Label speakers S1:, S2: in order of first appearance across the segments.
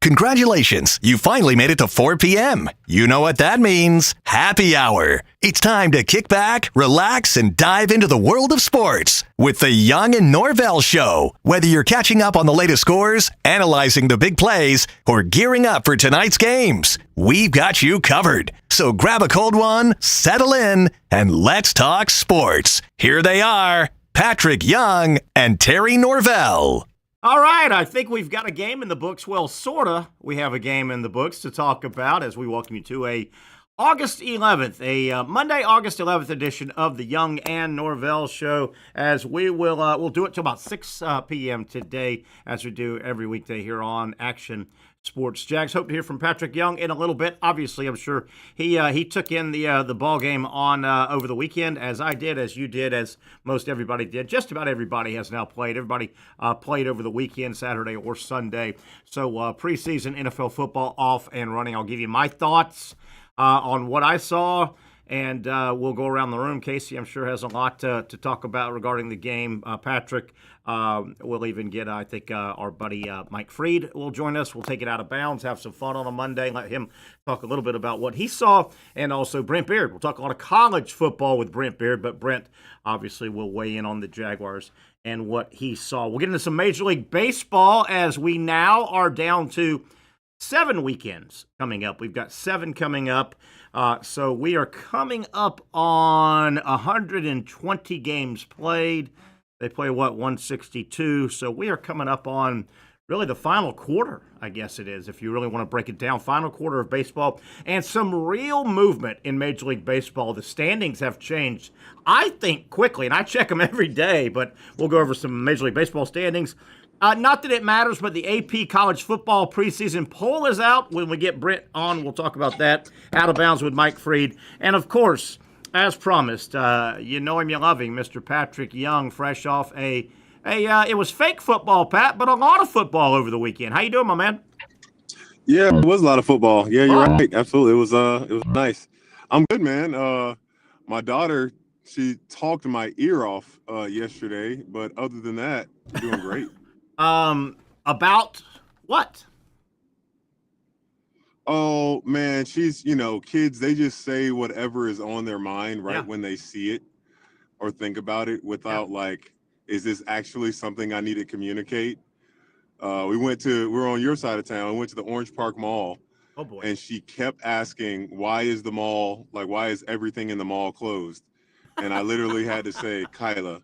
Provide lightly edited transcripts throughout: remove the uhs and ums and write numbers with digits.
S1: Congratulations, you finally made it to 4 p.m. You know what that means. Happy hour. It's time to kick back, relax, and dive into the world of sports with the Young Norvelle Show. Whether you're catching up on the latest scores, analyzing the big plays, or gearing up for tonight's games, we've got you covered. So grab a cold one, settle in, and let's talk sports. Here they are, Patrick Young and Terry Norvelle.
S2: All right, I think we've got a game in the books. Well, sorta. We have a game in the books to talk about as we welcome you to a August 11th, a Monday, August 11th edition of the Young and Norvelle Show. As we will, we'll do it till about 6 p.m. today, as we do every weekday here on Action Sports Jags. Hope to hear from Patrick Young in a little bit. Obviously, I'm sure he took in the ball game on over the weekend, as I did, as you did, as most everybody did. Just about everybody has now played. Everybody played over the weekend, Saturday or Sunday. So preseason NFL football off and running. I'll give you my thoughts on what I saw, and we'll go around the room. Casey, I'm sure, has a lot to talk about regarding the game. Patrick, we'll even get, I think, our buddy Mike Freed will join us. We'll take it out of bounds, have some fun on a Monday, let him talk a little bit about what he saw, and also Brent Beaird. We'll talk a lot of college football with Brent Beaird, but Brent obviously will weigh in on the Jaguars and what he saw. We'll get into some Major League Baseball as we now are down to 7 weekends coming up. We've got 7 coming up. So we are coming up on 120 games played. They play, 162. So we are coming up on really the final quarter, I guess it is, if you really want to break it down. Final quarter of baseball. And some real movement in Major League Baseball. The standings have changed, I think, quickly. And I check them every day, but we'll go over some Major League Baseball standings. Not that it matters, but the AP College Football preseason poll is out. When we get Brent on, we'll talk about that. Out of bounds with Mike Freed. And, of course, as promised, you know him, you love him, Mr. Patrick Young, fresh off it was fake football, Pat, but a lot of football over the weekend. How you doing, my man?
S3: Yeah, it was a lot of football. Yeah, you're right. Absolutely. It was nice. I'm good, man. My daughter, she talked my ear off yesterday, but other than that, I'm doing great.
S2: About what?
S3: Oh, man, she's, kids, they just say whatever is on their mind when they see it or think about it without is this actually something I need to communicate? We're on your side of town. We went to the Orange Park Mall.
S2: Oh, boy.
S3: And she kept asking, why is everything in the mall closed? And I literally had to say, Kyla,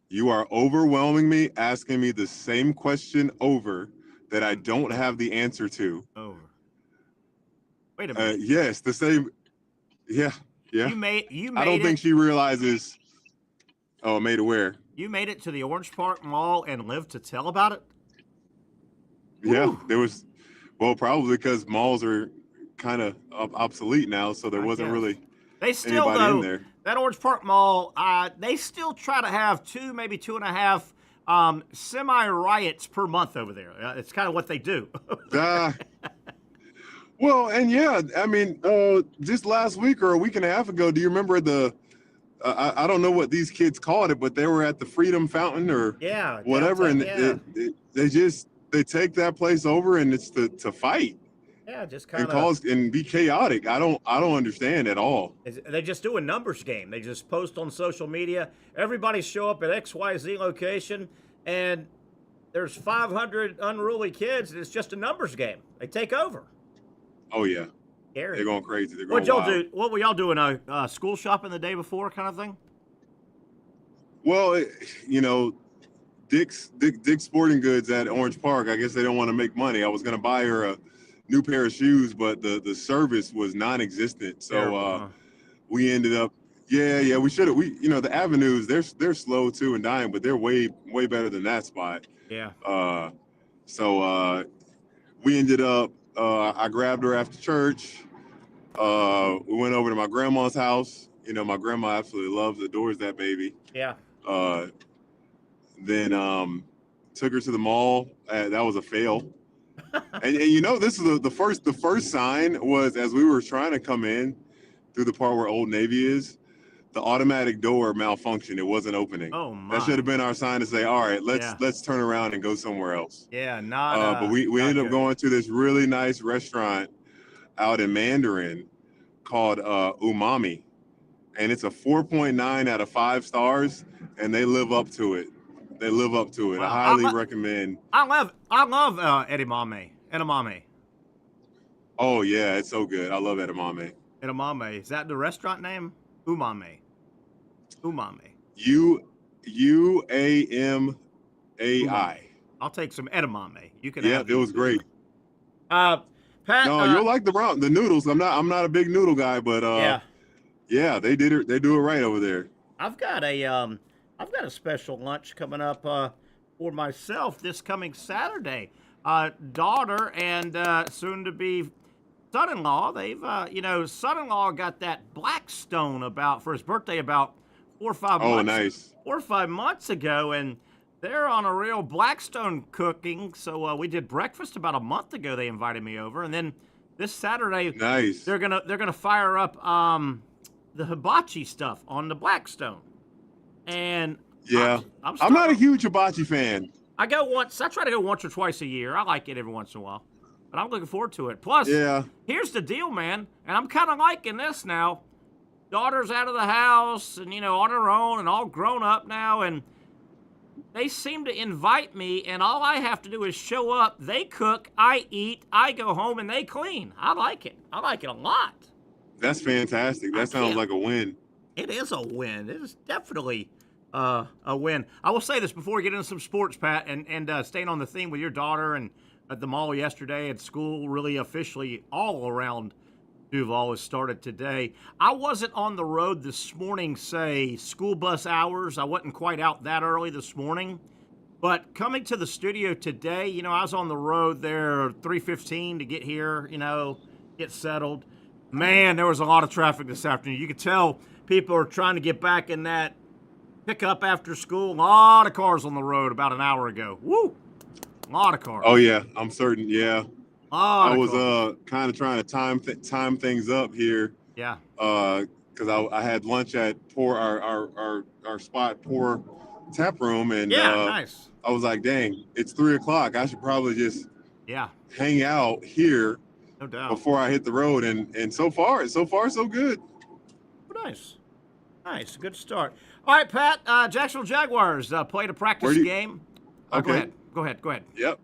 S3: you are overwhelming me, asking me the same question over that I don't have the answer to.
S2: Over. Wait a minute.
S3: Yes, the same. Yeah.
S2: You made
S3: I don't think she realizes. Oh, made it where?
S2: You made it to the Orange Park Mall and lived to tell about it?
S3: Yeah,
S2: Ooh.
S3: there was. Well, probably because malls are kind of obsolete now, so there wasn't really anybody in there.
S2: That Orange Park Mall, they still try to have 2, maybe 2.5 semi-riots per month over there. It's kind of what they do.
S3: Well, and yeah, I mean, just last week or a week and a half ago, do you remember I don't know what these kids called it, but they were at the Freedom Fountain or whatever, and they take that place over, and it's to fight.
S2: Yeah, just kind
S3: of and be chaotic. I don't understand at all.
S2: They just do a numbers game. They just post on social media. Everybody show up at XYZ location, and there's 500 unruly kids. And it's just a numbers game. They take over.
S3: Oh yeah,
S2: Scary.
S3: They're going crazy. They're going
S2: wild. What were y'all doing? School shopping the day before, kind of thing?
S3: Well, Dick's Sporting Goods at Orange Park. I guess they don't want to make money. I was going to buy her a new pair of shoes, but the service was non-existent. So we ended up, we should have. The avenues, they're slow too and dying, but they're way better than that spot.
S2: Yeah.
S3: So we ended up. I grabbed her after church. We went over to my grandma's house. My grandma absolutely adores that baby.
S2: Yeah.
S3: Then took her to the mall. That was a fail. and this is the first sign was as we were trying to come in through the part where Old Navy is. the automatic door malfunctioned. It wasn't opening.
S2: Oh my!
S3: That should have been our sign to say, all right, let's turn around and go somewhere else.
S2: Yeah,
S3: but we ended up going to this really nice restaurant out in Mandarin called Umami, and it's a 4.9 out of 5 stars, and they live up to it.
S2: Wow.
S3: I highly recommend.
S2: I love edamame.
S3: Oh yeah, it's so good. I love edamame.
S2: Edamame. Is that the restaurant name? Umami.
S3: UAMAI.
S2: I'll take some edamame. You can.
S3: Yeah, it was great.
S2: Pat.
S3: No, you'll like the noodles. I'm not a big noodle guy, but yeah, they did it. They do it right over there.
S2: I've got a special lunch coming up for myself this coming Saturday. Daughter and soon to be son-in-law. They've son-in-law got that Blackstone for his birthday about 4 or 5 months.
S3: Oh, nice.
S2: 4 or 5 months ago, and they're on a real Blackstone cooking. So we did breakfast about a month ago. They invited me over, and then this Saturday,
S3: nice.
S2: They're gonna fire up the hibachi stuff on the Blackstone. And
S3: yeah, I'm not a huge hibachi fan.
S2: I try to go once or twice a year. I like it every once in a while, but I'm looking forward to it. Plus, here's the deal, man, and I'm kind of liking this now. Daughter's out of the house and, on her own and all grown up now, and they seem to invite me, and all I have to do is show up. They cook, I eat, I go home, and they clean. I like it. I like it a lot.
S3: That's fantastic. That sounds like a win.
S2: It is a win. It is definitely a win. I will say this before we get into some sports, Pat, and staying on the theme with your daughter and at the mall yesterday, at school, really officially all around Duval has started today. I wasn't on the road this morning, say, school bus hours. I wasn't quite out that early this morning. But coming to the studio today, I was on the road there 3:15 to get here, get settled. Man, there was a lot of traffic this afternoon. You could tell people are trying to get back in that pickup after school. A lot of cars on the road about an hour ago. Woo! A lot of cars.
S3: Oh, yeah. I'm certain. Yeah. I was kind of trying to time things up here.
S2: Yeah.
S3: Because I had lunch at our spot Pour Tap Room, and
S2: nice.
S3: I was like, dang, it's 3:00. I should probably just hang out here.
S2: No doubt.
S3: Before I hit the road, and so far so good.
S2: Nice, good start. All right, Pat. Jacksonville Jaguars played a practice game.
S3: Okay.
S2: Go ahead.
S3: Yep.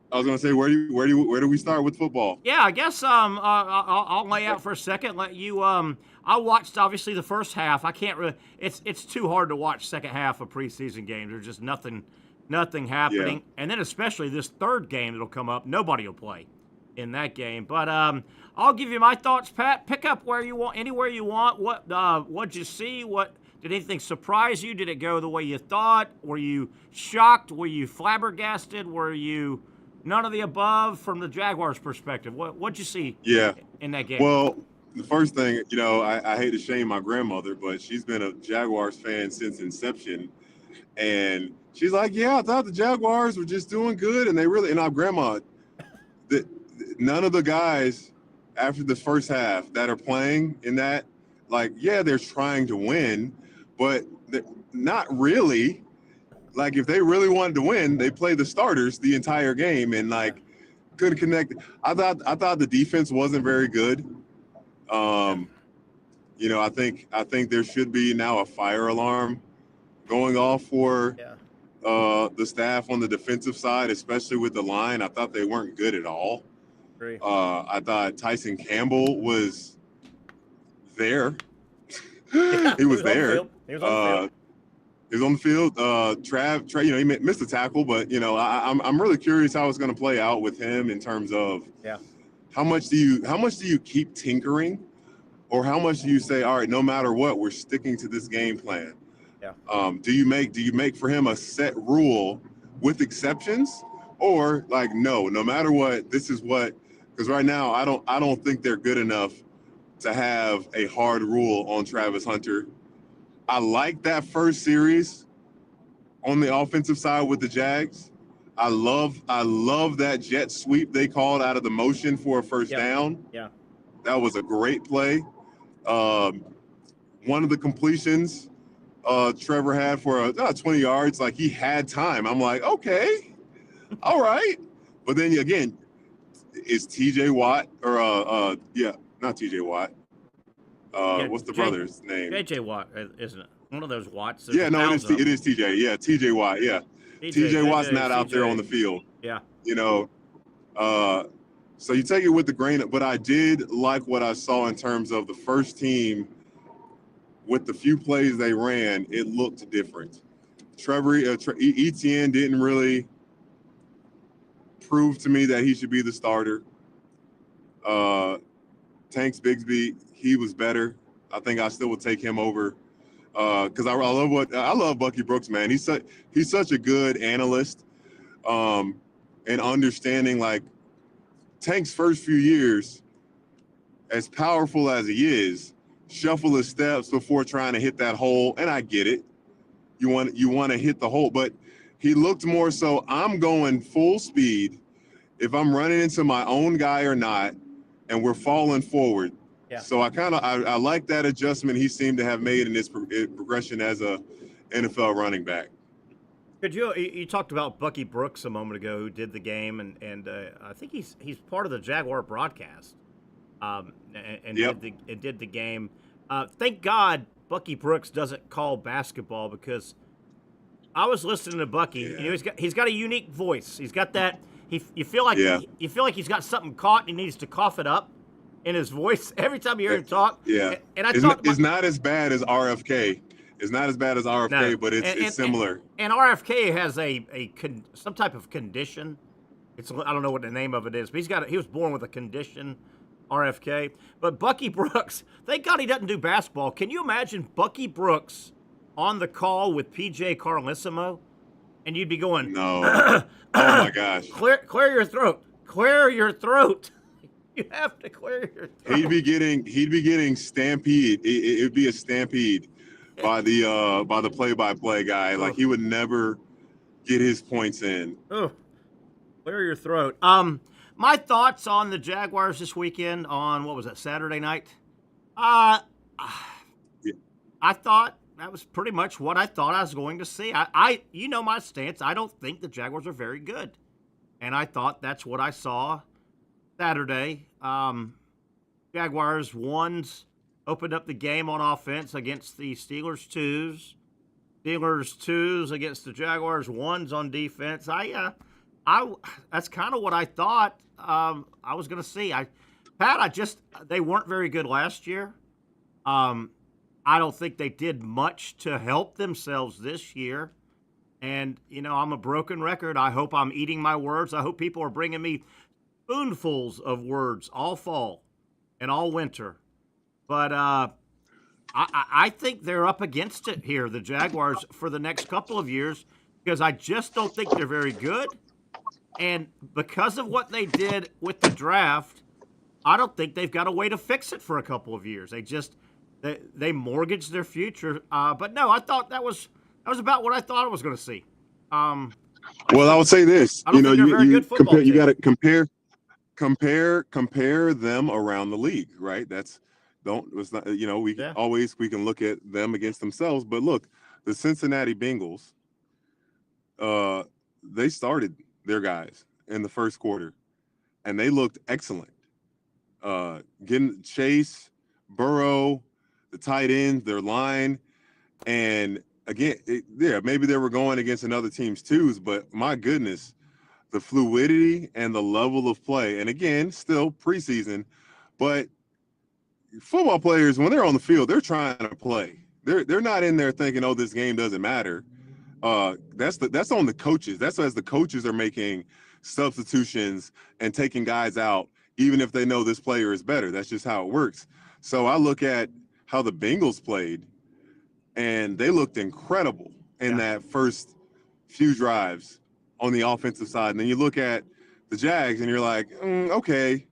S3: I was gonna say, where do we start with football?
S2: Yeah, I guess I'll lay out for a second. Let you. I watched obviously the first half. I can't really. It's too hard to watch second half of preseason games. There's just nothing happening. Yeah. And then especially this third game that'll come up, nobody will play in that game. But I'll give you my thoughts, Pat. Pick up where you want, anywhere you want. What'd you see? Did anything surprise you? Did it go the way you thought? Were you shocked? Were you flabbergasted? Were you none of the above from the Jaguars' perspective? What'd you see in that game?
S3: Well, the first thing, I hate to shame my grandmother, but she's been a Jaguars fan since inception. And she's like, yeah, I thought the Jaguars were just doing good. And our grandma, none of the guys after the first half that are playing in that, they're trying to win, but not really. Like, if they really wanted to win, they play the starters the entire game and couldn't connect. I thought the defense wasn't very good. I think there should be now a fire alarm going off for the staff on the defensive side, especially with the line. I thought they weren't good at all. I thought Tyson Campbell was there. He was there.
S2: He was on the field.
S3: He was on the field. Trav, he missed a tackle, but I'm really curious how it's going to play out with him in terms of how much do you keep tinkering, or how much do you say, all right, no matter what, we're sticking to this game plan? Yeah. Do you make for him a set rule with exceptions, or no matter what, this is what? Because right now I don't think they're good enough to have a hard rule on Travis Hunter. I like that first series on the offensive side with the Jags. I love that jet sweep they called out of the motion for a first down.
S2: Yeah.
S3: That was a great play. One one of the completions Trevor had for 20 yards, like he had time. I'm like, okay, all right. But then again, it's TJ Watt or not TJ Watt. What's the brother's name?
S2: JJ Watt, isn't it? One of those Watts.
S3: Yeah, no, it is TJ. Yeah, TJ Watt. Yeah, TJ Watt's not out there on the field.
S2: Yeah.
S3: You know, so you take it with the grain, but I did like what I saw in terms of the first team. With the few plays they ran, it looked different. Etienne didn't really prove to me that he should be the starter. Tanks Bigsby, he was better. I think I still would take him over because I love Bucky Brooks, man. He's such a good analyst and understanding like Tank's first few years, as powerful as he is. Shuffle his steps before trying to hit that hole, and I get it. You want to hit the hole, but he looked more so. I'm going full speed. If I'm running into my own guy or not, and we're falling forward.
S2: Yeah.
S3: So I like that adjustment he seemed to have made in his progression as a NFL running back.
S2: Could you talked about Bucky Brooks a moment ago, who did the game, and I think he's part of the Jaguar broadcast. Did the game. Thank God Bucky Brooks doesn't call basketball, because I was listening to Bucky. Yeah. You know, he's got a unique voice. He's got that. You feel like he's got something caught and he needs to cough it up in his voice every time you hear him talk.
S3: Yeah, and it's not as bad as RFK. It's not as bad as RFK, no. But it's similar.
S2: And RFK has some type of condition. I don't know what the name of it is, but he was born with a condition. RFK, but Bucky Brooks, thank God he doesn't do basketball. Can you imagine Bucky Brooks on the call with PJ Carlissimo, and you'd be going,
S3: no, oh my gosh,
S2: clear your throat, clear your throat. You have to clear your throat.
S3: He'd be getting stampede. It'd be a stampede by the play-by-play guy. Like he would never get his points in.
S2: Oh, clear your throat. My thoughts on the Jaguars this weekend on, what was that, Saturday night? I thought that was pretty much what I thought I was going to see. You know my stance. I don't think the Jaguars are very good. And I thought that's what I saw Saturday. Jaguars 1s opened up the game on offense against the Steelers 2s. Steelers 2s against the Jaguars 1s on defense. That's kind of what I thought I was going to see. They weren't very good last year. I don't think they did much to help themselves this year. And, you know, I'm a broken record. I hope I'm eating my words. I hope people are bringing me spoonfuls of words all fall and all winter. But I think they're up against it here, the Jaguars, for the next couple of years, because I just don't think they're very good. And because of what they did with the draft, I don't think they've got a way to fix it for a couple of years. They mortgaged their future. But no, I thought that was about what I thought I was going to see.
S3: Well, I would say this. You got to compare them around the league, right? We can look at them against themselves, but look, the Cincinnati Bengals, they started their guys in the first quarter, and they looked excellent. Getting Chase, Burrow, the tight ends, their line, and again, maybe they were going against another team's twos, but my goodness, the fluidity and the level of play. And again, still preseason, but football players, when they're on the field, they're trying to play. They're not in there thinking, oh, this game doesn't matter. That's on the coaches. That's as the coaches are making substitutions and taking guys out, even if they know this player is better. That's just how it works. So I look at how the Bengals played, and they looked incredible in that first few drives on the offensive side. And then you look at the Jags, and you're like, okay,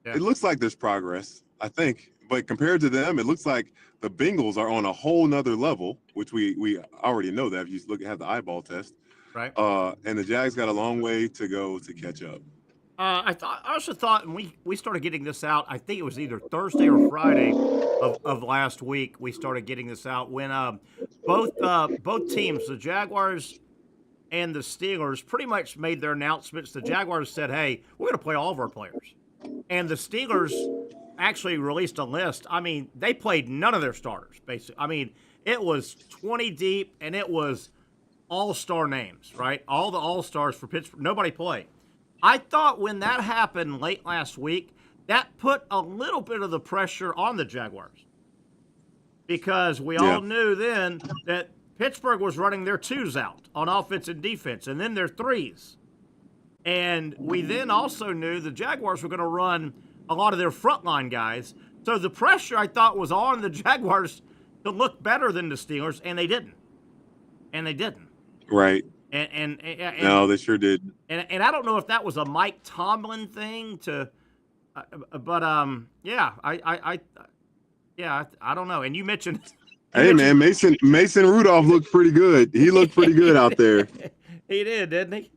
S3: it looks like there's progress, I think. But compared to them, it looks like the Bengals are on a whole nother level, which we already know that if you have the eyeball test.
S2: Right.
S3: And the Jags got a long way to go to catch up.
S2: I also thought, and we started getting this out. I think it was either Thursday or Friday of last week. We started getting this out when both teams, the Jaguars and the Steelers, pretty much made their announcements. The Jaguars said, "Hey, we're going to play all of our players," and the Steelers actually released a list. I mean, they played none of their starters. Basically, I mean, it was 20 deep, and it was all-star names, right? All the all-stars for Pittsburgh. Nobody played. I thought when that happened late last week, that put a little bit of the pressure on the Jaguars because we all knew then that Pittsburgh was running their twos out on offense and defense, and then their threes. And we then also knew the Jaguars were going to run a lot of their frontline guys. So the pressure, I thought, was on the Jaguars to look better than the Steelers, and they didn't.
S3: Right.
S2: And
S3: no, they sure did.
S2: And I don't know if that was a Mike Tomlin thing but I don't know. And you mentioned,
S3: man, Mason Rudolph looked pretty good. He looked pretty good out there.
S2: He did, didn't he?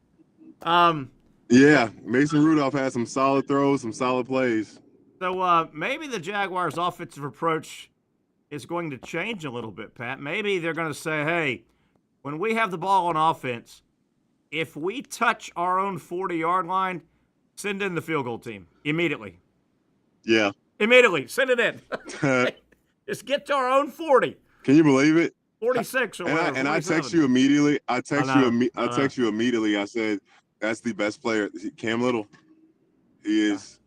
S3: Yeah, Mason Rudolph had some solid throws, some solid plays.
S2: So maybe the Jaguars' offensive approach is going to change a little bit, Pat. Maybe they're going to say, hey, when we have the ball on offense, if we touch our own 40-yard line, send in the field goal team immediately.
S3: Yeah.
S2: Immediately. Send it in. Just get to our own 40.
S3: Can you believe it?
S2: 46 or whatever.
S3: And I text you immediately. I text you immediately. I said, that's the best player. Cam Little. He is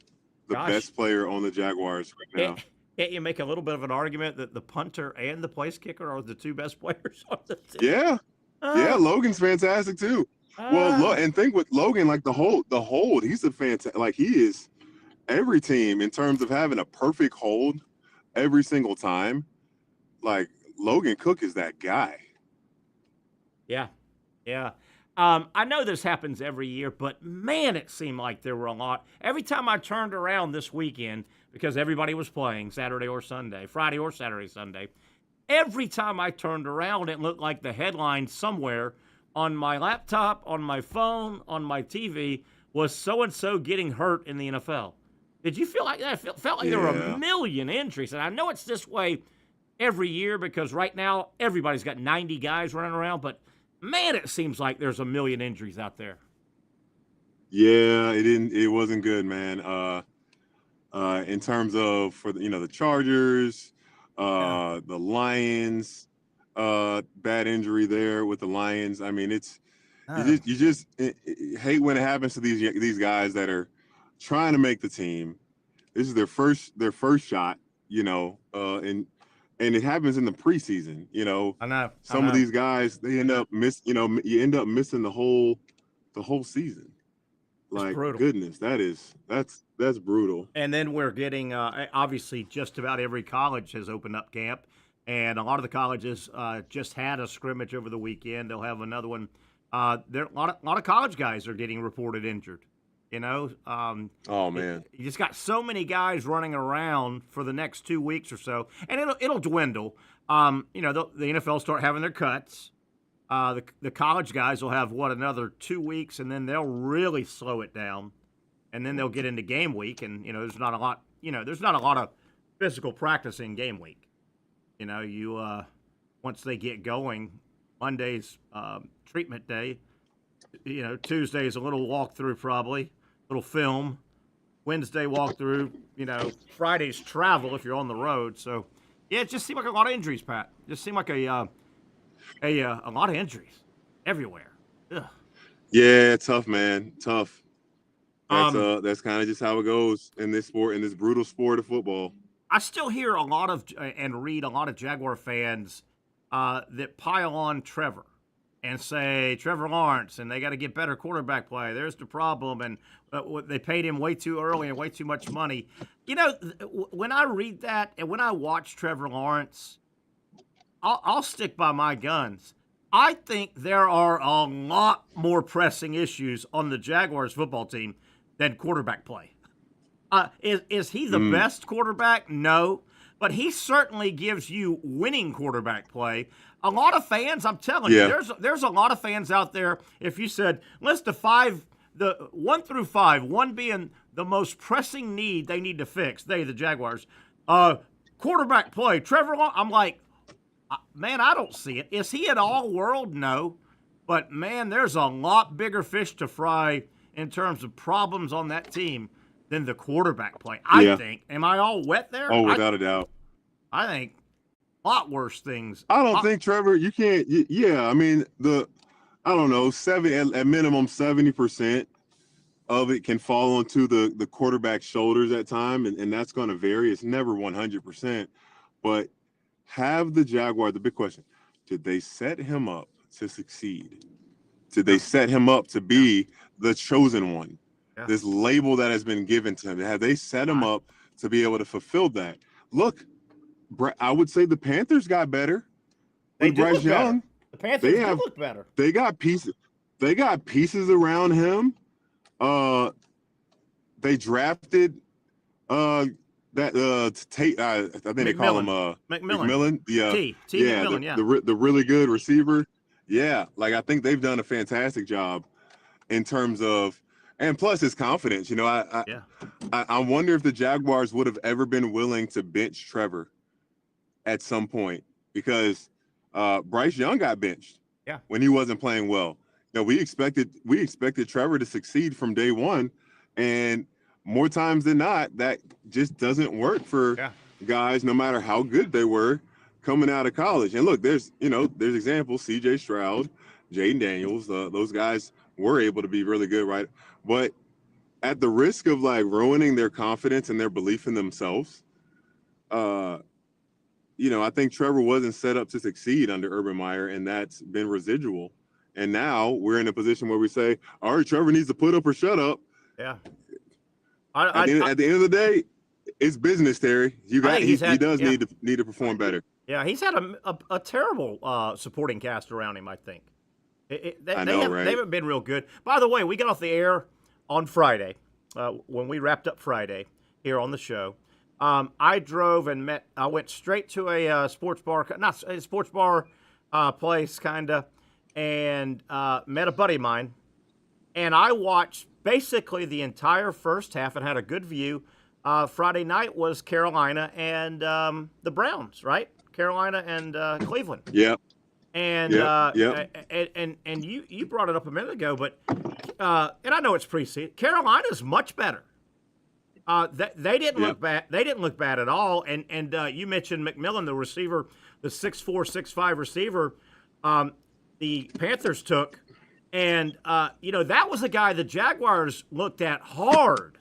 S3: the best player on the Jaguars right now.
S2: Can't you make a little bit of an argument that the punter and the place kicker are the two best players on the team?
S3: Yeah. Yeah, Logan's fantastic too. Well, and think with Logan, like the hold, he's a fantastic, like he is every team in terms of having a perfect hold every single time. Like Logan Cook is that guy.
S2: Yeah. I know this happens every year, but man, it seemed like there were a lot. Every time I turned around this weekend, because everybody was playing Saturday or Sunday, Friday or Saturday, Sunday, every time I turned around, it looked like the headline somewhere on my laptop, on my phone, on my TV was so-and-so getting hurt in the NFL. Did you feel like that? It felt like there were a million injuries. And I know it's this way every year because right now everybody's got 90 guys running around, but man, it seems like there's a million injuries out there.
S3: Yeah, it wasn't good, man. In terms of the Chargers, the Lions, bad injury there with the Lions. I mean, you just hate when it happens to these guys that are trying to make the team. This is their first shot, and it happens in the preseason.
S2: I know.
S3: Some of these guys, they end up you end up missing the whole season. Like, goodness, that's brutal.
S2: And then we're getting obviously just about every college has opened up camp, and a lot of the colleges just had a scrimmage over the weekend. They'll have another one. There a lot of college guys are getting reported injured.
S3: Oh man,
S2: you just got so many guys running around for the next 2 weeks or so, and it'll dwindle. The NFL start having their cuts. The college guys will have another 2 weeks, and then they'll really slow it down, and then they'll get into game week, and there's not a lot. There's not a lot of physical practice in game week. Once they get going, Monday's treatment day. Tuesday's a little walkthrough probably, little film. Wednesday walkthrough. Friday's travel if you're on the road. So yeah, it just seemed like a lot of injuries, Pat. Just seemed like a lot of injuries everywhere. Ugh.
S3: Yeah, tough, man. Tough. That's kind of just how it goes in this sport, in this brutal sport of football.
S2: I still hear a lot of and read a lot of Jaguar fans that pile on Trevor and say Trevor Lawrence and they got to get better quarterback play. There's the problem, and they paid him way too early and way too much money. When I read that and when I watch Trevor Lawrence, I'll stick by my guns. I think there are a lot more pressing issues on the Jaguars football team than quarterback play. Is he the best quarterback? No. But he certainly gives you winning quarterback play. A lot of fans, I'm telling you, there's a lot of fans out there. If you said, list the five the 1 through 5, 1 being the most pressing need they need to fix, the Jaguars. Quarterback play, Trevor Lawrence, I'm like, man, I don't see it. Is he an all-world? No. But, man, there's a lot bigger fish to fry in terms of problems on that team than the quarterback play, I think. Am I all wet there?
S3: Oh, without a doubt.
S2: I think a lot worse things.
S3: I don't think, Trevor, you can't. Yeah, I mean, I don't know, at minimum 70% of it can fall onto the quarterback's shoulders at time, and that's going to vary. It's never 100%. But have the Jaguars, the big question, did they set him up to succeed? Did they set him up to be the chosen one? Yeah. This label that has been given to him, have they set him up to be able to fulfill that? Look, I would say the Panthers got better.
S2: They do look better. The Panthers do look better.
S3: They got pieces. They got pieces around him. They drafted Tate. I think they call him McMillan. McMillan, the really good receiver. Yeah, like I think they've done a fantastic job in terms of, and plus his confidence. You know, I wonder if the Jaguars would have ever been willing to bench Trevor at some point, because Bryce Young got benched when he wasn't playing well. You know, we expected Trevor to succeed from day one, and more times than not, that just doesn't work for guys, no matter how good they were coming out of college. And look, there's examples, C.J. Stroud, Jaden Daniels, those guys were able to be really good, right? But at the risk of like ruining their confidence and their belief in themselves, I think Trevor wasn't set up to succeed under Urban Meyer, and that's been residual. And now we're in a position where we say, all right, Trevor needs to put up or shut up.
S2: Yeah.
S3: At the end of the day, it's business, Terry. He does need to perform better.
S2: Yeah, he's had a terrible supporting cast around him, I think. They haven't been real good. By the way, we got off the air on Friday, when we wrapped up Friday here on the show. I drove and I went straight to a sports bar, not a sports bar place, kind of, and met a buddy of mine. And I watched basically the entire first half and had a good view. Friday night was Carolina and the Browns, right? Carolina and Cleveland.
S3: Yep.
S2: And and you brought it up a minute ago, but and I know it's preseason. Carolina's much better. They didn't look bad. They didn't look bad at all. And you mentioned McMillan, the receiver, the 6'4", 6'5" receiver. The Panthers took, and that was a guy the Jaguars looked at hard.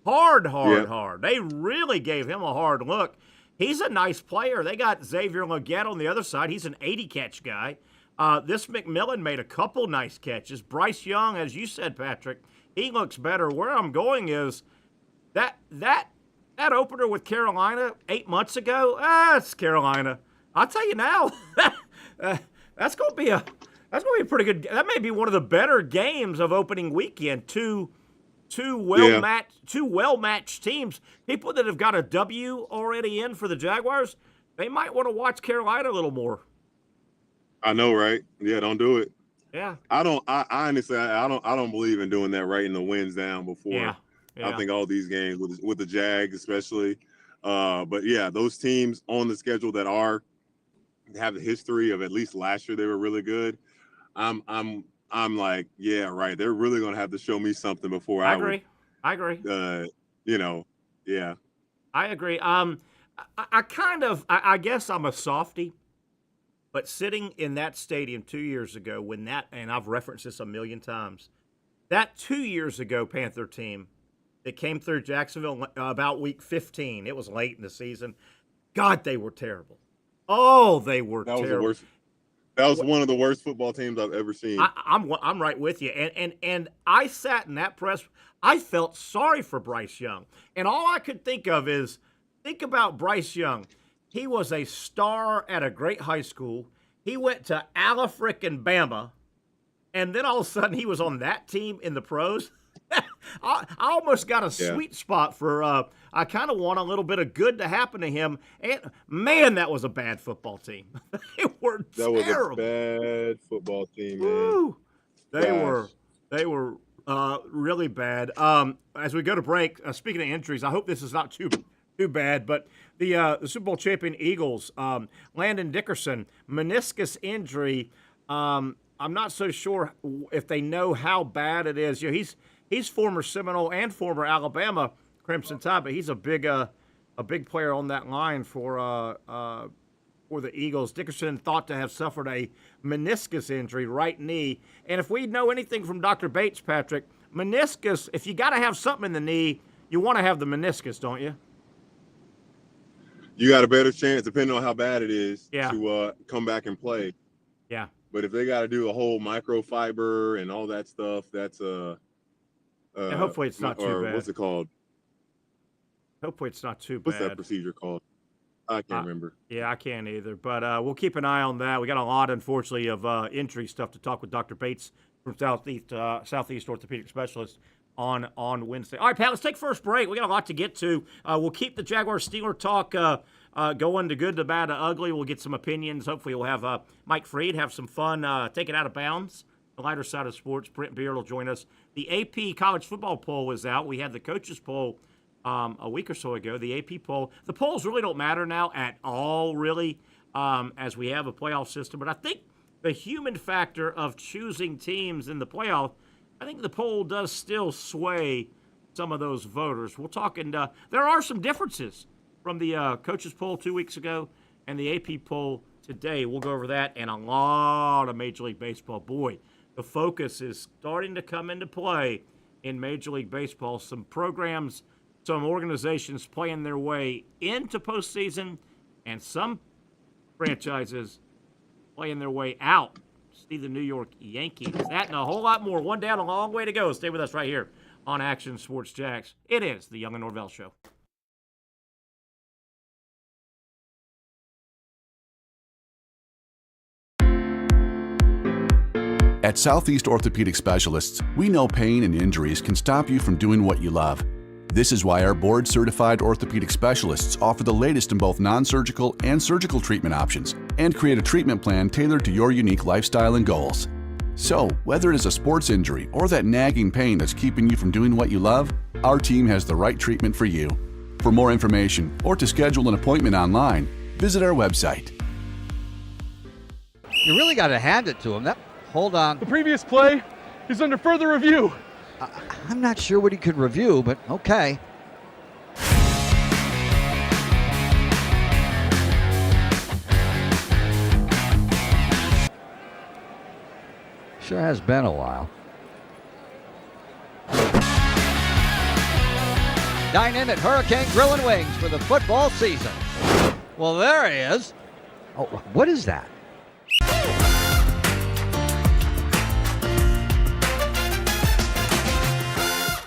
S2: They really gave him a hard look. He's a nice player. They got Xavier Legette on the other side. He's an 80-catch guy. This McMillan made a couple nice catches. Bryce Young, as you said, Patrick, he looks better. Where I'm going is that opener with Carolina 8 months ago, it's Carolina. I'll tell you now, that's going to be a pretty good. That may be one of the better games of opening weekend. Two well-matched teams. People that have got a W already in for the Jaguars, they might want to watch Carolina a little more.
S3: I know, right? Yeah, don't do it.
S2: Yeah.
S3: I honestly don't believe in doing that right in the wins down before.
S2: Yeah.
S3: I think all these games with the Jags especially. But yeah, those teams on the schedule that have the history of, at least last year they were really good. I'm like, yeah, right. They're really going to have to show me something before I agree. Yeah.
S2: I agree. I guess I'm a softie, but sitting in that stadium 2 years ago and I've referenced this a million times, that 2 years ago Panther team that came through Jacksonville about week 15, it was late in the season. God, they were terrible. Oh, they were terrible. Was the worst.
S3: That was one of the worst football teams I've ever seen.
S2: I'm right with you. And I sat in that press. I felt sorry for Bryce Young. And all I could think of is, think about Bryce Young. He was a star at a great high school. He went to Alafrick and Bama. And then all of a sudden he was on that team in the pros. I almost got a sweet spot for I kind of want a little bit of good to happen to him. And man, that was a bad football team. They were terrible.
S3: That was a bad football team, man.
S2: Woo. They were really bad. As we go to break, speaking of injuries, I hope this is not too bad, but the Super Bowl champion Eagles, Landon Dickerson, meniscus injury. I'm not so sure if they know how bad it is. He's former Seminole and former Alabama Crimson Tide, but he's a big player on that line for the Eagles. Dickerson thought to have suffered a meniscus injury, right knee. And if we know anything from Dr. Bates, Patrick, meniscus, if you got to have something in the knee, you want to have the meniscus, don't you?
S3: You got a better chance, depending on how bad it is,
S2: Yeah.
S3: to come back and play.
S2: Yeah.
S3: But if they got to do a whole microfiber and all that stuff, that's
S2: and hopefully it's not too bad.
S3: What's it called?
S2: Hopefully it's not too bad.
S3: What's that procedure called? I can't remember.
S2: Yeah, I can't either. But we'll keep an eye on that. We got a lot, unfortunately, of injury stuff to talk with Dr. Bates from Southeast Orthopedic Specialist on Wednesday. All right, Pat, let's take first break. We got a lot to get to. We'll keep the Jaguars-Steeler talk going, to good, to bad, to ugly. We'll get some opinions. Hopefully we'll have Mike Freed have some fun, take it out of bounds. The lighter side of sports. Brent Beaird will join us. The AP college football poll is out. We had the coaches poll a week or so ago, the AP poll. The polls really don't matter now at all, really, as we have a playoff system. But I think the human factor of choosing teams in the playoff, I think the poll does still sway some of those voters. We'll talk, and there are some differences from the coaches poll 2 weeks ago and the AP poll today. We'll go over that and a lot of Major League Baseball. Boy, the focus is starting to come into play in Major League Baseball. Some programs, some organizations playing their way into postseason, and some franchises playing their way out. See the New York Yankees. That and a whole lot more. One down, a long way to go. Stay with us right here on Action Sports Jax. It is the Young Norvelle Show.
S4: At Southeast Orthopedic Specialists, we know pain and injuries can stop you from doing what you love. This is why our board-certified orthopedic specialists offer the latest in both non-surgical and surgical treatment options and create a treatment plan tailored to your unique lifestyle and goals. So, whether it is a sports injury or that nagging pain that's keeping you from doing what you love, our team has the right treatment for you. For more information or to schedule an appointment online, visit our website.
S5: You really got to hand it to him. Hold on.
S6: The previous play is under further review.
S5: I'm not sure what he could review, but okay. Sure has been a while. Dynamic Hurricane Grill and Wings for the football season. Well, there he is. Oh, what is that?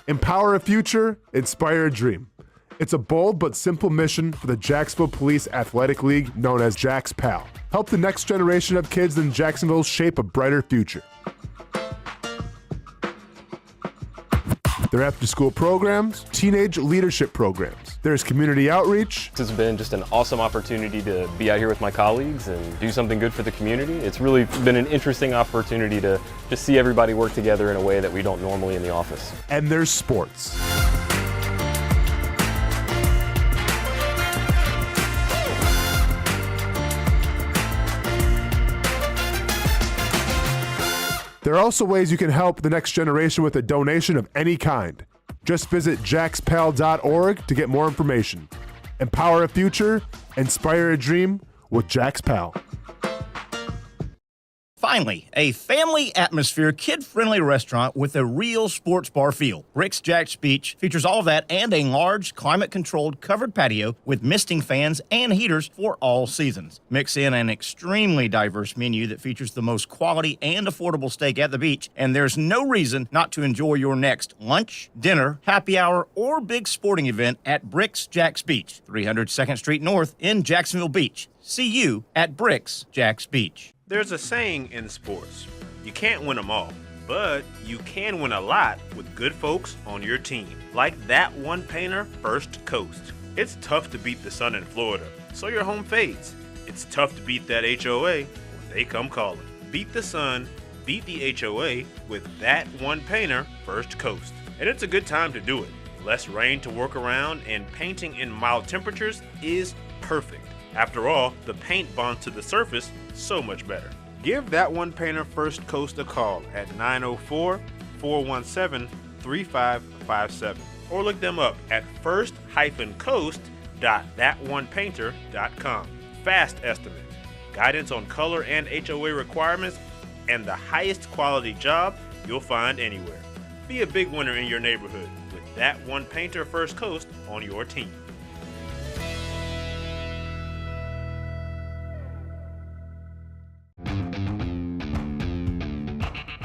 S7: Empower a future, inspire a dream. It's a bold but simple mission for the Jacksonville Police Athletic League known as Jax PAL. Help the next generation of kids in Jacksonville shape a brighter future. Their after-school programs, teenage leadership programs. There's community outreach.
S8: This has been just an awesome opportunity to be out here with my colleagues and do something good for the community. It's really been an interesting opportunity to just see everybody work together in a way that we don't normally in the office.
S7: And there's sports. There are also ways you can help the next generation with a donation of any kind. Just visit jaxpal.org to get more information. Empower a future, inspire a dream with Jax PAL.
S2: Finally, a family atmosphere, kid-friendly restaurant with a real sports bar feel. Bricks Jax Beach features all of that and a large, climate-controlled covered patio with misting fans and heaters for all seasons. Mix in an extremely diverse menu that features the most quality and affordable steak at the beach, and there's no reason not to enjoy your next lunch, dinner, happy hour, or big sporting event at Bricks Jax Beach, 300 2nd Street North in Jacksonville Beach. See you at Bricks Jax Beach.
S9: There's a saying in sports, you can't win them all, but you can win a lot with good folks on your team. Like that one painter, First Coast. It's tough to beat the sun in Florida, so your home fades. It's tough to beat that HOA when they come calling. Beat the sun, Beat the HOA with that one painter, First Coast. And it's a good time to do it. Less rain to work around, and painting in mild temperatures is perfect. After all, the paint bonds to the surface so much better. Give that one painter First Coast a call at 904-417-3557 or look them up at first-coast.thatonepainter.com. Fast estimate, guidance on color and HOA requirements, and the highest quality job you'll find anywhere. Be a big winner in your neighborhood with that one painter First Coast on your team.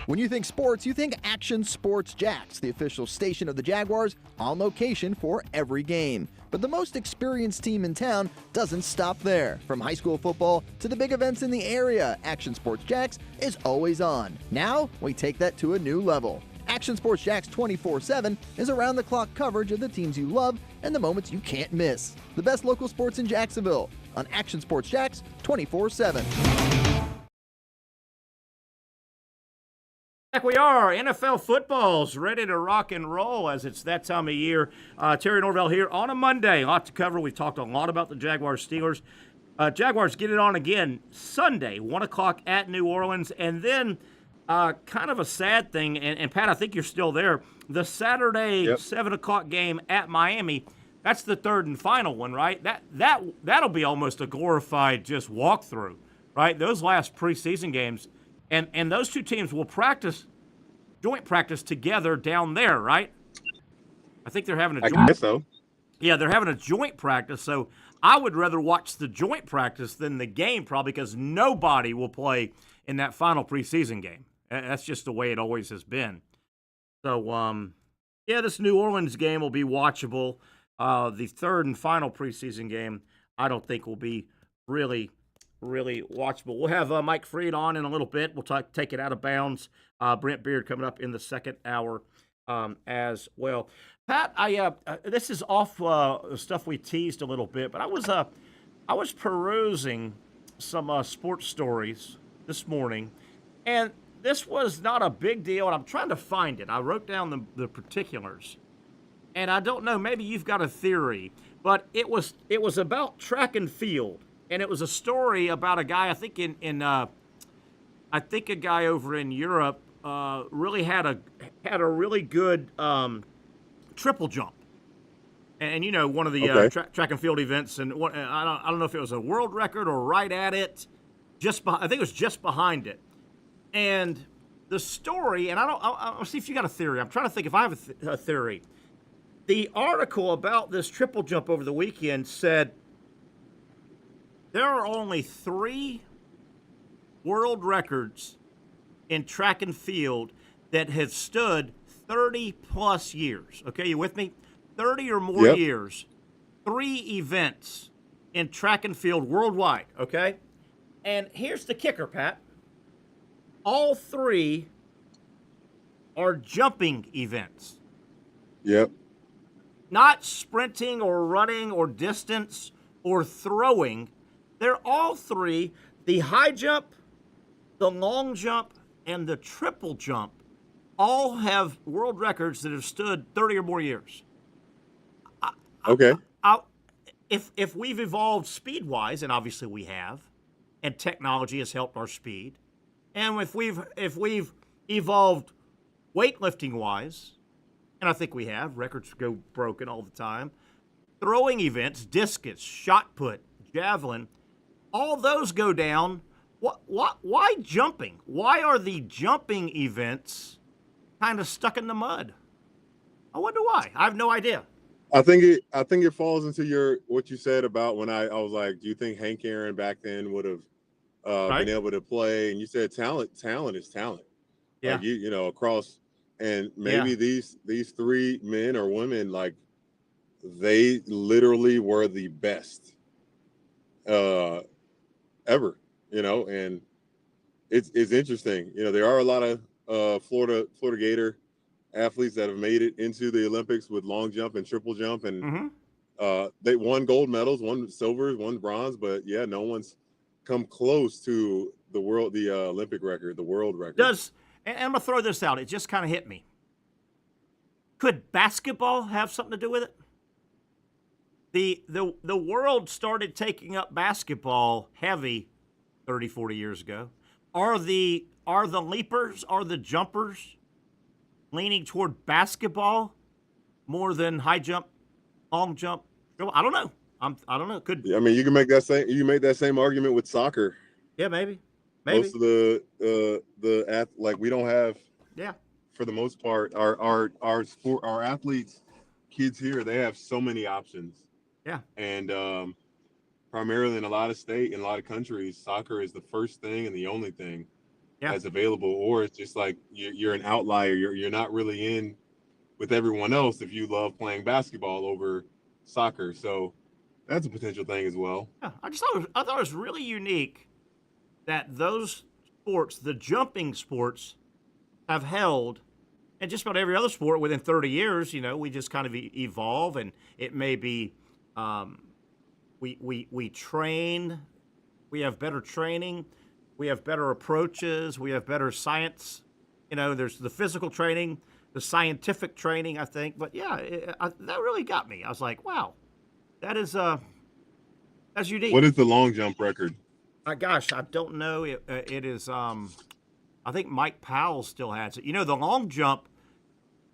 S10: When you think sports, you think Action Sports Jacks, the official station of the Jaguars, on location for every game. But the most experienced team in town doesn't stop there. From high school football to the big events in the area, Action Sports Jacks is always on. Now, we take that to a new level. Action Sports Jacks 24/7 is around-the-clock coverage of the teams you love and the moments you can't miss. The best local sports in Jacksonville on Action Sports Jacks 24/7.
S2: Back we are. NFL football's ready to rock and roll as it's that time of year. Terry Norvelle here on a Monday. A lot to cover. We've talked a lot about the Jaguars Steelers. Jaguars get it on again Sunday, 1 o'clock at New Orleans. And then kind of a sad thing, and Pat, I think you're still there, the Saturday 7 o'clock game at Miami. That's the third and final one, right? That'll be almost a glorified just walkthrough, right? Those last preseason games. And those two teams will joint practice together down there, right? I think they're having a joint.
S3: I guess so.
S2: Yeah, they're having a joint practice. So I would rather watch the joint practice than the game, probably, because nobody will play in that final preseason game. That's just the way it always has been. So, this New Orleans game will be watchable. The third and final preseason game, I don't think will be really watchable. We'll have Mike Freed on in a little bit. We'll take it out of bounds. Brent Beaird coming up in the second hour as well. Pat, this is off stuff we teased a little bit, but I was perusing some sports stories this morning, and this was not a big deal, and I'm trying to find it. I wrote down the particulars, and I don't know, maybe you've got a theory, but it was about track and field. And it was a story about a guy, I think a guy over in Europe really had a really good triple jump, and one of the track and field events, and I don't know if it was a world record or right at it, I think it was just behind it, and the story, and I'll see if you got a theory. I'm trying to think if I have a theory. The article about this triple jump over the weekend said there are only 3 world records in track and field that have stood 30-plus years. Okay, you with me? 30 or more years. 3 events in track and field worldwide, okay? And here's the kicker, Pat. All 3 are jumping events.
S3: Yep.
S2: Not sprinting or running or distance or throwing. They're all 3, the high jump, the long jump, and the triple jump, all have world records that have stood 30 or more years. If we've evolved speed-wise, and obviously we have, and technology has helped our speed, and if we've evolved weightlifting-wise, and I think we have, records go broken all the time, throwing events, discus, shot put, javelin, all those go down. Why jumping? Why are the jumping events kind of stuck in the mud? I wonder why. I have no idea.
S3: I think it falls into what you said about when I was like, do you think Hank Aaron back then would have been able to play? And you said talent is talent.
S2: Yeah.
S3: Like across, and maybe these 3 men or women, like, they literally were the best ever, and it's interesting. There are a lot of Florida Gator athletes that have made it into the Olympics with long jump and triple jump, and they won gold medals, 1 silver, 1 bronze, but no one's come close to the Olympic record, the world record.
S2: And I'm going to throw this out. It just kind of hit me. Could basketball have something to do with it? The world started taking up basketball heavy 30, 40 years ago. Are the leapers, are the jumpers leaning toward basketball more than high jump, long jump? I don't know. I don't know. Could
S3: I mean, you can make that same argument with soccer.
S2: Yeah, maybe.
S3: Most of the like we don't have.
S2: Yeah.
S3: For the most part, our sport, our athletes, kids here, they have so many options.
S2: Yeah.
S3: And primarily in a lot of countries, soccer is the first thing and the only thing that's available. Or it's just like you're an outlier. You're not really in with everyone else if you love playing basketball over soccer. So that's a potential thing as well.
S2: Yeah, I thought it was really unique that those sports, the jumping sports, have held, and just about every other sport within 30 years, we just kind of evolve, and it may be we train, we have better training, we have better approaches, we have better science. There's the physical training, the scientific training, I think. But that really got me. I was like, wow, that's unique.
S3: What is the long jump record?
S2: Gosh, I don't know. It is. I think Mike Powell still has it. The long jump,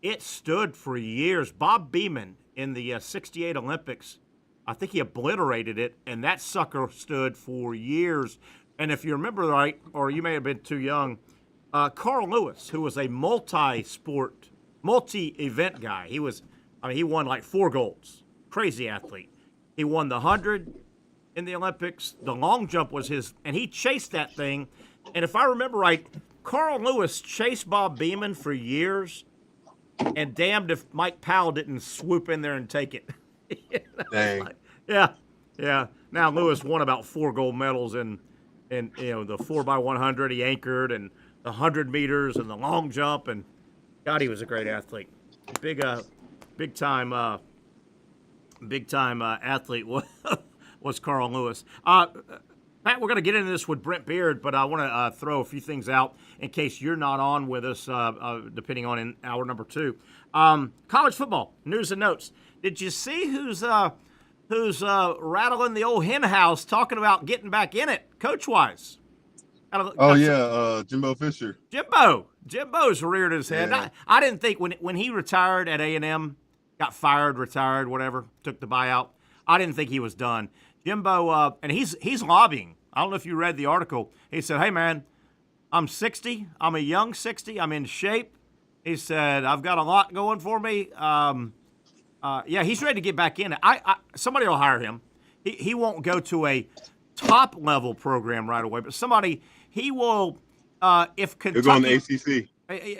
S2: it stood for years. Bob Beeman in the 68 Olympics, I think he obliterated it, and that sucker stood for years. And if you remember right, or you may have been too young, Carl Lewis, who was a multi-sport, multi-event guy, he won like 4 golds. Crazy athlete. He won the 100 in the Olympics. The long jump was his, and he chased that thing. And if I remember right, Carl Lewis chased Bob Beeman for years, and damned if Mike Powell didn't swoop in there and take it.
S3: Dang.
S2: Yeah. Now Lewis won about 4 gold medals in the 4x100 he anchored, and the 100 meters and the long jump, and God, he was a great athlete. Big time athlete was Carl Lewis. Pat, we're going to get into this with Brent Beaird, but I want to throw a few things out in case you're not on with us, depending on in hour number 2. College football, news and notes. Did you see who's rattling the old hen house talking about getting back in it, coach-wise?
S3: Jimbo Fisher.
S2: Jimbo's reared his head.
S3: Yeah.
S2: I didn't think when he retired at A&M, got fired, retired, whatever, took the buyout, I didn't think he was done. Jimbo, and he's lobbying. I don't know if you read the article. He said, hey, man, I'm 60. I'm a young 60. I'm in shape. He said, I've got a lot going for me. He's ready to get back in it. Somebody will hire him. He won't go to a top-level program right away, but he will, if Kentucky.
S3: He'll go on the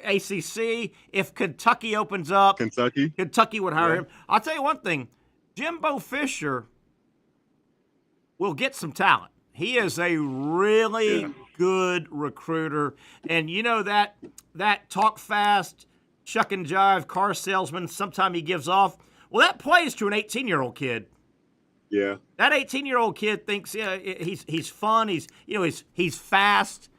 S2: ACC. If Kentucky opens up. Kentucky would hire him. I'll tell you one thing. Jimbo Fisher will get some talent. He is a really good recruiter. And that talk fast, shuck and jive car salesman, sometime he gives off. Well, that plays to an 18-year-old kid.
S3: Yeah.
S2: That 18-year-old kid thinks he's fun. He's fast.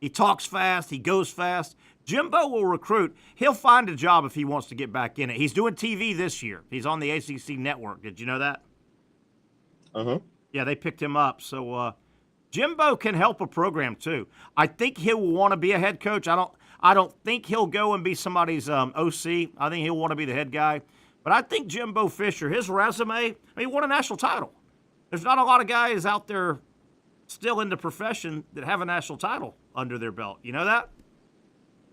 S2: He talks fast. He goes fast. Jimbo will recruit. He'll find a job if he wants to get back in it. He's doing TV this year. He's on the ACC network. Did you know that?
S3: Uh-huh.
S2: Yeah, they picked him up. So Jimbo can help a program too. I think he'll want to be a head coach. I don't think he'll go and be somebody's OC. I think he'll want to be the head guy. But I think Jimbo Fisher, his resume, he won a national title. There's not a lot of guys out there still in the profession that have a national title under their belt. You know that?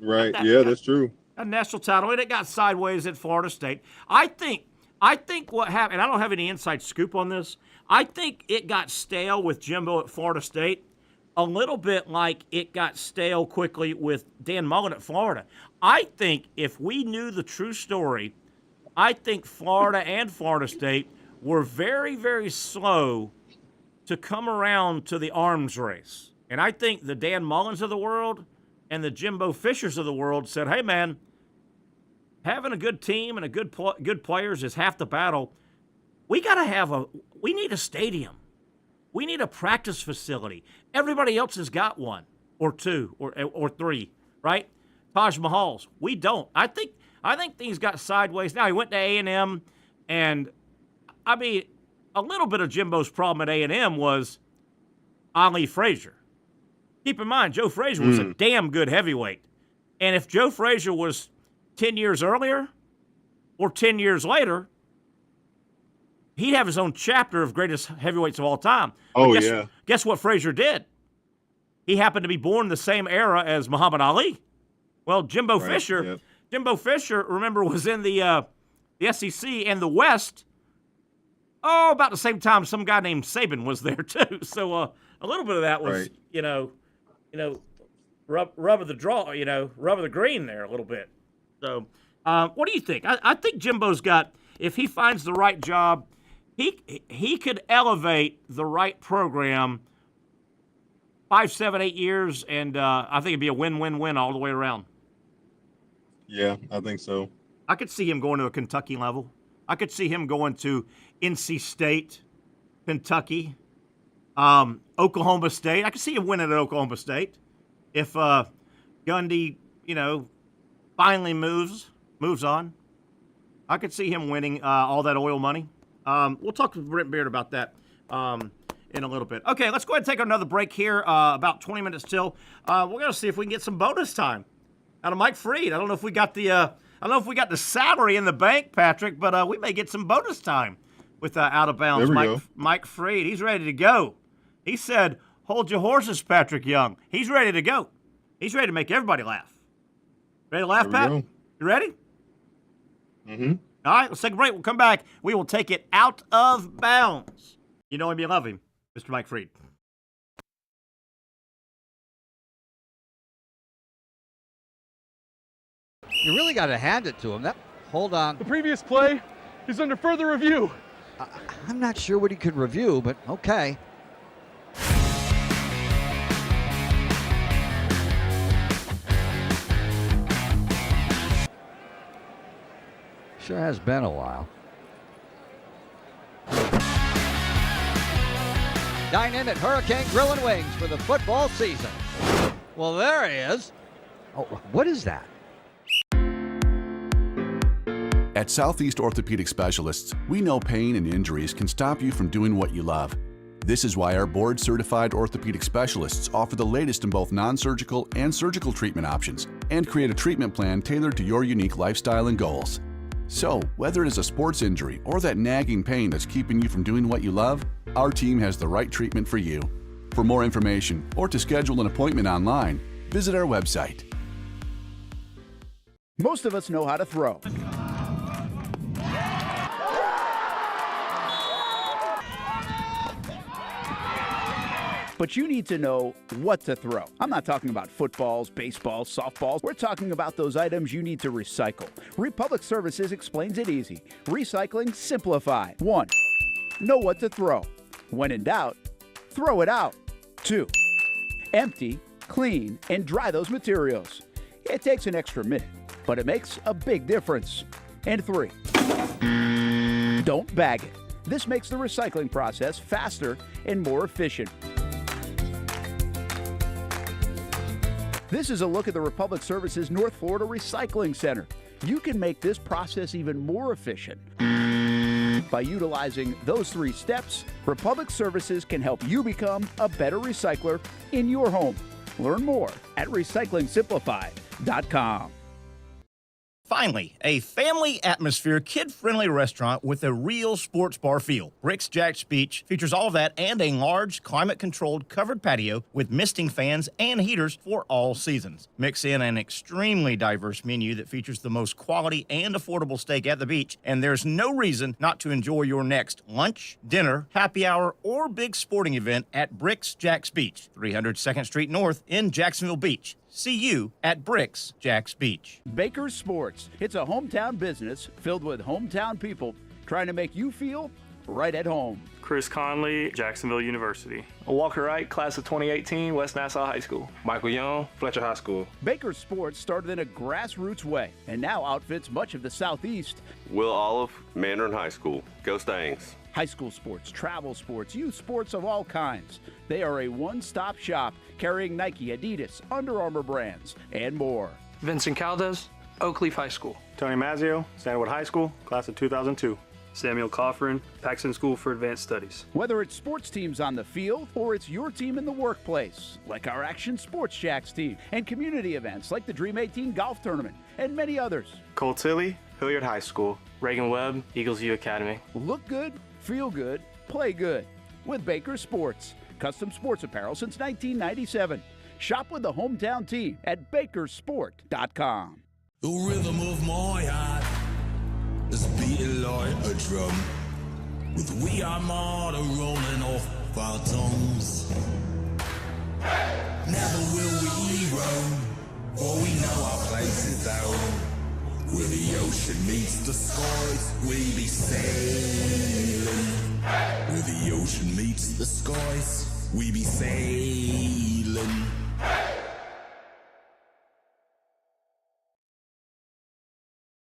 S3: Right. That's true.
S2: A national title, and it got sideways at Florida State. I think what happened, and I don't have any inside scoop on this, I think it got stale with Jimbo at Florida State, a little bit like it got stale quickly with Dan Mullen at Florida. I think if we knew the true story, I think Florida and Florida State were very, very slow to come around to the arms race. And I think the Dan Mullins of the world and the Jimbo Fishers of the world said, hey, man, having a good team and good players is half the battle. We need a stadium. We need a practice facility. Everybody else has got one or two or three, right? Taj Mahal's. We don't. I think things got sideways. Now, he went to A&M, and, I mean, a little bit of Jimbo's problem at A&M was Ali Frazier. Keep in mind, Joe Frazier was a damn good heavyweight. And if Joe Frazier was 10 years earlier or 10 years later, he'd have his own chapter of greatest heavyweights of all time.
S3: Oh,
S2: Guess what Frazier did? He happened to be born the same era as Muhammad Ali. Well, Jimbo Fisher, remember, was in the SEC and the West. Oh, about the same time some guy named Saban was there too. So a little bit of that was, rub of the draw, rub of the green there a little bit. So what do you think? I think Jimbo's got, if he finds the right job, he could elevate the right program 5, 7, 8 years, and I think it'd be a win-win-win all the way around.
S3: Yeah, I think so.
S2: I could see him going to a Kentucky level. I could see him going to NC State, Kentucky, Oklahoma State. I could see him winning at Oklahoma State if Gundy, finally moves on. I could see him winning all that oil money. We'll talk to Brent Beaird about that in a little bit. Okay, let's go ahead and take another break here. About 20 minutes till. We're going to see if we can get some bonus time out of Mike Freed. I don't know if we got the salary in the bank, Patrick, but we may get some bonus time with Out of Bounds. Mike Freed. He's ready to go. He said, "Hold your horses, Patrick Young." He's ready to go. He's ready to make everybody laugh. Ready to laugh, Pat? You ready?
S3: Mm-hmm.
S2: All right, let's take a break. We'll come back. We will take it out of bounds. You know him, you love him, Mr. Mike Freed.
S5: You really got to hand it to him. Hold on.
S6: The previous play is under further review.
S5: I'm not sure what he could review, but okay. Sure has been a while. Dine in at Hurricane Grill and Wings for the football season. Well, there he is. Oh, what is that?
S4: At Southeast Orthopedic Specialists, we know pain and injuries can stop you from doing what you love. This is why our board-certified orthopedic specialists offer the latest in both non-surgical and surgical treatment options and create a treatment plan tailored to your unique lifestyle and goals. So, whether it is a sports injury or that nagging pain that's keeping you from doing what you love, our team has the right treatment for you. For more information or to schedule an appointment online, visit our website.
S11: Most of us know how to throw. But you need to know what to throw. I'm not talking about footballs, baseballs, softballs. We're talking about those items you need to recycle. Republic Services explains it easy. Recycling simplified. 1. Know what to throw. When in doubt, throw it out. 2. Empty, clean, and dry those materials. It takes an extra minute, but it makes a big difference. And 3. Don't bag it. This makes the recycling process faster and more efficient. This is a look at the Republic Services North Florida Recycling Center. You can make this process even more efficient. By utilizing those 3 steps, Republic Services can help you become a better recycler in your home. Learn more at recyclingsimplified.com.
S2: Finally, a family atmosphere, kid-friendly restaurant with a real sports bar feel. Bricks Jack's Beach features all of that and a large, climate-controlled covered patio with misting fans and heaters for all seasons. Mix in an extremely diverse menu that features the most quality and affordable steak at the beach, and there's no reason not to enjoy your next lunch, dinner, happy hour, or big sporting event at Bricks Jack's Beach, 300 2nd Street North in Jacksonville Beach. See you at Bricks Jack's Beach.
S11: Baker's Sports. It's a hometown business filled with hometown people trying to make you feel right at home.
S12: Chris Conley, Jacksonville University. Walker Wright, class of 2018, West Nassau High School.
S13: Michael Young, Fletcher High School.
S11: Baker's Sports started in a grassroots way and now outfits much of the Southeast.
S14: Will Olive, Mandarin High School. Go Stangs.
S11: High school sports, travel sports, youth sports of all kinds. They are a one-stop shop carrying Nike, Adidas, Under Armour brands, and more.
S12: Vincent Caldes, Oakleaf High School. Tony Mazzio, Sandwood High School, class of 2002. Samuel Coffrin, Paxton School for Advanced Studies.
S11: Whether it's sports teams on the field or it's your team in the workplace, like our Action Sports Jacks team, and community events like the Dream 18 Golf Tournament, and many others.
S12: Cole Tilley, Hilliard High School. Reagan Webb, Eagles View Academy.
S11: Look good, feel good, play good with Baker Sports. Custom sports apparel since 1997. Shop with the hometown team at bakersport.com.
S14: The rhythm of my heart is beating like a drum, with we armada rolling off our tongues. Never will we roam, for we know our place is home. Where the ocean meets the skies, we be sailing. Where the ocean meets the skies, we be sailing.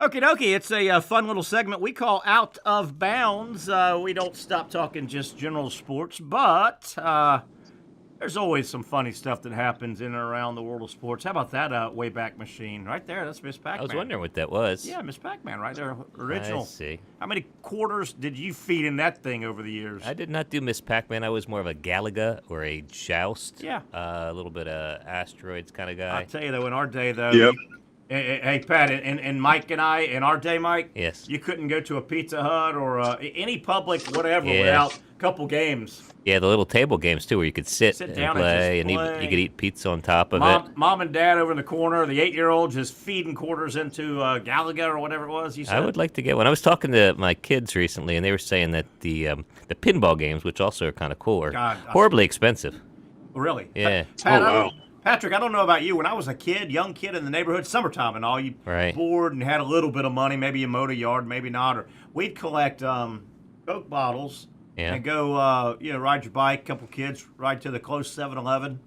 S2: Okie dokie, it's a fun little segment we call Out of Bounds. We don't stop talking just general sports, but there's always some funny stuff that happens in and around the world of sports. How about that Wayback Machine? Right there, that's Miss Pac-Man.
S15: I was wondering what that was.
S2: Yeah, Miss Pac-Man right there, original.
S15: I see.
S2: How many quarters did you feed in that thing over the years?
S15: I did not do Miss Pac-Man. I was more of a Galaga or a Joust.
S2: Yeah.
S15: A little bit of Asteroids kind of guy.
S2: I'll tell you, though, in our day, though, hey, Pat, and Mike and I, in our day, Mike,
S15: yes,
S2: you couldn't go to a Pizza Hut or any public whatever without a couple games.
S15: Yeah, the little table games, too, where you could sit
S2: down
S15: and play,
S2: and
S15: you could eat pizza on top of it.
S2: Mom and Dad over in the corner, the 8-year-old just feeding quarters into Galaga or whatever it was, you said?
S15: I would like to get one. I was talking to my kids recently, and they were saying that the pinball games, which also are kind of cool, are horribly expensive.
S2: Really?
S15: Yeah.
S2: Pat, Patrick, I don't know about you. When I was a kid, young kid in the neighborhood, summertime and all, you bored and had a little bit of money, maybe you mowed a yard, maybe not, or we'd collect Coke bottles and go, ride your bike, couple kids, ride to the close 7-Eleven,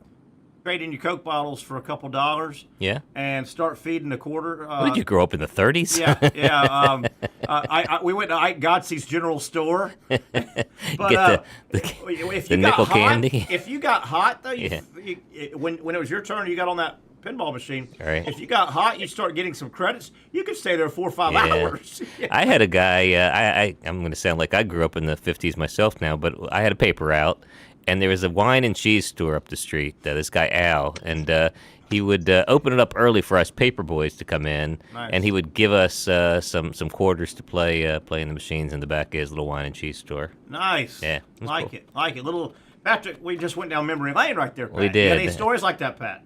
S2: trade in your Coke bottles for a couple dollars, and start feeding a quarter.
S15: Did you grow up in the 30s?
S2: We went to Ike Godsey's General Store. But
S15: get
S2: if
S15: the
S2: you
S15: nickel
S2: got hot,
S15: candy.
S2: if you got hot though, when it was your turn, you got on that pinball machine.
S15: Right.
S2: If you got hot, you start getting some credits. You could stay there 4 or 5 hours.
S15: I had a guy. I'm going to sound like I grew up in the 50s myself now, but I had a paper route, and there was a wine and cheese store up the street. This guy Al, and he would open it up early for us paper boys to come in, and he would give us some quarters to play in the machines in the back of his little wine and cheese store.
S2: Nice.
S15: Yeah,
S2: like it. Little Patrick, we just went down memory lane right there, Pat.
S15: We did.
S2: You got any stories like that, Pat?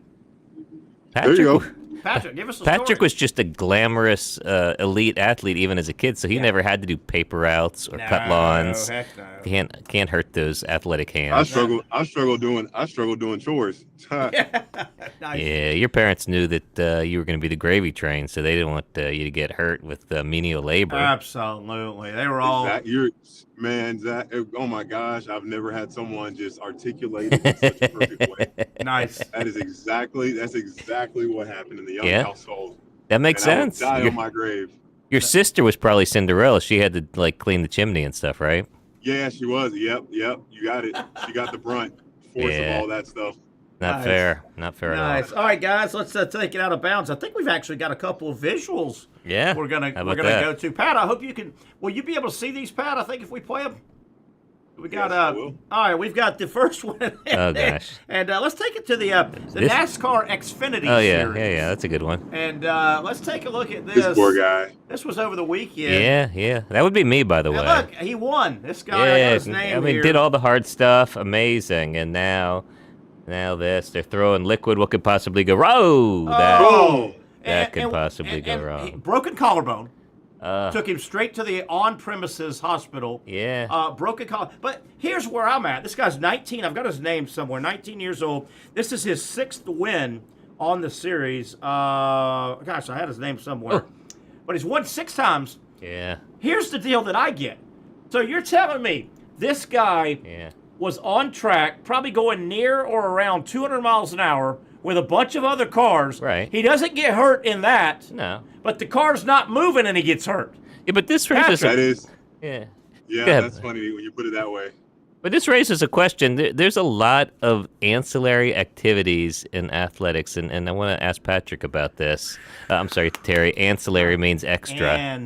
S15: Patrick,
S3: there you go.
S2: Patrick, give us a
S15: Patrick
S2: story.
S15: was just a glamorous elite athlete even as a kid, so he never had to do paper routes or cut lawns.
S2: Heck no.
S15: Can't hurt those athletic hands.
S3: I struggle doing chores.
S15: Yeah, your parents knew that you were going to be the gravy train, so they didn't want you to get hurt with menial labor.
S2: Absolutely, they were all.
S3: Zach, oh my gosh, I've never had someone just articulate it in such a perfect way.
S2: Nice.
S3: That's exactly what happened in the Young household.
S15: That makes sense.
S3: I would die on my grave.
S15: Your sister was probably Cinderella. She had to clean the chimney and stuff, right?
S3: Yeah, she was. Yep. You got it. She got the brunt force of all that stuff.
S15: Not fair at all.
S2: All right, guys, let's take it out of bounds. I think we've actually got a couple of visuals.
S15: Yeah,
S2: we're gonna
S15: that?
S2: go to Pat. I hope you can. Will you be able to see these, Pat? I think if we play them. We got all right, we've got the first one.
S15: Oh gosh.
S2: And let's take it to the NASCAR Xfinity
S15: series.
S2: Yeah,
S15: that's a good one.
S2: And let's take a look at this.
S3: This poor guy.
S2: This was over the weekend.
S15: Yeah. That would be me, by the way.
S2: Look, he won. This guy, I got his name here.
S15: did all the hard stuff. Amazing. And now this. They're throwing liquid. What could possibly go wrong? That could possibly go wrong.
S2: Broken collarbone. Took him straight to the on-premises hospital.
S15: Yeah.
S2: Broken collarbone. But here's where I'm at. This guy's 19. I've got his name somewhere. 19 years old. This is his 6th win on the series. Gosh, I had his name somewhere. But he's won 6 times.
S15: Yeah.
S2: Here's the deal that I get. So you're telling me this guy was on track, probably going near or around 200 miles an hour with a bunch of other cars.
S15: Right.
S2: He doesn't get hurt in that.
S15: No.
S2: But the car's not moving and he gets hurt.
S15: Yeah, but this race
S3: Yeah,
S15: Go ahead.
S3: that's funny when you put it that way.
S15: But this raises a question. There's a lot of ancillary activities in athletics, and I want to ask Patrick about this. I'm sorry, Terry. Ancillary means extra.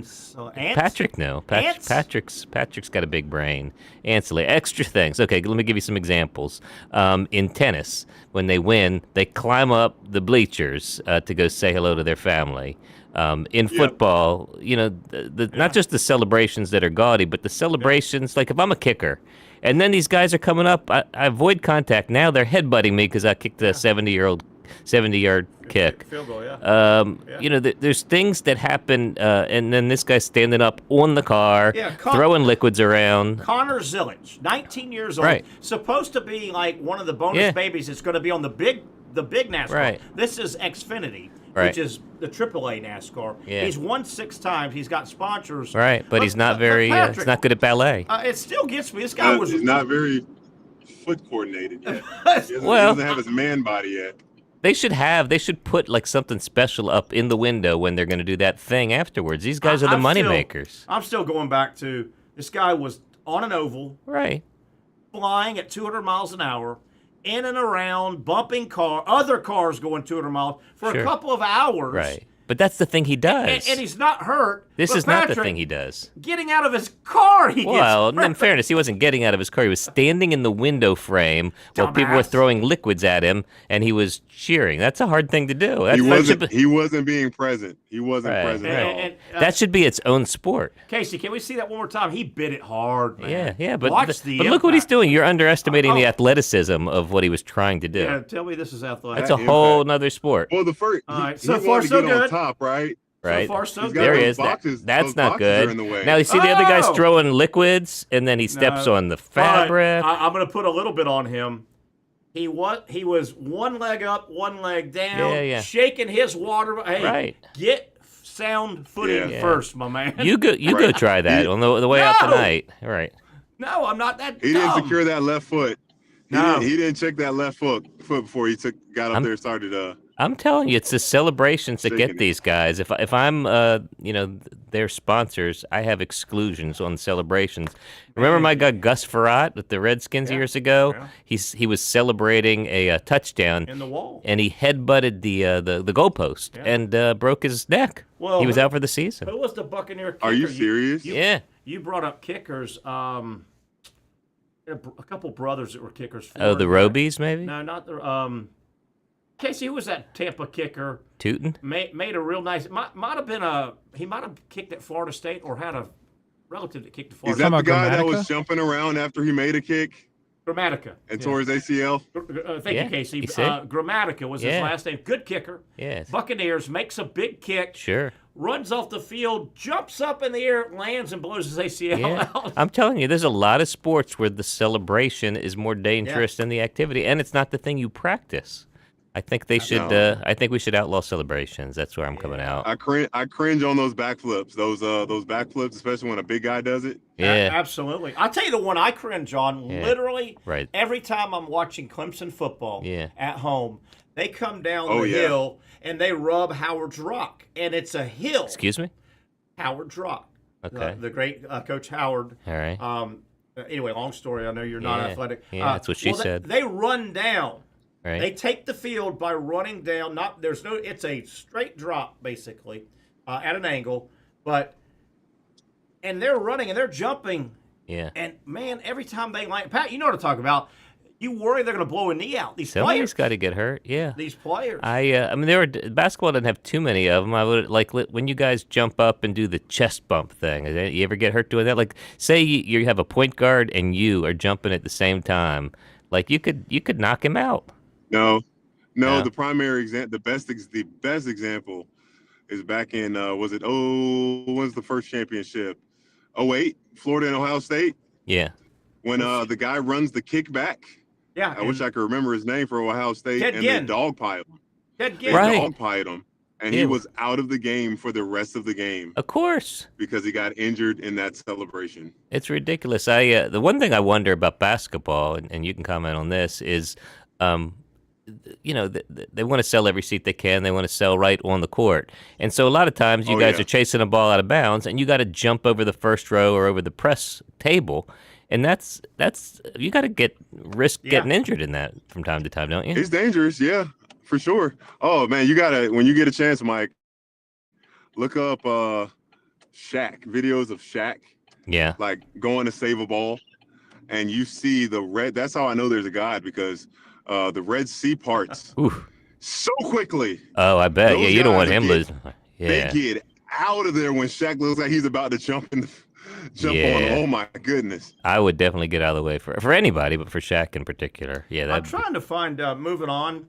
S15: Patrick, no. Patrick's got a big brain. Ancillary, extra things. Okay, let me give you some examples. In tennis, when they win, they climb up the bleachers to go say hello to their family. In football, not just the celebrations that are gaudy, but the celebrations, like if I'm a kicker, and then these guys are coming up, I avoid contact. Now they're headbutting me because I kicked a 70-yard kick.
S2: Field goal, yeah.
S15: There's things that happen, and then this guy's standing up on the car, throwing liquids around.
S2: Connor Zillage, 19 years old,
S15: Right.
S2: supposed to be like one of the bonus babies that's going to be on the big NASCAR.
S15: Right.
S2: This is Xfinity,
S15: Right.
S2: which is the AAA NASCAR.
S15: Yeah.
S2: He's won 6 times. He's got sponsors.
S15: Right, but he's not very.
S2: Patrick,
S15: He's not good at ballet.
S2: it still gets me. This guy was.
S3: He's not very foot coordinated yet. He doesn't have his man body yet.
S15: They should put like something special up in the window when they're going to do that thing afterwards. These guys are the money makers.
S2: I'm still going back to this guy was on an oval,
S15: right,
S2: flying at 200 miles an hour, in and around, bumping other cars going 200 miles for a couple of hours.
S15: Right. But that's the thing he does.
S2: And he's not hurt.
S15: This
S2: but
S15: is not
S2: Patrick,
S15: the thing he does.
S2: Getting out of his car, he
S15: Well,
S2: gets
S15: in fairness, he wasn't getting out of his car. He was standing in the window frame while people were throwing liquids at him, and he was cheering. That's a hard thing to do.
S3: He wasn't being present. He wasn't present at all.
S15: That should be its own sport.
S2: Casey, can we see that one more time? He bit it hard, man.
S15: Yeah, but
S2: Watch
S15: but look what he's doing. You're underestimating the athleticism of what he was trying to do.
S2: Yeah, tell me this is athletic.
S15: That's a whole nother sport.
S3: Well, the first,
S2: all right,
S3: he
S2: so
S3: wanted
S2: far
S3: to
S2: so
S3: get
S2: good.
S3: on top, right?
S15: Right.
S2: So far, so good.
S15: There he is.
S3: Boxes,
S15: that's not
S3: boxes are
S15: good.
S3: in the way.
S15: Now you see the other guy's throwing liquids, and then he steps on the fabric.
S2: I'm going to put a little bit on him. He was one leg up, one leg down, shaking his water. Hey, get sound footing first, my man.
S15: You go try that on the way out tonight. All right.
S2: No, I'm not that
S3: He
S2: dumb.
S3: didn't secure that left foot. He didn't check that left foot before he got up there and started.
S15: I'm telling you, it's the celebrations that get these guys. If I'm, their sponsors, I have exclusions on celebrations. Remember my guy Gus Farrat with the Redskins years ago? Yeah. He was celebrating a touchdown
S2: in the wall,
S15: and he headbutted the goalpost and broke his neck.
S2: Well,
S15: he was out for the season.
S2: Who was the Buccaneer kicker?
S3: Are you serious?
S15: Yeah.
S2: You brought up kickers. A couple brothers that were kickers.
S15: Oh, the Robies, maybe?
S2: No, not the. Casey, who was that Tampa kicker?
S15: Tootin?
S2: Made a real nice. Might have been he might have kicked at Florida State or had a relative that kicked at Florida
S3: State. Is that
S2: State.
S3: the guy that was jumping around after he made a kick?
S2: Grammatica.
S3: And tore his ACL?
S2: Thank you, Casey. Grammatica was his last name. Good kicker.
S15: Yes.
S2: Buccaneers, makes a big kick.
S15: Sure.
S2: Runs off the field, jumps up in the air, lands, and blows his ACL out.
S15: I'm telling you, there's a lot of sports where the celebration is more dangerous than the activity, and it's not the thing you practice. I think they should. I think we should outlaw celebrations. That's where I'm coming out.
S3: I cringe on those backflips. Those backflips, especially when a big guy does it.
S15: Yeah,
S2: absolutely. I'll tell you the one I cringe on.
S15: Yeah.
S2: Literally,
S15: right.
S2: Every time I'm watching Clemson football at home, they come down the
S3: yeah.
S2: hill and they rub Howard's Rock, and it's a hill.
S15: Excuse me.
S2: Howard's Rock.
S15: Okay.
S2: The great Coach Howard.
S15: All right.
S2: Anyway, long story. I know you're not athletic.
S15: Yeah, that's what she said.
S2: They run down.
S15: Right.
S2: They take the field by running down. It's a straight drop basically at an angle, and they're running and they're jumping.
S15: Yeah.
S2: And man, every time they Pat, you know what I'm talking about. You worry they're going to blow a knee out.
S15: Somebody's
S2: players
S15: got to get hurt. Yeah.
S2: These players.
S15: I mean, basketball didn't have too many of them. I would when you guys jump up and do the chest bump thing. You ever get hurt doing that? Like, say you have a point guard and you are jumping at the same time. Like you could knock him out.
S3: No. The primary example, the best example is back in when's the first championship? 2008, Florida and Ohio State.
S15: Yeah.
S3: When the guy runs the kickback.
S2: Yeah.
S3: I wish I could remember his name for Ohio State.
S2: Ted
S3: and
S2: Ginn.
S3: they dogpiled him.
S2: Ted Ginn.
S3: They dogpiled him. And
S15: Yeah.
S3: he was out of the game for the rest of the game.
S15: Of course.
S3: Because he got injured in that celebration.
S15: It's ridiculous. The one thing I wonder about basketball, and you can comment on this, is they want to sell every seat they can. They want to sell right on the court. And so a lot of times you guys are chasing a ball out of bounds, and you got to jump over the first row or over the press table. And that's you got to risk getting injured in that from time to time, don't you?
S3: It's dangerous, yeah, for sure. Oh man, you gotta, when you get a chance, Mike, look up Shaq, videos of Shaq.
S15: Yeah.
S3: Like going to save a ball, and you see the red. That's how I know there's a God, because the Red Sea parts so quickly.
S15: Oh, I bet.
S3: Those
S15: Yeah, you don't want
S3: guys
S15: him losing. Yeah.
S3: They get out of there when Shaq looks like he's about to jump on. Oh my goodness!
S15: I would definitely get out of the way for anybody, but for Shaq in particular. Yeah,
S2: I'm trying to find. Moving on.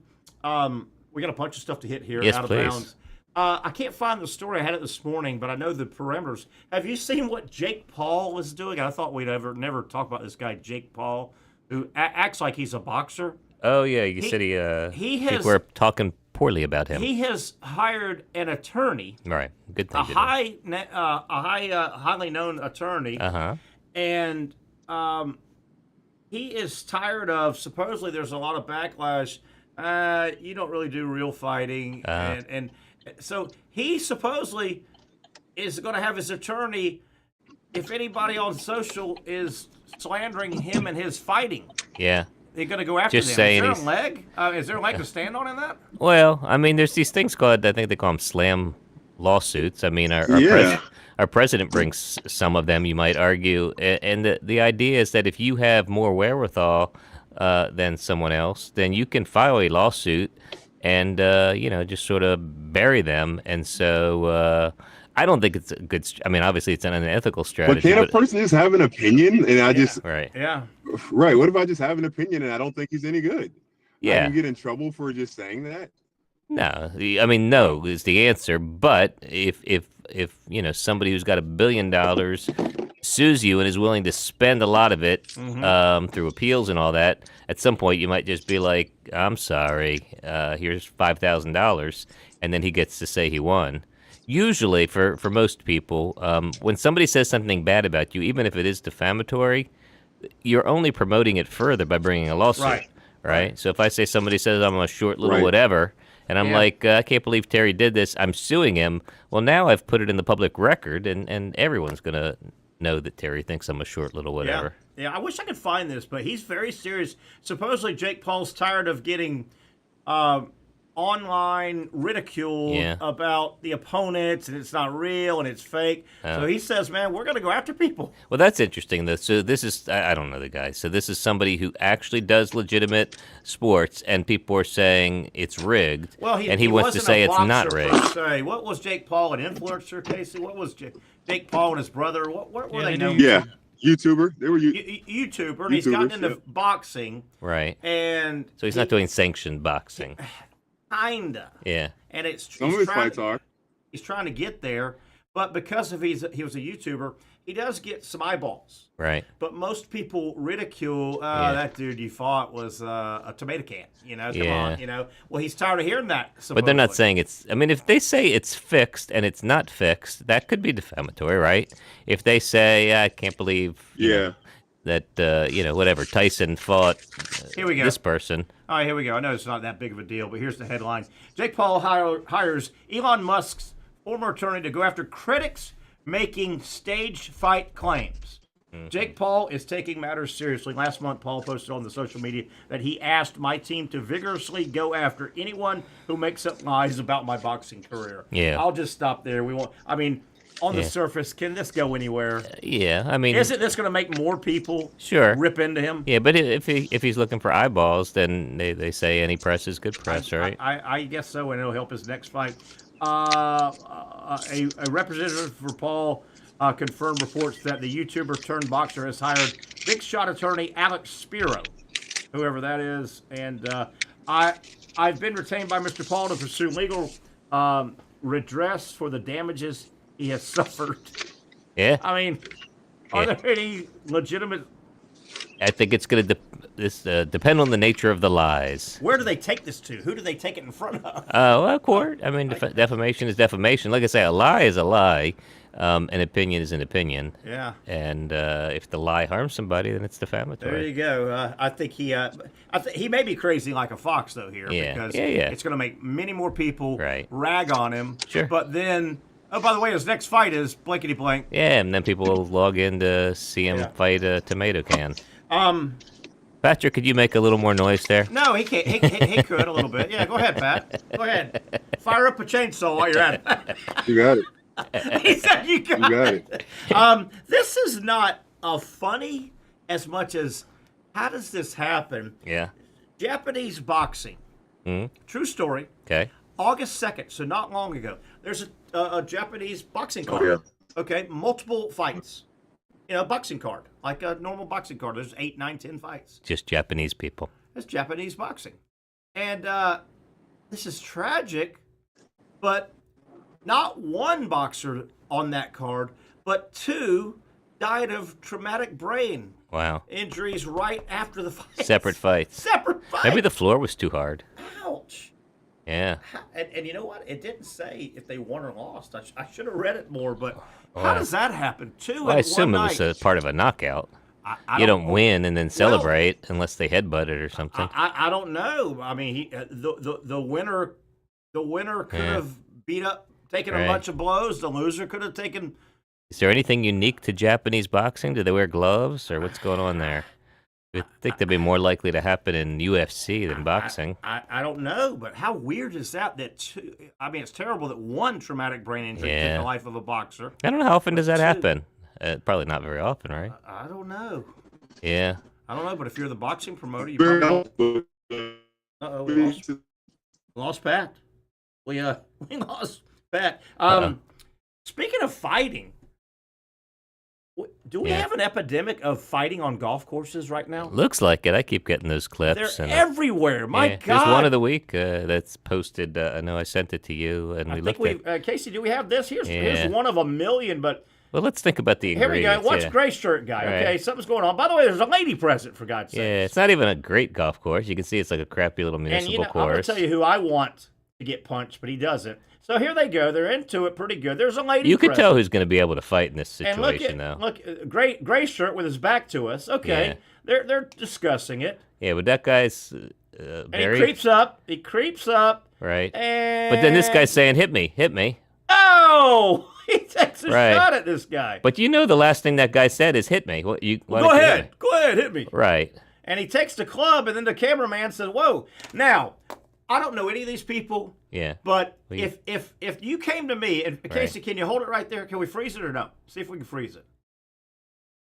S2: We got a bunch of stuff to hit here.
S15: Yes,
S2: out of
S15: please.
S2: bounds. I can't find the story. I had it this morning, but I know the parameters. Have you seen what Jake Paul is doing? I thought we'd never talk about this guy, Jake Paul, who acts like he's a boxer.
S15: Oh yeah, you said he think we're talking poorly about him.
S2: He has hired an attorney.
S15: Right, good thing.
S2: Highly known attorney. And he is tired of, supposedly there's a lot of backlash. You don't really do real fighting, and so he supposedly is going to have his attorney, if anybody on social is slandering him and his fighting.
S15: Yeah.
S2: They're going to go after
S15: Just
S2: them.
S15: saying
S2: Is there a leg to stand on in that?
S15: Well, I mean, there's these things called, I think they call them slam lawsuits. I mean, our president brings some of them, you might argue. And the idea is that if you have more wherewithal than someone else, then you can file a lawsuit and, just sort of bury them. And so I don't think it's a good, obviously it's an unethical strategy.
S3: But can a person just have an opinion? And
S15: Right.
S2: Yeah.
S3: Right. What if I just have an opinion and I don't think he's any good?
S15: Yeah.
S3: You get in trouble for just saying that?
S15: No, no is the answer. But if somebody who's got $1 billion sues you and is willing to spend a lot of it through appeals and all that, at some point you might just be like, I'm sorry, here's $5,000, and then he gets to say he won. Usually, for most people, when somebody says something bad about you, even if it is defamatory, you're only promoting it further by bringing a lawsuit. Right? So if I say somebody says I'm a short little whatever, and I'm like, I can't believe Terry did this, I'm suing him. Well, now I've put it in the public record, and everyone's going to know that Terry thinks I'm a short little whatever.
S2: Yeah, I wish I could find this, but he's very serious. Supposedly, Jake Paul's tired of getting online ridicule about the opponents, and it's not real, and it's fake. So he says, man, we're going to go after people.
S15: Well, that's interesting, though. So this is, I don't know the guy. So this is somebody who actually does legitimate sports, and people are saying it's rigged,
S2: Well,
S15: and he wants to say it's not rigged.
S2: What was Jake Paul, an influencer, Casey? What was Jake Paul and his brother? What were they known?
S3: Yeah, YouTuber. They were
S2: YouTuber, and he's gotten into boxing.
S15: Right.
S2: And
S15: so he's not doing sanctioned boxing.
S2: Kinda.
S15: Yeah.
S2: And
S3: some of his fights are.
S2: He's trying to get there, but because of he was a YouTuber, he does get some eyeballs.
S15: Right.
S2: But most people ridicule that dude you fought was a tomato can. Come on. Well, he's tired of hearing that. Supposedly.
S15: But they're not saying it's. I mean, if they say it's fixed and it's not fixed, that could be defamatory, right? If they say, I can't believe. That whatever Tyson fought
S2: here we go.
S15: This person.
S2: All right, here we go. I know it's not that big of a deal, but here's the headline: Jake Paul hires Elon Musk's former attorney to go after critics making stage fight claims. Jake Paul is taking matters seriously. Last month, Paul posted on the social media that he asked my team to vigorously go after anyone who makes up lies about my boxing career.
S15: Yeah.
S2: I'll just stop there. On the surface, can this go anywhere? Isn't this going to make more people rip into him?
S15: Yeah, but if he's looking for eyeballs, then they say any press is good press, right?
S2: I guess so, and it'll help his next fight. A representative for Paul confirmed reports that the YouTuber turned boxer has hired big shot attorney Alex Spiro, whoever that is, and I've been retained by Mr. Paul to pursue legal redress for the damages he has suffered.
S15: Yeah.
S2: Are there any legitimate?
S15: I think it's going to depend on the nature of the lies.
S2: Where do they take this to? Who do they take it in front of?
S15: Well, court. I mean, defamation is defamation. Like I say, a lie is a lie. An opinion is an opinion.
S2: Yeah.
S15: And if the lie harms somebody, then it's defamatory.
S2: There you go. I think he may be crazy like a fox though here, because it's going to make many more people rag on him.
S15: Sure.
S2: But then, oh, by the way, his next fight is blankety blank.
S15: Yeah, and then people will log in to see him fight a tomato can. Patrick, could you make a little more noise there?
S2: No, he can't. He could a little bit. Yeah, go ahead, Pat. Go ahead. Fire up a chainsaw while you're at it.
S3: You got it.
S2: He said you got
S3: it.
S2: This is not funny as much as how does this happen?
S15: Yeah.
S2: Japanese boxing. True story.
S15: Okay.
S2: August 2nd, so not long ago. There's a Japanese boxing card. Okay, multiple fights. Boxing card, like a normal boxing card. There's 8, 9, 10 fights.
S15: Just Japanese people.
S2: It's Japanese boxing. And this is tragic, but not one boxer on that card, but 2 died of traumatic brain injuries right after the fight.
S15: Separate fights.
S2: Separate fights.
S15: Maybe the floor was too hard.
S2: Ouch.
S15: Yeah.
S2: And you know what? It didn't say if they won or lost. I should have read it more, but how does that happen? 2 in
S15: I assume
S2: one
S15: it was part of a knockout.
S2: I
S15: don't win and then celebrate unless they headbutt it or something.
S2: I don't know. I mean, the winner could have taken a bunch of blows. The loser could have taken.
S15: Is there anything unique to Japanese boxing? Do they wear gloves or what's going on there? I think that'd be more likely to happen in UFC than boxing.
S2: I don't know, but how weird is that? It's terrible that 1 traumatic brain injury took the life of a boxer.
S15: I don't know how often does that happen. Probably not very often, right?
S2: I don't know.
S15: Yeah.
S2: I don't know, but if you're the boxing promoter, you probably. We lost Pat. We lost Pat. Speaking of fighting. Do we have an epidemic of fighting on golf courses right now?
S15: Looks like it. I keep getting those clips.
S2: They're everywhere. My God.
S15: There's one of the week that's posted. I know I sent it to you, and we looked at.
S2: Casey, do we have this? Here's one of a million, but.
S15: Well, let's think about the ingredients.
S2: Here we go. Watch gray shirt guy.
S15: Right.
S2: Okay, something's going on. By the way, there's a lady present, for God's sake.
S15: Yeah, it's not even a great golf course. You can see it's like a crappy little municipal course.
S2: I'm going to tell you who I want to get punched, but he doesn't. So here they go. They're into it pretty good. There's a lady.
S15: You can tell who's going to be able to fight in this situation,
S2: and
S15: though.
S2: Look, gray shirt with his back to us. Okay, they're discussing it.
S15: Yeah, but that guy's
S2: and he creeps up. He creeps up.
S15: Right.
S2: And
S15: but then this guy's saying, "Hit me, hit me."
S2: Oh, he takes a shot at this guy.
S15: But you know the last thing that guy said is, "Hit me."
S2: Go ahead, hit me.
S15: Right.
S2: And he takes the club, and then the cameraman says, "Whoa." Now, I don't know any of these people.
S15: Yeah.
S2: But if you came to me, and Casey, can you hold it right there? Can we freeze it or no? See if we can freeze it.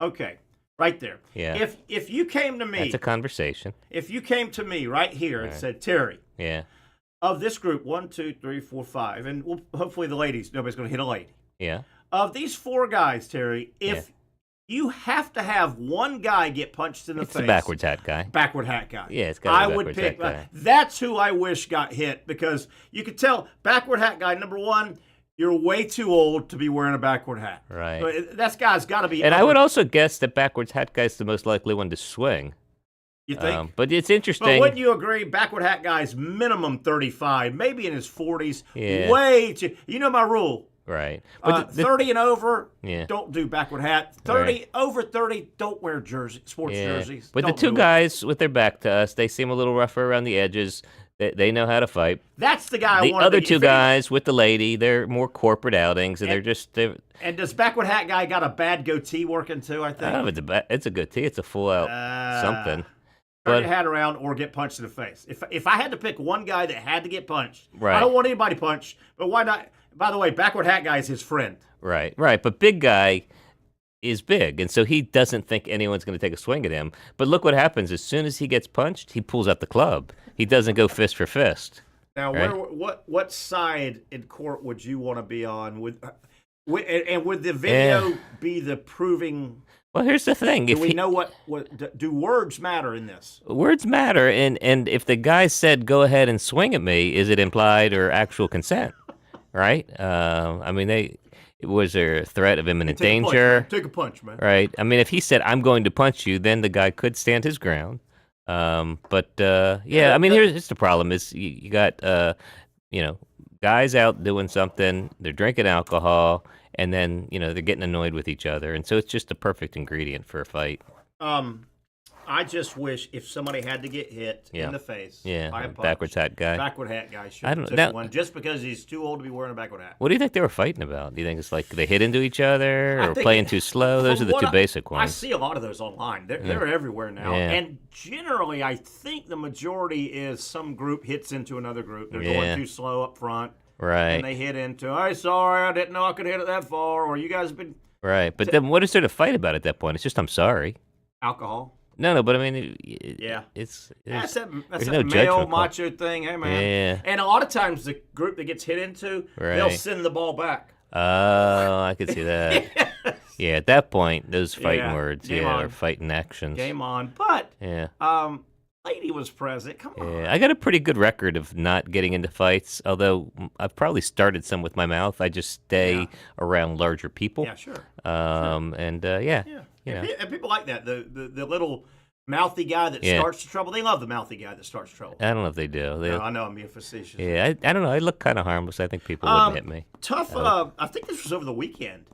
S2: Okay, right there.
S15: Yeah.
S2: If you came to me,
S15: that's a conversation.
S2: If you came to me right here and said, Terry.
S15: Yeah.
S2: Of this group, 1, 2, 3, 4, 5, and hopefully the ladies, nobody's going to hit a lady.
S15: Yeah.
S2: Of these 4 guys, Terry, if you have to have one guy get punched in the face.
S15: It's the backwards hat guy.
S2: Backward hat guy.
S15: Yeah, it's got to be backwards hat guy.
S2: That's who I wish got hit, because you could tell backward hat guy, number 1, you're way too old to be wearing a backward hat.
S15: Right.
S2: So that guy's got to be.
S15: And I would also guess that backwards hat guy's the most likely one to swing.
S2: You think?
S15: But it's interesting.
S2: But wouldn't you agree, backward hat guy's minimum 35, maybe in his 40s.
S15: Yeah.
S2: Way too. You know my rule.
S15: Right.
S2: But 30 and over, don't do backward hat. 30 over 30, don't wear sports jerseys.
S15: But the 2 guys with their back to us, they seem a little rougher around the edges. They know how to fight.
S2: That's the guy.
S15: The other 2 guys with the lady, they're more corporate outings, and
S2: And does backward hat guy got a bad goatee working too? I think.
S15: It's a goatee. It's a full out something.
S2: Turn your hat around or get punched in the face. If I had to pick one guy that had to get punched,
S15: right.
S2: I don't want anybody punched. But why not? By the way, backward hat guy is his friend.
S15: Right. But big guy is big, and so he doesn't think anyone's going to take a swing at him. But look what happens. As soon as he gets punched, he pulls out the club. He doesn't go fist for fist.
S2: Now, what side in court would you want to be on? And would the video be the proving?
S15: Well, here's the thing.
S2: Do we know what do words matter in this?
S15: Words matter, and if the guy said, "Go ahead and swing at me," is it implied or actual consent? Right? I mean, was there a threat of imminent danger?
S2: Take a punch, man.
S15: Right. I mean, if he said, "I'm going to punch you," then the guy could stand his ground. Yeah, I mean, here's the problem: is you got guys out doing something, they're drinking alcohol, and then they're getting annoyed with each other, and so it's just a perfect ingredient for a fight.
S2: I just wish if somebody had to get hit in the face by a punch,
S15: backwards hat guy.
S2: Backward hat guy should
S15: I don't know.
S2: one just because he's too old to be wearing a backward hat.
S15: What do you think they were fighting about? Do you think it's like they hit into each other or playing too slow? Those are the two basic ones.
S2: I see a lot of those online. They're everywhere now.
S15: Yeah.
S2: And generally, I think the majority is some group hits into another group. They're going too slow up front.
S15: Right.
S2: And they hit into, I'm sorry, I didn't know I could hit it that far, or you guys have been...
S15: Right. But then what is there to fight about at that point? It's just, I'm sorry.
S2: Alcohol.
S15: No, but I mean,
S2: that's
S15: there's
S2: that
S15: no
S2: male macho thing. Hey, man.
S15: Yeah.
S2: And a lot of times the group that gets hit into, they'll send the ball back.
S15: Oh, I could see that.
S2: Yes.
S15: Yeah, at that point, those fighting words,
S2: Game on.
S15: or fighting actions.
S2: Game on. But,
S15: yeah.
S2: Lady was present. Come on.
S15: Yeah, I got a pretty good record of not getting into fights, although I've probably started some with my mouth. I just stay around larger people.
S2: Yeah, sure.
S15: And
S2: And people like that. The little mouthy guy that starts trouble. They love the mouthy guy that starts trouble.
S15: I don't know if they do.
S2: No, I know I'm being facetious.
S15: Yeah, I don't know. I look kind of harmless. I think people wouldn't hit me.
S2: Tough. I think this was over the weekend.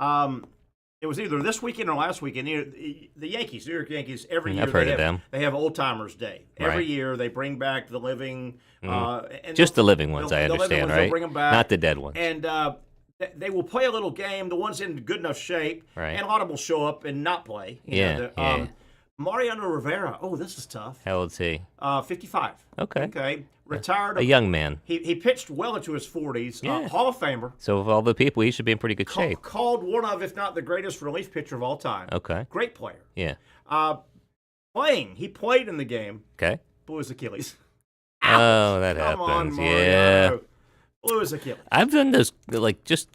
S2: It was either this weekend or last weekend. The Yankees, New York Yankees, every year
S15: I've heard of them.
S2: They have Old Timers Day. Every
S15: Right.
S2: year they bring back the living. And
S15: Just the living ones, I
S2: the living
S15: understand,
S2: ones, they'll
S15: right?
S2: bring them back.
S15: Not the dead ones.
S2: And they will play a little game. The ones in good enough shape,
S15: Right.
S2: and a lot of them will show up and not play. You know, Mariano Rivera. Oh, this is tough.
S15: How old is he?
S2: 55.
S15: Okay.
S2: Okay. Retired.
S15: A young man.
S2: He pitched well into his 40s.
S15: Yeah.
S2: Hall of Famer.
S15: So of all the people, he should be in pretty good shape.
S2: Called one of, if not the greatest relief pitcher of all time.
S15: Okay.
S2: Great player.
S15: Yeah.
S2: He played in the game.
S15: Okay.
S2: Blew his Achilles.
S15: Oh, that
S2: Come on,
S15: happens.
S2: Mariano.
S15: Yeah.
S2: Blew his Achilles.
S15: I've done those, like, just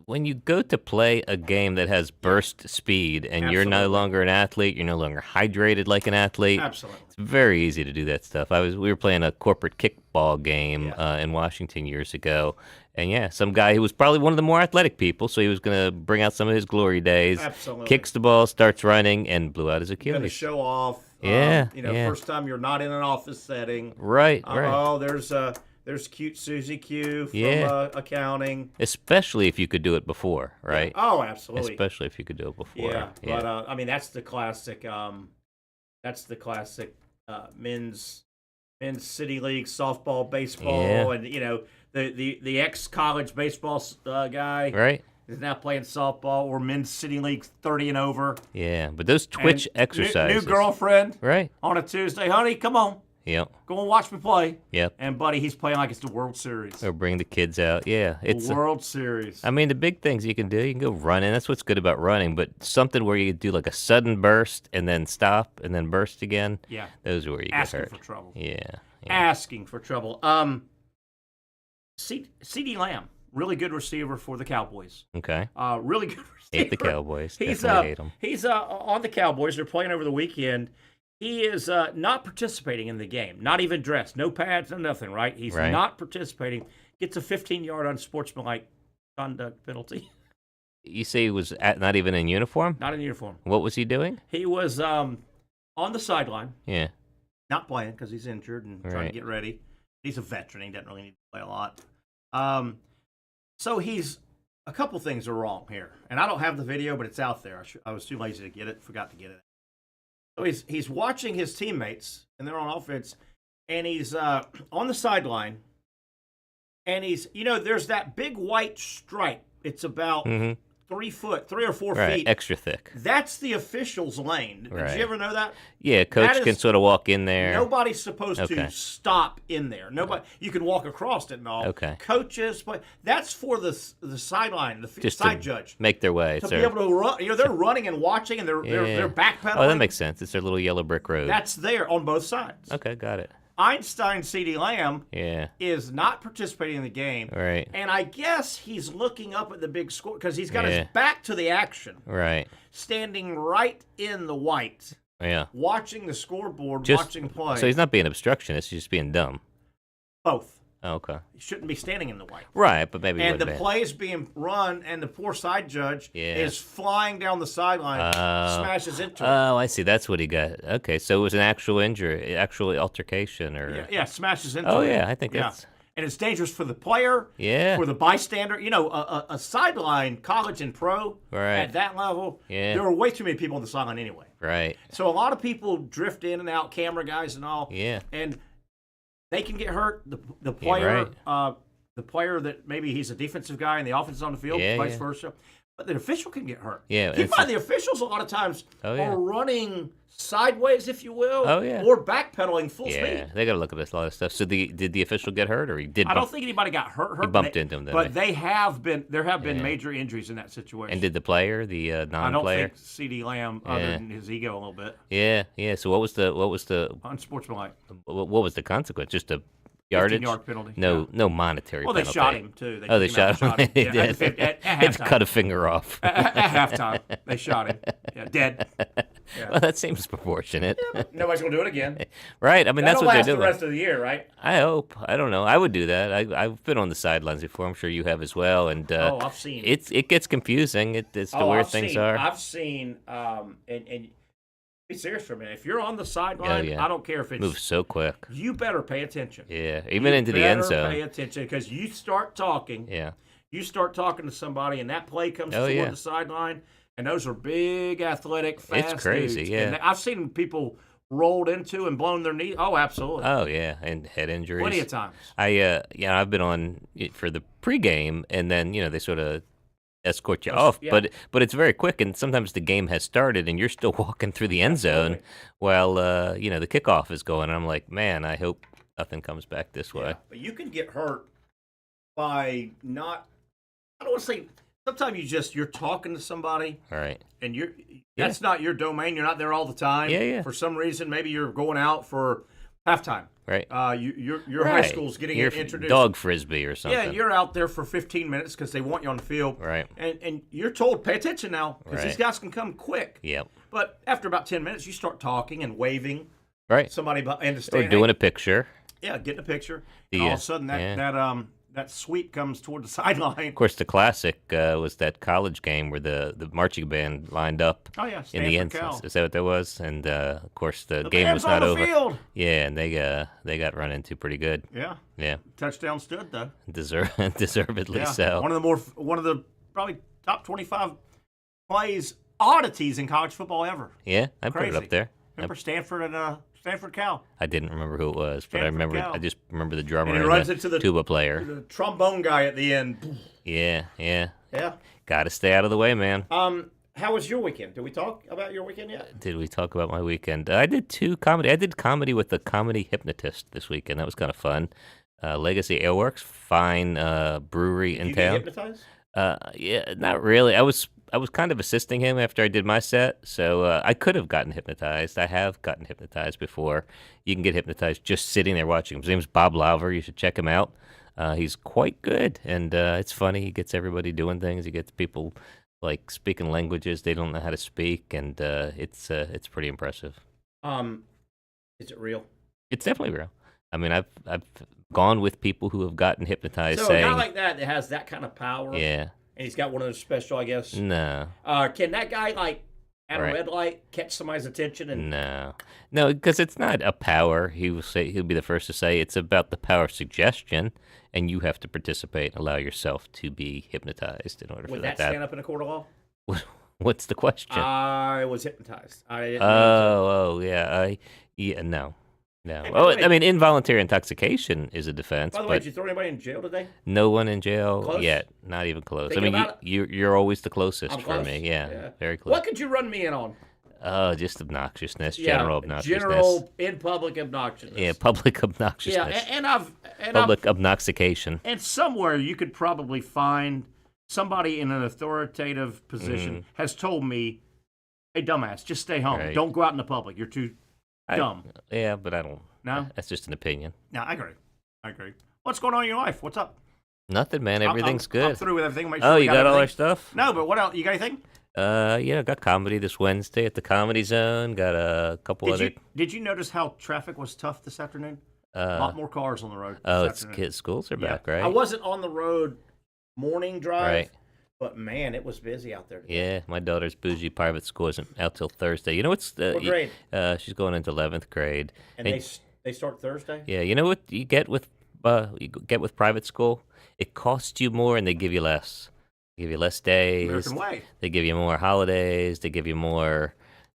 S15: when you go to play a game that has burst speed and you're no
S2: Absolutely.
S15: longer an athlete, you're no longer hydrated like an athlete.
S2: Absolutely.
S15: It's very easy to do that stuff. We were playing a corporate kickball game in Washington years ago. And some guy who was probably one of the more athletic people, so he was going to bring out some of his glory days.
S2: Absolutely.
S15: Kicks the ball, starts running, and blew out his
S2: Going to
S15: Achilles.
S2: show off.
S15: Yeah.
S2: First time you're not in an office setting.
S15: Right.
S2: Oh, there's cute Susie Q from accounting.
S15: Especially if you could do it before, right?
S2: Oh, absolutely.
S15: Especially if you could do it before.
S2: Yeah. But I mean, that's the classic. Men's city league softball, baseball, and the ex college baseball guy.
S15: Right.
S2: Is now playing softball or men's city league 30 and over.
S15: Yeah, but those twitch
S2: And
S15: exercises.
S2: New girlfriend.
S15: Right.
S2: On a Tuesday, honey, come on.
S15: Yep.
S2: Go and watch me play.
S15: Yep.
S2: And buddy, he's playing like it's the World Series.
S15: Or bring the kids out. Yeah, it's
S2: the World Series.
S15: I mean, the big things you can do, you can go running. That's what's good about running. But something where you do like a sudden burst and then stop and then burst again.
S2: Yeah.
S15: Those are where you
S2: Asking
S15: get hurt.
S2: for trouble.
S15: Yeah.
S2: Asking for trouble. CeeDee Lamb, really good receiver for the Cowboys.
S15: Okay.
S2: Really good receiver.
S15: Hate the Cowboys.
S2: He's
S15: Definitely hate them.
S2: He's on the Cowboys. They're playing over the weekend. He is not participating in the game. Not even dressed. No pads, no nothing, right? He's not participating. Gets a 15-yard unsportsmanlike conduct penalty.
S15: You say he was not even in uniform?
S2: Not in uniform.
S15: What was he doing?
S2: He was on the sideline.
S15: Yeah.
S2: Not playing because he's injured and trying to get ready. He's a veteran. He doesn't really need to play a lot. So a couple things are wrong here. And I don't have the video, but it's out there. I was too lazy to get it. Forgot to get it. So he's watching his teammates, and they're on offense, and he's on the sideline, and there's that big white stripe. It's about 3 or 4 feet.
S15: Extra thick.
S2: That's the official's lane. Did you ever know that?
S15: Yeah, coach can sort of walk in there.
S2: Nobody's supposed to stop in there. Nobody. You can walk across it and all.
S15: Okay.
S2: Coaches, but that's for the sideline, the side judge.
S15: Make their way.
S2: To be able to run. They're running and watching, and they're backpedaling.
S15: Oh, that makes sense. It's their little yellow brick road.
S2: That's there on both sides.
S15: Okay, got it.
S2: Einstein CeeDee Lamb is not participating in the game.
S15: Right.
S2: And I guess he's looking up at the big score because he's got his back to the action.
S15: Right.
S2: Standing right in the white.
S15: Yeah.
S2: Watching the scoreboard, watching play.
S15: So he's not being obstructionist, he's just being dumb.
S2: Both.
S15: Oh, okay.
S2: He shouldn't be standing in the way.
S15: Right, but maybe.
S2: And the play is being run, and the poor side judge is flying down the sideline, smashes into him.
S15: Oh, I see. That's what he got. Okay, so it was an actual injury, actual altercation, or
S2: smashes into him.
S15: Oh yeah, I think that's.
S2: And it's dangerous for the player, for the bystander. You know, a sideline, college and pro, at that level, there are way too many people on the sideline anyway.
S15: Right.
S2: So a lot of people drift in and out, camera guys and all.
S15: Yeah.
S2: And they can get hurt. The player, the player that maybe he's a defensive guy and the offense is on the field, vice versa. But the official can get hurt.
S15: Yeah.
S2: Keep in mind, the officials a lot of times are running sideways, if you will,
S15: or
S2: backpedaling full speed.
S15: Yeah, they got to look at this, a lot of stuff. So did the official get hurt, or he did?
S2: I don't think anybody got hurt.
S15: He bumped into him,
S2: but there have been major injuries in that situation.
S15: And did the player, the non-player?
S2: I don't think C.D. Lamb, other than his ego a little bit.
S15: Yeah. So what was the
S2: unsportsmanlike?
S15: What was the consequence? Just a yardage?
S2: 15-yard penalty.
S15: No monetary penalty.
S2: Well, they shot him too.
S15: They shot him. They did.
S2: At
S15: They cut a finger off.
S2: At halftime, they shot him. Dead. Yeah.
S15: Well, that seems proportionate.
S2: Yeah, but nobody's gonna do it again.
S15: Right. I mean, that's what they're doing.
S2: The rest of the year, right?
S15: I hope. I don't know. I would do that. I've been on the sidelines before. I'm sure you have as well. And
S2: I've seen.
S15: It gets confusing. It's the where things are.
S2: I've seen. And be serious for a minute. If you're on the sideline, I don't care if it's
S15: moves so quick.
S2: You better pay attention.
S15: Yeah, even into the end zone.
S2: Pay attention because you start talking.
S15: Yeah.
S2: You start talking to somebody, and that play comes toward the sideline, and those are big, athletic, fast.
S15: It's crazy.
S2: Dudes.
S15: Yeah.
S2: And I've seen people rolled into and blown their knee. Oh, absolutely.
S15: Oh yeah, and head injuries.
S2: Plenty of times.
S15: I've been on for the pregame, and then they sort of escort you off, but it's very quick, and sometimes the game has started and you're still walking through the end zone while the kickoff is going, and I'm like, man, I hope nothing comes back this way.
S2: But you can get hurt by not, I don't want to say, sometimes you're talking to somebody,
S15: right,
S2: and that's not your domain, you're not there all the time. For some reason, maybe you're going out for halftime.
S15: Right.
S2: Your high school's getting introduced.
S15: Dog frisbee or something.
S2: Yeah, you're out there for 15 minutes because they want you on the field.
S15: Right.
S2: And you're told, pay attention now because these guys can come quick.
S15: Yep.
S2: But after about 10 minutes, you start talking and waving.
S15: Right.
S2: Somebody in the stand.
S15: Or doing a picture.
S2: Yeah, getting a picture. And all of a sudden, that sweep comes toward the sideline.
S15: Of course, the classic was that college game where the marching band lined up in the end. Is that what that was? And of course, the game was not over.
S2: Field.
S15: Yeah, and they got run into pretty good.
S2: Yeah.
S15: Yeah.
S2: Touchdown stood though.
S15: Deservedly so.
S2: One of the probably top 25 plays oddities in college football ever.
S15: Yeah, I put it up there.
S2: Remember Stanford and Stanford Cal.
S15: I didn't remember who it was, but
S2: Cal.
S15: I just remember the drummer
S2: and
S15: runs into the tuba player.
S2: The trombone guy at the end.
S15: Yeah.
S2: Yeah.
S15: Got to stay out of the way, man.
S2: How was your weekend? Did we talk about your weekend yet?
S15: Did we talk about my weekend? I did 2 comedy. I did comedy with a comedy hypnotist this weekend. That was kind of fun. Legacy Aleworks, fine brewery in town.
S2: Did you get hypnotized?
S15: Yeah, not really. I was kind of assisting him after I did my set, so I could have gotten hypnotized. I have gotten hypnotized before. You can get hypnotized just sitting there watching him. His name's Bob Lauver. You should check him out. He's quite good, and it's funny. He gets everybody doing things. He gets people like speaking languages they don't know how to speak, and it's pretty impressive.
S2: Is it real?
S15: It's definitely real. I mean, I've gone with people who have gotten hypnotized.
S2: So
S15: saying,
S2: a guy like that has that kind of power.
S15: Yeah.
S2: And he's got one of those special, I guess.
S15: No.
S2: Can that guy at a red light catch somebody's attention? And
S15: No, because it's not a power. He'll be the first to say it's about the power of suggestion, and you have to participate and allow yourself to be hypnotized in order for
S2: would
S15: that.
S2: that stand up in a court of law?
S15: What's the question?
S2: I was hypnotized.
S15: No. I mean, involuntary intoxication is a defense.
S2: By the way, did you throw anybody in jail today?
S15: No one in jail
S2: Close?
S15: yet. Not even close.
S2: Thinking
S15: I mean, you're always the closest
S2: I'm
S15: for
S2: close.
S15: me. Yeah, very close.
S2: What could you run me in on?
S15: Just obnoxiousness, general obnoxiousness.
S2: General in public obnoxiousness.
S15: Yeah, public obnoxiousness.
S2: Yeah,
S15: public obnoxication.
S2: And somewhere you could probably find somebody in an authoritative position has told me, "Hey, dumbass, just stay home.
S15: Right.
S2: Don't go out in the public. You're too dumb."
S15: Yeah, but I don't.
S2: No,
S15: that's just an opinion.
S2: No, I agree. What's going on in your life? What's up?
S15: Nothing, man. Everything's good.
S2: I'm through with everything. Make sure
S15: you got all our stuff?
S2: No, but what else? You got anything?
S15: I got comedy this Wednesday at the Comedy Zone. Got a couple other.
S2: Did you notice how traffic was tough this afternoon? A lot more cars on the road.
S15: Oh,
S2: this
S15: it's
S2: afternoon.
S15: kids' schools are
S2: Yeah.
S15: back, right?
S2: I wasn't on the road morning drive,
S15: Right.
S2: but man, it was busy out there today.
S15: Yeah, my daughter's bougie private school isn't out till Thursday. You know what's
S2: What grade?
S15: She's going into 11th grade.
S2: And they start Thursday?
S15: Yeah, you know what you get with private school? It costs you more and they give you less. They give you less days.
S2: American way.
S15: They give you more holidays. They give you more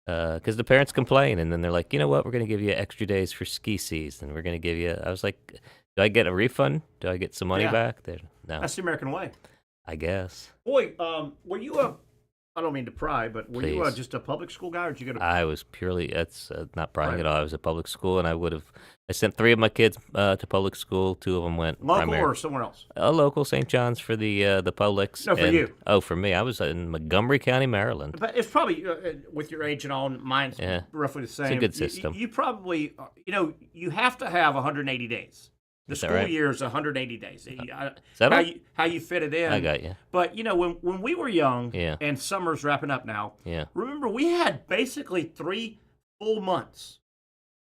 S15: because the parents complain, and then they're like, you know what? We're going to give you extra days for ski season. We're going to give you. I was like, do I get a refund? Do I get some money back? No.
S2: That's the American way.
S15: I guess.
S2: Boy, were you I don't mean to pry, but were you
S15: Please.
S2: just a public school guy, or did you go to?
S15: I was purely. That's not prying at all. I was at public school, and I sent 3 of my kids to public school. 2 of them went
S2: Local or somewhere else?
S15: Local, St. John's for the publics.
S2: No, for you.
S15: Oh, for me, I was in Montgomery County, Maryland.
S2: But it's probably with your age and all. Mine's roughly the same.
S15: It's a good system.
S2: You probably, you have to have 180 days. The
S15: Is that
S2: school
S15: right?
S2: year is 180 days.
S15: Is that
S2: how you fit it in?
S15: I got you.
S2: But when we were young,
S15: Yeah.
S2: and summer's wrapping up now.
S15: Yeah.
S2: Remember, we had basically 3 full months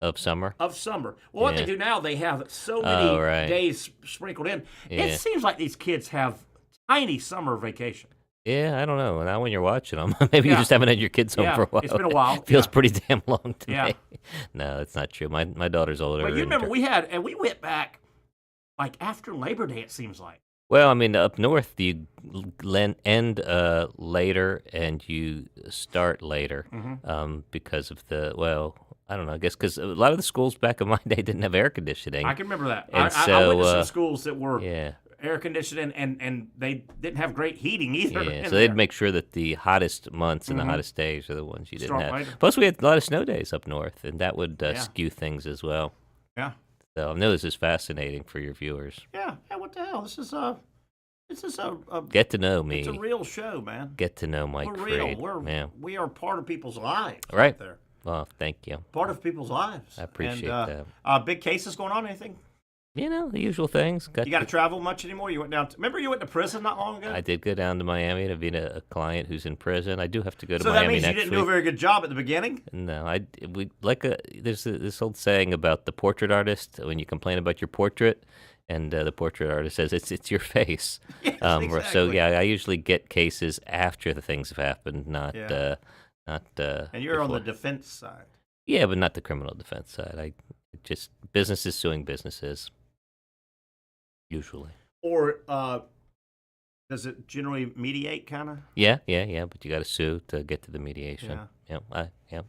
S15: Of summer.
S2: of summer. Well, what they
S15: Yeah.
S2: do now, they have so many
S15: right.
S2: days sprinkled in.
S15: Yeah.
S2: It seems like these kids have tiny summer vacation.
S15: Yeah, I don't know. Now when you're watching them, maybe you
S2: Yeah.
S15: just haven't had your kids home
S2: Yeah,
S15: for a while.
S2: it's been a while.
S15: Feels
S2: Yeah.
S15: pretty damn long to
S2: Yeah.
S15: me. No, it's not true. My daughter's older.
S2: But you
S15: and
S2: remember we went back like after Labor Day, it seems like.
S15: Well, I mean, up north you end later and you start later because of I don't know. I guess because a lot of the schools back in my day didn't have air conditioning.
S2: I can remember that.
S15: And
S2: I went to some schools that were
S15: yeah.
S2: air conditioning and they didn't have great heating either.
S15: Yeah,
S2: in
S15: so they'd
S2: there.
S15: make sure that the hottest months and the
S2: Mhm.
S15: hottest days are the ones you didn't
S2: Start
S15: have.
S2: later.
S15: Plus, we had a lot of snow days up north, and that would
S2: Yeah.
S15: skew things as well.
S2: Yeah.
S15: So I know this is fascinating for your viewers.
S2: Yeah. What the hell? This is a
S15: Get to know me.
S2: It's a real show, man.
S15: Get to know Mike
S2: We're real.
S15: Freed.
S2: We are part of people's lives.
S15: Right.
S2: There.
S15: Well, thank you.
S2: Part of people's lives.
S15: I appreciate
S2: and,
S15: that.
S2: Big cases going on? Anything?
S15: You know, the usual things.
S2: You got to travel much anymore? You went down. Remember, you went to prison not long ago.
S15: I did go down to Miami to meet a client who's in prison. I do have to go to
S2: so
S15: Miami
S2: that means
S15: next
S2: you didn't
S15: week.
S2: do a very good job at the beginning.
S15: No, there's this old saying about the portrait artist when you complain about your portrait, and the portrait artist says it's your face.
S2: Yes,
S15: So
S2: exactly.
S15: yeah, I usually get cases after the things have happened, not.
S2: And you're on the
S15: before.
S2: defense side.
S15: Yeah, but not the criminal defense side. Just businesses suing businesses. Usually.
S2: Or does it generally mediate, kind of?
S15: Yeah, but you got to sue to get to the mediation. Yeah.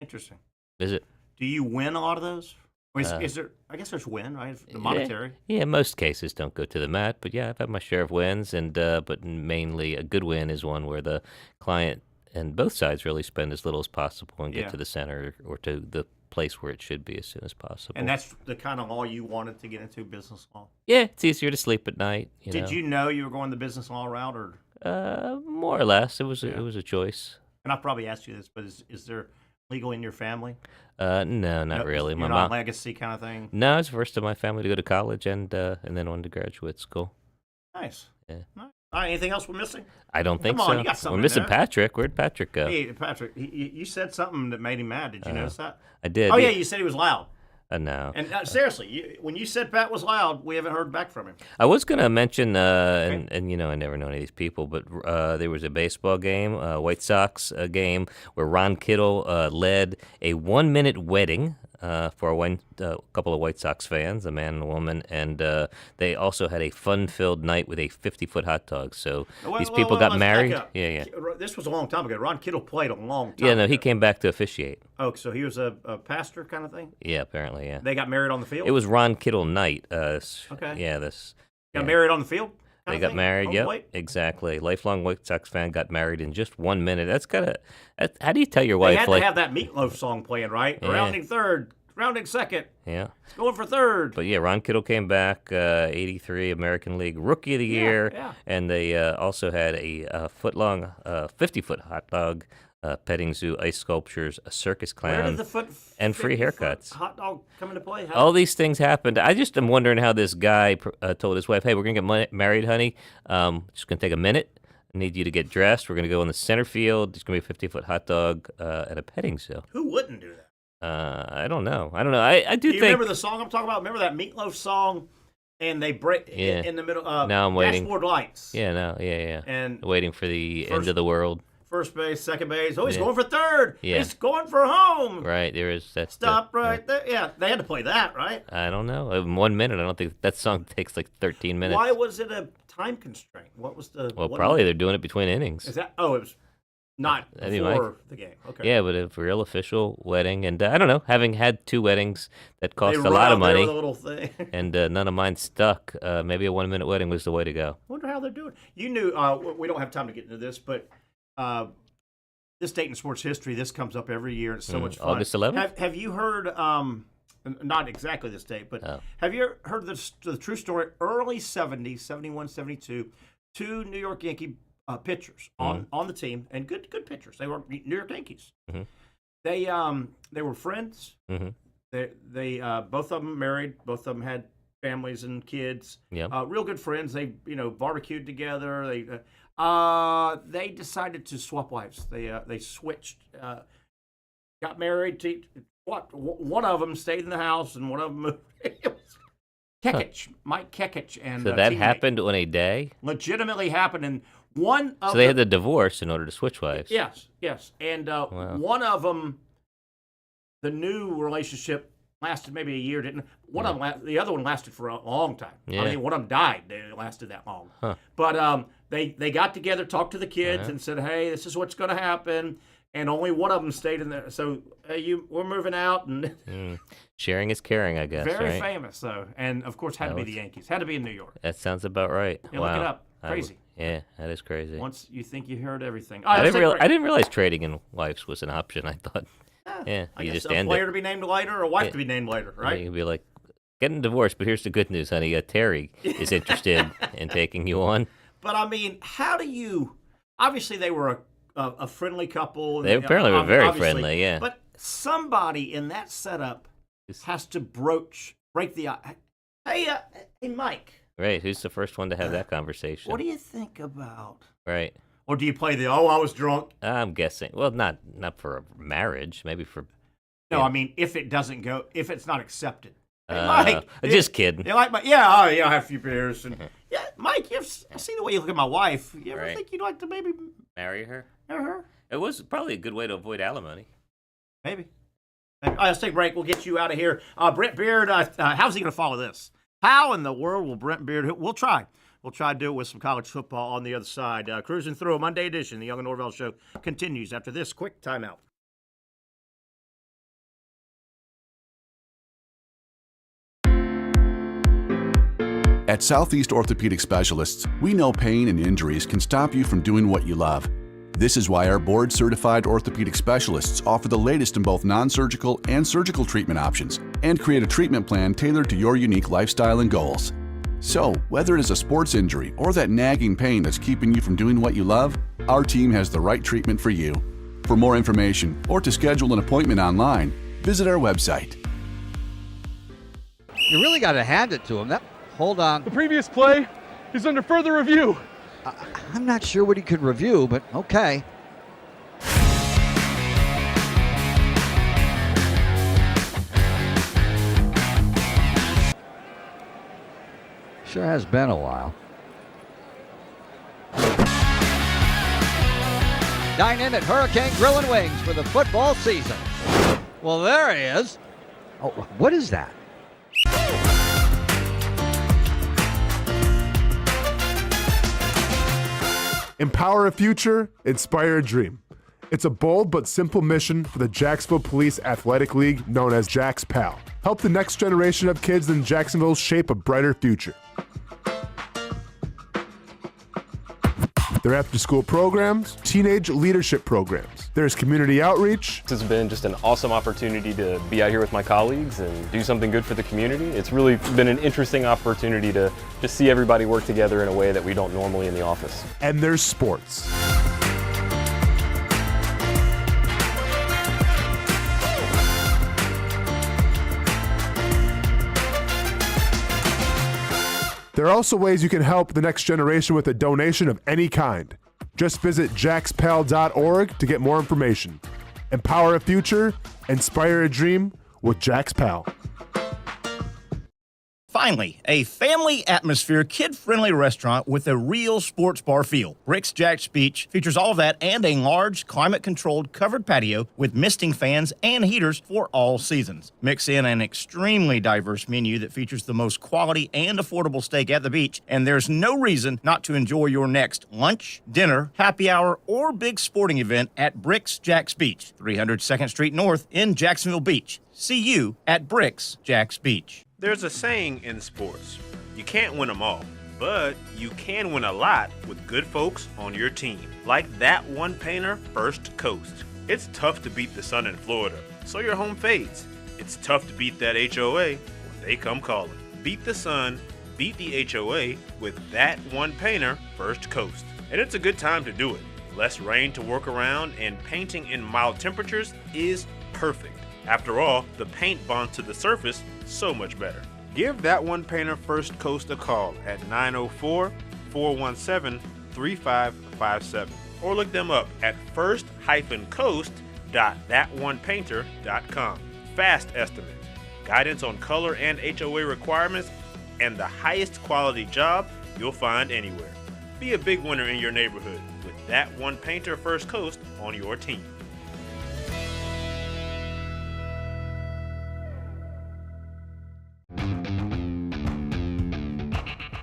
S2: Interesting.
S15: Is it?
S2: Do you win a lot of those? Or is there? I guess there's win, right? The monetary.
S15: Yeah, most cases don't go to the mat, but yeah, I've had my share of wins, and but mainly a good win is one where the client and both sides really spend as little as possible and get
S2: Yeah.
S15: to the center or to the place where it should be as soon as possible.
S2: And that's the kind of law you wanted to get into, business law.
S15: yeah, it's easier to sleep at night.
S2: Did you know you were going the business law route, or?
S15: More or less, it was a choice.
S2: And I probably asked you this, but is there legal in your family?
S15: No, not really.
S2: You're
S15: My
S2: not
S15: mom.
S2: legacy kind of thing.
S15: No, it's the first of my family to go to college and then on to graduate school.
S2: Nice.
S15: Yeah.
S2: Nice. All right, anything else we're missing?
S15: I don't think
S2: Come on,
S15: so.
S2: you got something
S15: We're
S2: in
S15: missing
S2: there.
S15: Patrick. Where'd Patrick go?
S2: Hey, Patrick, you said something that made him mad. Did you notice that?
S15: I did.
S2: Oh, yeah, you said he was loud.
S15: No.
S2: And seriously, when you said Pat was loud, we haven't heard back from him.
S15: I was going to mention, and you know, I never know any of these people, but there was a baseball game, White Sox game, where Ron Kittle led a 1-minute wedding for a couple of White Sox fans, a man and a woman, and they also had a fun-filled night with a 50-foot hot dog. So these people got
S2: let's
S15: married.
S2: back up.
S15: Yeah.
S2: This was a long time ago. Ron Kittle played a long time
S15: Yeah, no,
S2: ago.
S15: he came back to officiate.
S2: Oh, so he was a pastor kind of thing?
S15: Yeah, apparently, yeah.
S2: They got married on the field?
S15: It was Ron Kittle night.
S2: Okay.
S15: Yeah,
S2: Got married on the field?
S15: They got married.
S2: Home
S15: Yep,
S2: plate?
S15: exactly. Lifelong White Sox fan got married in just 1 minute. That's gotta. How do you tell your
S2: They
S15: wife?
S2: had to have that Meatloaf song playing, right?
S15: Yeah.
S2: Rounding third, rounding second,
S15: Yeah.
S2: going for third.
S15: But yeah, Ron Kittle came back, 83 American League Rookie of the Year,
S2: yeah.
S15: and they also had a foot-long, 50-foot hot dog, petting zoo, ice sculptures, a circus
S2: Where
S15: clown,
S2: did the
S15: and free haircuts.
S2: hot dog come into play?
S15: All these things happened. I just am wondering how this guy told his wife, "Hey, we're gonna get married, honey. Just gonna take a minute. I need you to get dressed. We're gonna go in the center field. There's gonna be a 50-foot hot dog at a petting zoo."
S2: Who wouldn't do that?
S15: I don't know. I do
S2: you
S15: think.
S2: Remember the song I'm talking about? Remember that Meatloaf song? And they break in the middle.
S15: Now I'm waiting.
S2: Dashboard lights.
S15: Yeah.
S2: And
S15: waiting for the end of the world.
S2: First base, second base. Oh, he's going for third.
S15: Yeah.
S2: He's going for home.
S15: Right, there is that.
S2: Stop right there. Yeah, they had to play that, right?
S15: I don't know. In 1 minute, I don't think that song takes like 13 minutes.
S2: Why was it a time constraint? What was the?
S15: Well, probably they're doing it between innings.
S2: Is that? Oh, it was not before the game. Okay.
S15: Yeah, but a real official wedding, and I don't know. Having had 2 weddings that cost a lot of money,
S2: with a little thing.
S15: and none of mine stuck. Maybe a 1 minute wedding was the way to go.
S2: Wonder how they're doing. You knew. We don't have time to get into this, but. This date in sports history, this comes up every year. It's so much fun.
S15: August 11th?
S2: Have you heard, not exactly this date, but have you heard the true story? Early 70s, 71, 72, 2 New York Yankee pitchers on the team, and good pitchers. They were New York Yankees.
S15: Mm-hmm.
S2: They were friends.
S15: Mm-hmm.
S2: They both of them married. Both of them had families and kids.
S15: Yeah.
S2: Real good friends. They barbecued together. They decided to swap wives. They switched. Got married to one of them stayed in the house and one of them moved. Mike Kekich, and
S15: so that happened on a day.
S2: Legitimately happened, and one.
S15: So they had the divorce in order to switch wives.
S2: Yes, and
S15: wow.
S2: One of them, the new relationship lasted maybe a year. Didn't one of them? The other one lasted for a long time.
S15: Yeah.
S2: I mean, one of them died. It lasted that long.
S15: Huh.
S2: But they got together, talked to the kids, and said, "Hey, this is what's going to happen." And only one of them stayed in there. So we're moving out, and
S15: sharing is caring, I guess.
S2: Very
S15: right?
S2: famous, though, and of course had to be the Yankees. Had to be in New York.
S15: That sounds about right.
S2: Yeah,
S15: wow.
S2: Look it up. Crazy.
S15: Yeah, that is crazy.
S2: Once you think you heard everything.
S15: I didn't realize trading in wives was an option. I thought,
S2: I
S15: you
S2: guess
S15: just
S2: a
S15: end
S2: player
S15: it.
S2: to be named later, or a wife to be named later, right?
S15: You can be like, getting divorced, but here's the good news, honey. Terry is interested in taking you on.
S2: But I mean, how do you? Obviously, they were a friendly couple.
S15: They apparently were very
S2: obviously,
S15: friendly, yeah.
S2: But somebody in that setup has to break the ice. Hey, Mike.
S15: Right, who's the first one to have that conversation?
S2: What do you think about?
S15: Right.
S2: Or do you play the I was drunk?
S15: I'm guessing. Well, not for a marriage, maybe for.
S2: No, I mean if it doesn't go, if it's not accepted. Hey, Mike,
S15: just kidding.
S2: You like my? Yeah, I have a few beers and yeah, Mike. I see the way you look at my wife. You ever think you'd like to maybe
S15: marry her?
S2: Marry her?
S15: It was probably a good way to avoid alimony.
S2: Maybe. All right, let's take a break. We'll get you out of here. Brent Beaird, how's he going to follow this? How in the world will Brent Beaird? We'll try. We'll try to do it with some college football on the other side. Cruising through a Monday edition. The Young Norvelle Show continues after this quick timeout.
S4: At Southeast Orthopedic Specialists, we know pain and injuries can stop you from doing what you love. This is why our board-certified orthopedic specialists offer the latest in both non-surgical and surgical treatment options and create a treatment plan tailored to your unique lifestyle and goals. So, whether it is a sports injury or that nagging pain that's keeping you from doing what you love, our team has the right treatment for you. For more information or to schedule an appointment online, visit our website.
S5: You really got to hand it to him. Hold on.
S6: The previous play is under further review.
S5: I'm not sure what he could review, but okay. Sure has been a while. Dynamic Hurricane Grill and Wings for the football season. Well, there he is. Oh, what is that?
S7: Empower a future, inspire a dream. It's a bold but simple mission for the Jacksonville Police Athletic League known as Jax PAL. Help the next generation of kids in Jacksonville shape a brighter future. Their after-school programs, teenage leadership programs. There's community outreach.
S8: This has been just an awesome opportunity to be out here with my colleagues and do something good for the community. It's really been an interesting opportunity to just see everybody work together in a way that we don't normally in the office.
S7: And there's sports. There are also ways you can help the next generation with a donation of any kind. Just visit jaxpal.org to get more information. Empower a future, inspire a dream with Jack's Pal.
S2: Finally, a family atmosphere, kid-friendly restaurant with a real sports bar feel. Rick's Jack's Beach features all of that and a large, climate-controlled covered patio with misting fans and heaters for all seasons. Mix in an extremely diverse menu that features the most quality and affordable steak at the beach, and there's no reason not to enjoy your next lunch, dinner, happy hour, or big sporting event at Rick's Jack's Beach, 300 2nd Street North in Jacksonville Beach. See you at Rick's Jack's Beach.
S9: There's a saying in sports, you can't win them all, but you can win a lot with good folks on your team. Like that one painter, First Coast. It's tough to beat the sun in Florida, so your home fades. It's tough to beat that HOA when they come calling. Beat the sun, beat the HOA with that one painter, First Coast. And it's a good time to do it. Less rain to work around and painting in mild temperatures is perfect. After all, the paint bonds to the surface so much better. Give that one painter First Coast a call at 904-417-3557 or look them up at first-coast.thatonepainter.com. Fast estimate, guidance on color and HOA requirements, and the highest quality job you'll find anywhere. Be a big winner in your neighborhood with that one painter First Coast on your team.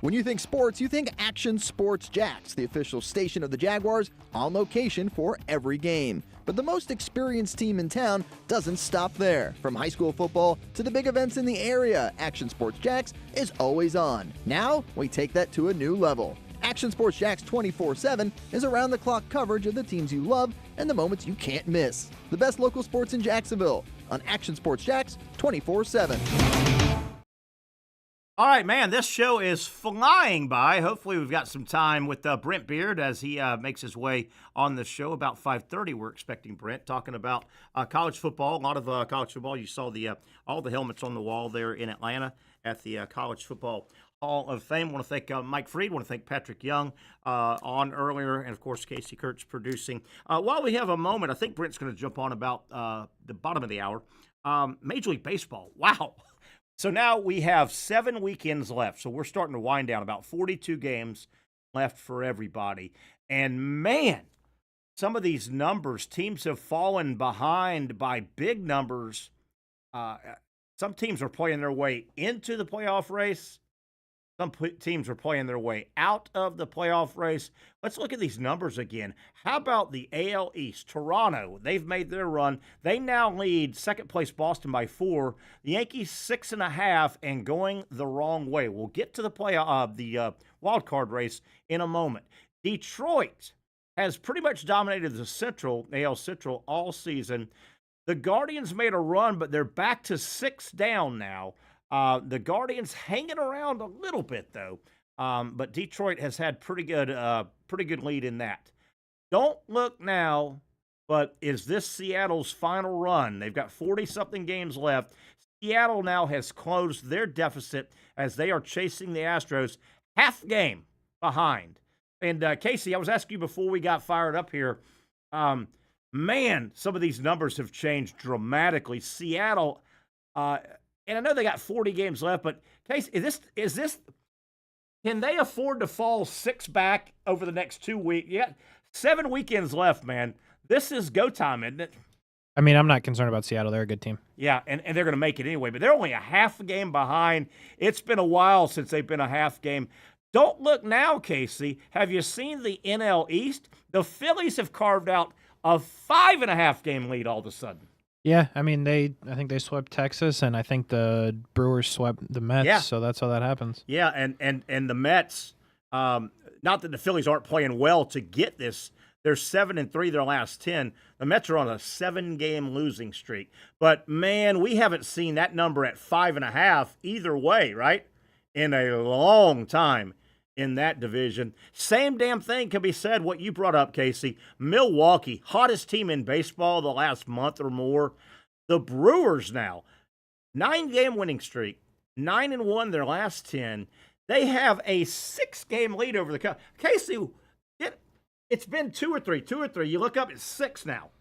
S10: When you think sports, you think Action Sports Jacks, the official station of the Jaguars, on location for every game. But the most experienced team in town doesn't stop there. From high school football to the big events in the area, Action Sports Jacks is always on. Now, we take that to a new level. Action Sports Jacks 24/7 is around-the-clock coverage of the teams you love and the moments you can't miss. The best local sports in Jacksonville on Action Sports Jacks 24/7.
S2: All right, man, this show is flying by. Hopefully we've got some time with Brent Beaird as he makes his way on the show. About 5:30, we're expecting Brent talking about college football. A lot of college football. You saw all the helmets on the wall there in Atlanta at the College Football Hall of Fame. I want to thank Mike Freed. I want to thank Patrick Young on earlier, and, of course, Casey Kurtz producing. While we have a moment, I think Brent's going to jump on about the bottom of the hour. Major League Baseball. Wow. So now we have 7 weekends left. So we're starting to wind down, about 42 games left for everybody. And man, some of these numbers, teams have fallen behind by big numbers. Some teams are playing their way into the playoff race. Some teams are playing their way out of the playoff race. Let's look at these numbers again. How about the AL East? Toronto, they've made their run. They now lead second place Boston by 4. The Yankees 6.5 and going the wrong way. We'll get to the wild card race in a moment. Detroit has pretty much dominated the AL Central all season. The Guardians made a run, but they're back to 6 down now. The Guardians hanging around a little bit, though, but Detroit has had pretty good lead in that. Don't look now, but is this Seattle's final run? They've got 40-something games left. Seattle now has closed their deficit as they are chasing the Astros half game behind. And, Casey, I was asking you before we got fired up here, man, some of these numbers have changed dramatically. Seattle, and I know they got 40 games left, but Casey, is this? Can they afford to fall 6 back over the next 2 weeks? Yeah, 7 weekends left, man. This is go time, isn't it?
S16: I mean, I'm not concerned about Seattle. They're a good team.
S2: Yeah, and they're going to make it anyway, but they're only a half a game behind. It's been a while since they've been a half game. Don't look now, Casey. Have you seen the NL East? The Phillies have carved out a 5.5 game lead all of a sudden.
S16: Yeah, I mean, I think they swept Texas, and I think the Brewers swept the Mets,
S2: Yeah.
S16: So that's how that happens.
S2: Yeah, and the Mets, not that the Phillies aren't playing well to get this. They're 7-3 their last 10. The Mets are on a 7-game losing streak. But, man, we haven't seen that number at 5.5 either way, right? In a long time in that division. Same damn thing can be said, what you brought up, Casey. Milwaukee, hottest team in baseball the last month or more. The Brewers now, 9-game winning streak, 9-1 their last 10. They have a 6-game lead over the Cubs. Casey, it's been 2 or 3. You look up, it's 6 now.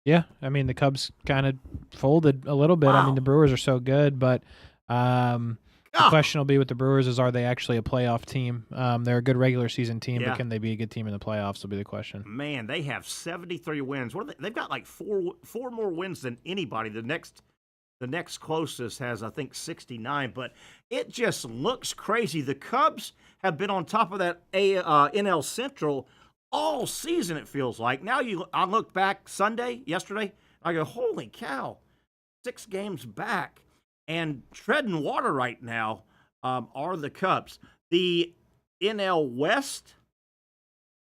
S16: Yeah, I mean the Cubs kind of folded a little bit.
S2: Wow.
S16: I mean the Brewers are so good, but the question will be with the Brewers is, are they actually a playoff team? They're a good regular season team,
S2: Yeah.
S16: but can they be a good team in the playoffs will be the question.
S2: Man, they have 73 wins. What are they've got like four more wins than anybody. The next closest has, I think, 69, but it just looks crazy. The Cubs have been on top of that NL Central all season, it feels like. Now I look back yesterday, I go, holy cow, 6 games back. And treading water right now are the Cubs. The NL West,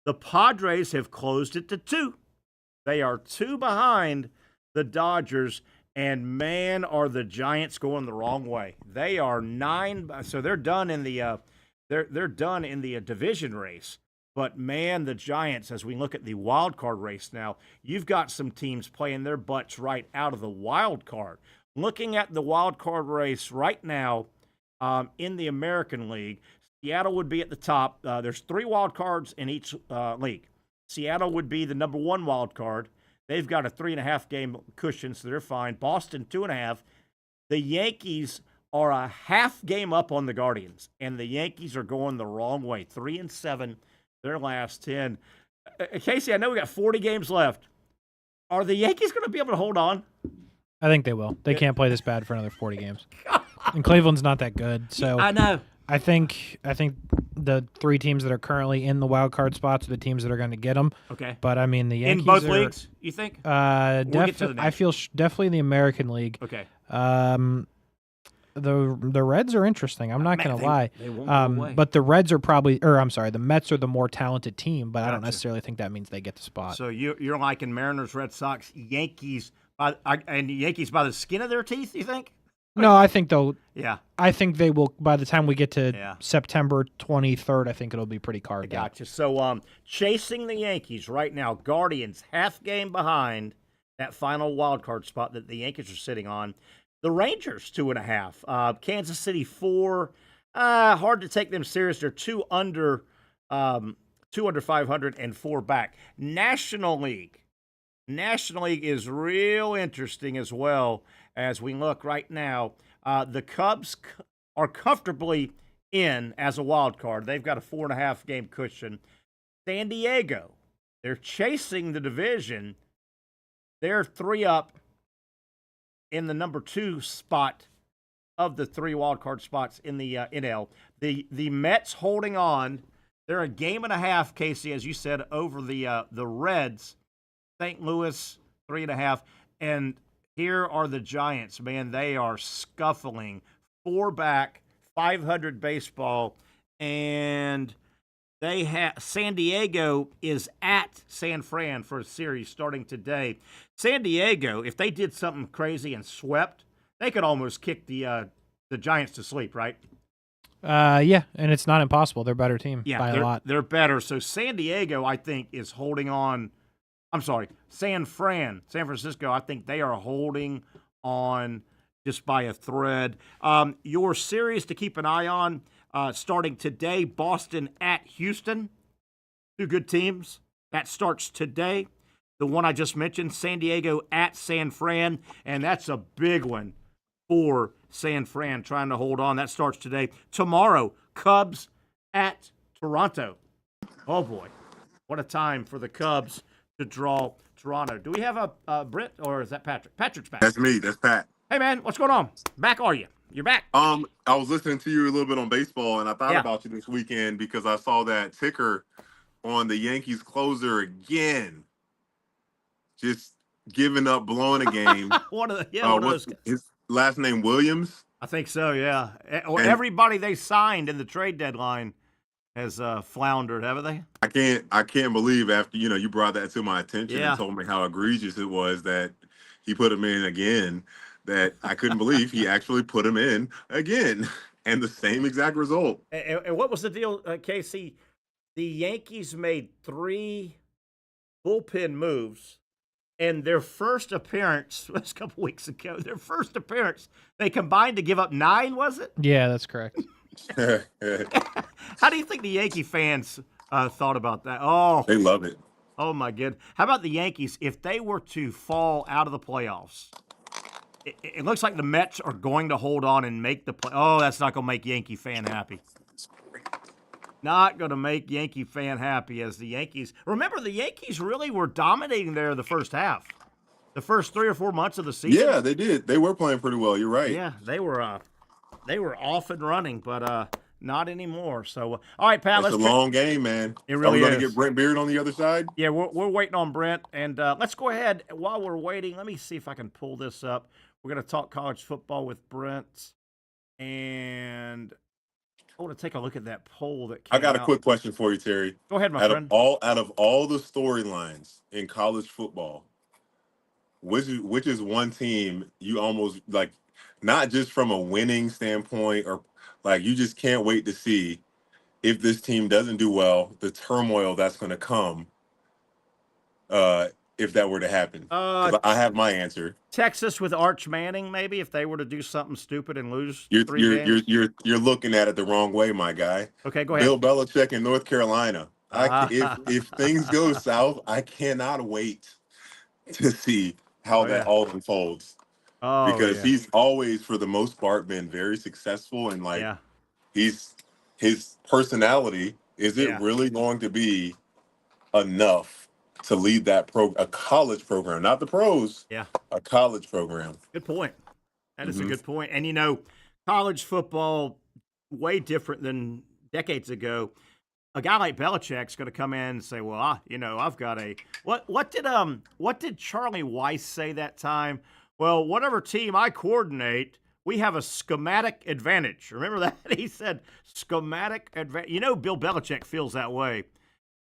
S2: the Padres have closed it to 2. They are 2 behind the Dodgers. And man, are the Giants going the wrong way? They are 9, so they're done in the they're done in the division race. But man, the Giants, as we look at the wild card race now, you've got some teams playing their butts right out of the wild card. Looking at the wild card race right now in the American League, Seattle would be at the top. There's 3 wild cards in each league. Seattle would be the number 1 wild card. They've got a 3.5 game cushion, so they're fine. Boston, 2.5. The Yankees are a half game up on the Guardians, and the Yankees are going the wrong way. 3-7, their last 10. Casey, I know we got 40 games left. Are the Yankees going to be able to hold on?
S16: I think they will. They can't play this bad for another 40 games. And Cleveland's not that good, so
S2: I know.
S16: I think the 3 teams that are currently in the wild card spots are the teams that are going to get them.
S2: Okay.
S16: But I mean the Yankees
S2: in both
S16: are,
S2: leagues, you think?
S16: We'll get to the
S2: next.
S16: I feel definitely the American League.
S2: Okay.
S16: The Reds are interesting. I'm not going to lie.
S2: They won't go away.
S16: But the Reds are the Mets are the more talented team, but I don't necessarily think that means they get the spot.
S2: So you're liking Mariners, Red Sox, Yankees, and Yankees by the skin of their teeth, you think?
S16: No, I think they'll.
S2: Yeah.
S16: I think they will. By the time we get to September 23rd, I think it'll be pretty carved out.
S2: Gotcha. So, chasing the Yankees right now, Guardians half game behind that final wild card spot that the Yankees are sitting on. The Rangers 2.5. Kansas City 4. Hard to take them serious. They're 2 under 500 and 4 back. National League is real interesting as well. As we look right now, the Cubs are comfortably in as a wild card. They've got a 4.5 game cushion. San Diego, they're chasing the division. They're 3 up in the number 2 spot of the 3 wild card spots in the NL. The Mets holding on. They're a game and a half, Casey, as you said, over the Reds. St. Louis 3.5, and here are the Giants, man. They are scuffling. 4 back, 500 baseball, and they have San Diego is at San Fran for a series starting today. San Diego, if they did something crazy and swept, they could almost kick the Giants to sleep, right?
S16: Yeah, and it's not impossible. They're a better team by a lot.
S2: They're better. So San Diego, I think, is holding on. I'm sorry, San Francisco, I think they are holding on just by a thread. Your series to keep an eye on starting today, Boston at Houston. 2 good teams. That starts today. The one I just mentioned, San Diego at San Fran, and that's a big one for San Fran trying to hold on. That starts today. Tomorrow, Cubs at Toronto. Oh, boy. What a time for the Cubs to draw Toronto. Do we have a Brent, or is that Patrick? Patrick's back.
S3: That's me. That's Pat.
S2: Hey, man, what's going on? Back are you? You're back.
S3: I was listening to you a little bit on baseball, and I thought about you this weekend because I saw that ticker on the Yankees closer again. Just giving up, blowing a game.
S2: One of those guys.
S3: His last name Williams?
S2: I think so, yeah. Everybody they signed in the trade deadline has floundered, haven't they?
S3: I can't believe after you brought that to my attention and told me how egregious it was that he put him in again, that I couldn't believe he actually put him in again and the same exact result.
S2: And what was the deal, Casey? The Yankees made 3 bullpen moves, and their first appearance was a couple weeks ago. Their first appearance, they combined to give up 9, was it?
S16: Yeah, that's correct.
S2: How do you think the Yankee fans thought about that? Oh,
S3: they love it.
S2: Oh, my goodness. How about the Yankees? If they were to fall out of the playoffs, it looks like the Mets are going to hold on and make the play. Oh, that's not going to make Yankee fan happy. Not going to make Yankee fan happy as the Yankees. Remember, the Yankees really were dominating there the first half. The first 3 or 4 months of the season.
S3: Yeah, they did. They were playing pretty well. You're right.
S2: Yeah, they were off and running, but not anymore. So, all right, Pat.
S3: It's a long game, man.
S2: It really
S3: Are we going
S2: is.
S3: to get Brent Beaird on the other side?
S2: Yeah, we're waiting on Brent, and let's go ahead. While we're waiting, let me see if I can pull this up. We're going to talk college football with Brent, and I want to take a look at that poll that came
S3: I got
S2: out.
S3: a quick question for you, Terry.
S2: Go ahead, my friend.
S3: Out of all the storylines in college football, which is one team you almost like, not just from a winning standpoint, or like you just can't wait to see if this team doesn't do well, the turmoil that's going to come if that were to happen? I have my answer.
S2: Texas with Arch Manning, maybe, if they were to do something stupid and lose
S3: You're
S2: 3 games.
S3: you're looking at it the wrong way, my guy.
S2: Okay, go ahead.
S3: Bill Belichick in North Carolina. If things go south, I cannot wait to see how that all unfolds. Because he's always, for the most part, been very successful, and his personality, is it really going to be enough to lead that a college program, not the pros, a college program?
S2: Good point. That is a good point. And, college football, way different than decades ago. A guy like Belichick's going to come in and say, well, I've got a – what did Charlie Weiss say that time? Well, whatever team I coordinate, we have a schematic advantage. Remember that? He said schematic advantage. Bill Belichick feels that way.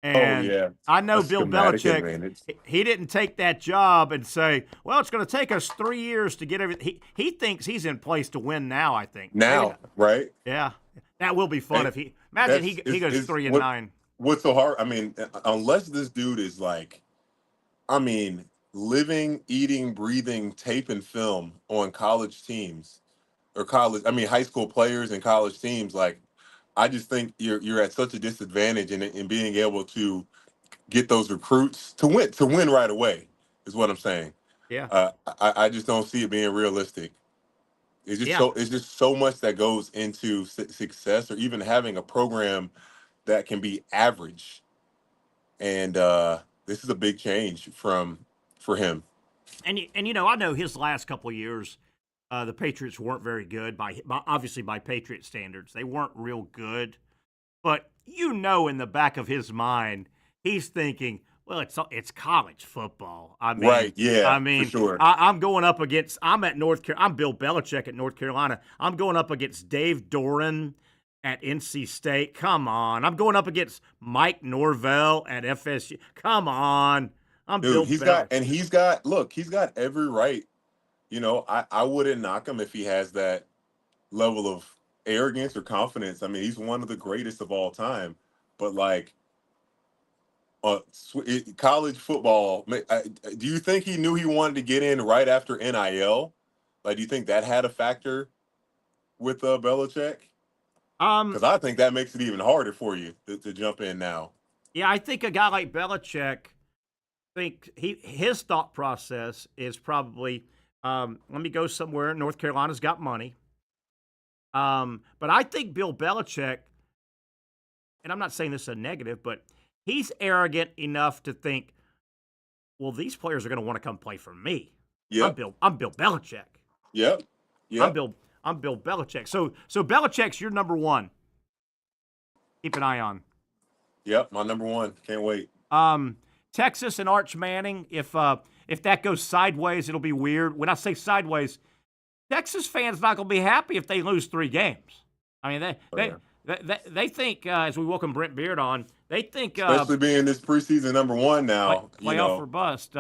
S2: And I know Bill Belichick, he didn't take that job and say, well, it's going to take us 3 years to get everything. He thinks he's in place to win now, I think.
S3: Now, right?
S2: Yeah. That will be fun if he – imagine he goes 3-9.
S3: What's so hard? Unless this dude is living, eating, breathing tape and film on college teams or high school players and college teams, I just think you're at such a disadvantage in being able to get those recruits to win right away, is what I'm saying.
S2: Yeah.
S3: I just don't see it being realistic. It's just so much that goes into success, or even having a program that can be average. And this is a big change for him.
S2: And I know his last couple of years, the Patriots weren't very good obviously by Patriot standards. They weren't real good, but in the back of his mind, he's thinking, well, it's college football.
S3: Right? Yeah. For sure.
S2: I'm going up against. I'm Bill Belichick at North Carolina. I'm going up against Dave Doran at NC State. Come on. I'm going up against Mike Norvelle at FSU. Come on.
S3: He's got every right. I wouldn't knock him if he has that level of arrogance or confidence. He's one of the greatest of all time. But college football, do you think he knew he wanted to get in right after NIL? Do you think that had a factor with Belichick? Because I think that makes it even harder for you to jump in now.
S2: Yeah, I think a guy like Belichick, his thought process is probably, let me go somewhere. North Carolina's got money. But I think Bill Belichick, and I'm not saying this is a negative, but he's arrogant enough to think, well, these players are going to want to come play for me.
S3: Yep.
S2: I'm Bill Belichick.
S3: Yep.
S2: I'm Bill Belichick. So Belichick's your number one. Keep an eye on.
S3: Yep, my number one. Can't wait.
S2: Texas and Arch Manning. If that goes sideways, it'll be weird. When I say sideways, Texas fans not going to be happy if they lose 3 games. They think, as we welcome Brent Beaird on, they think
S3: especially being this preseason number one now,
S2: playoff or bust.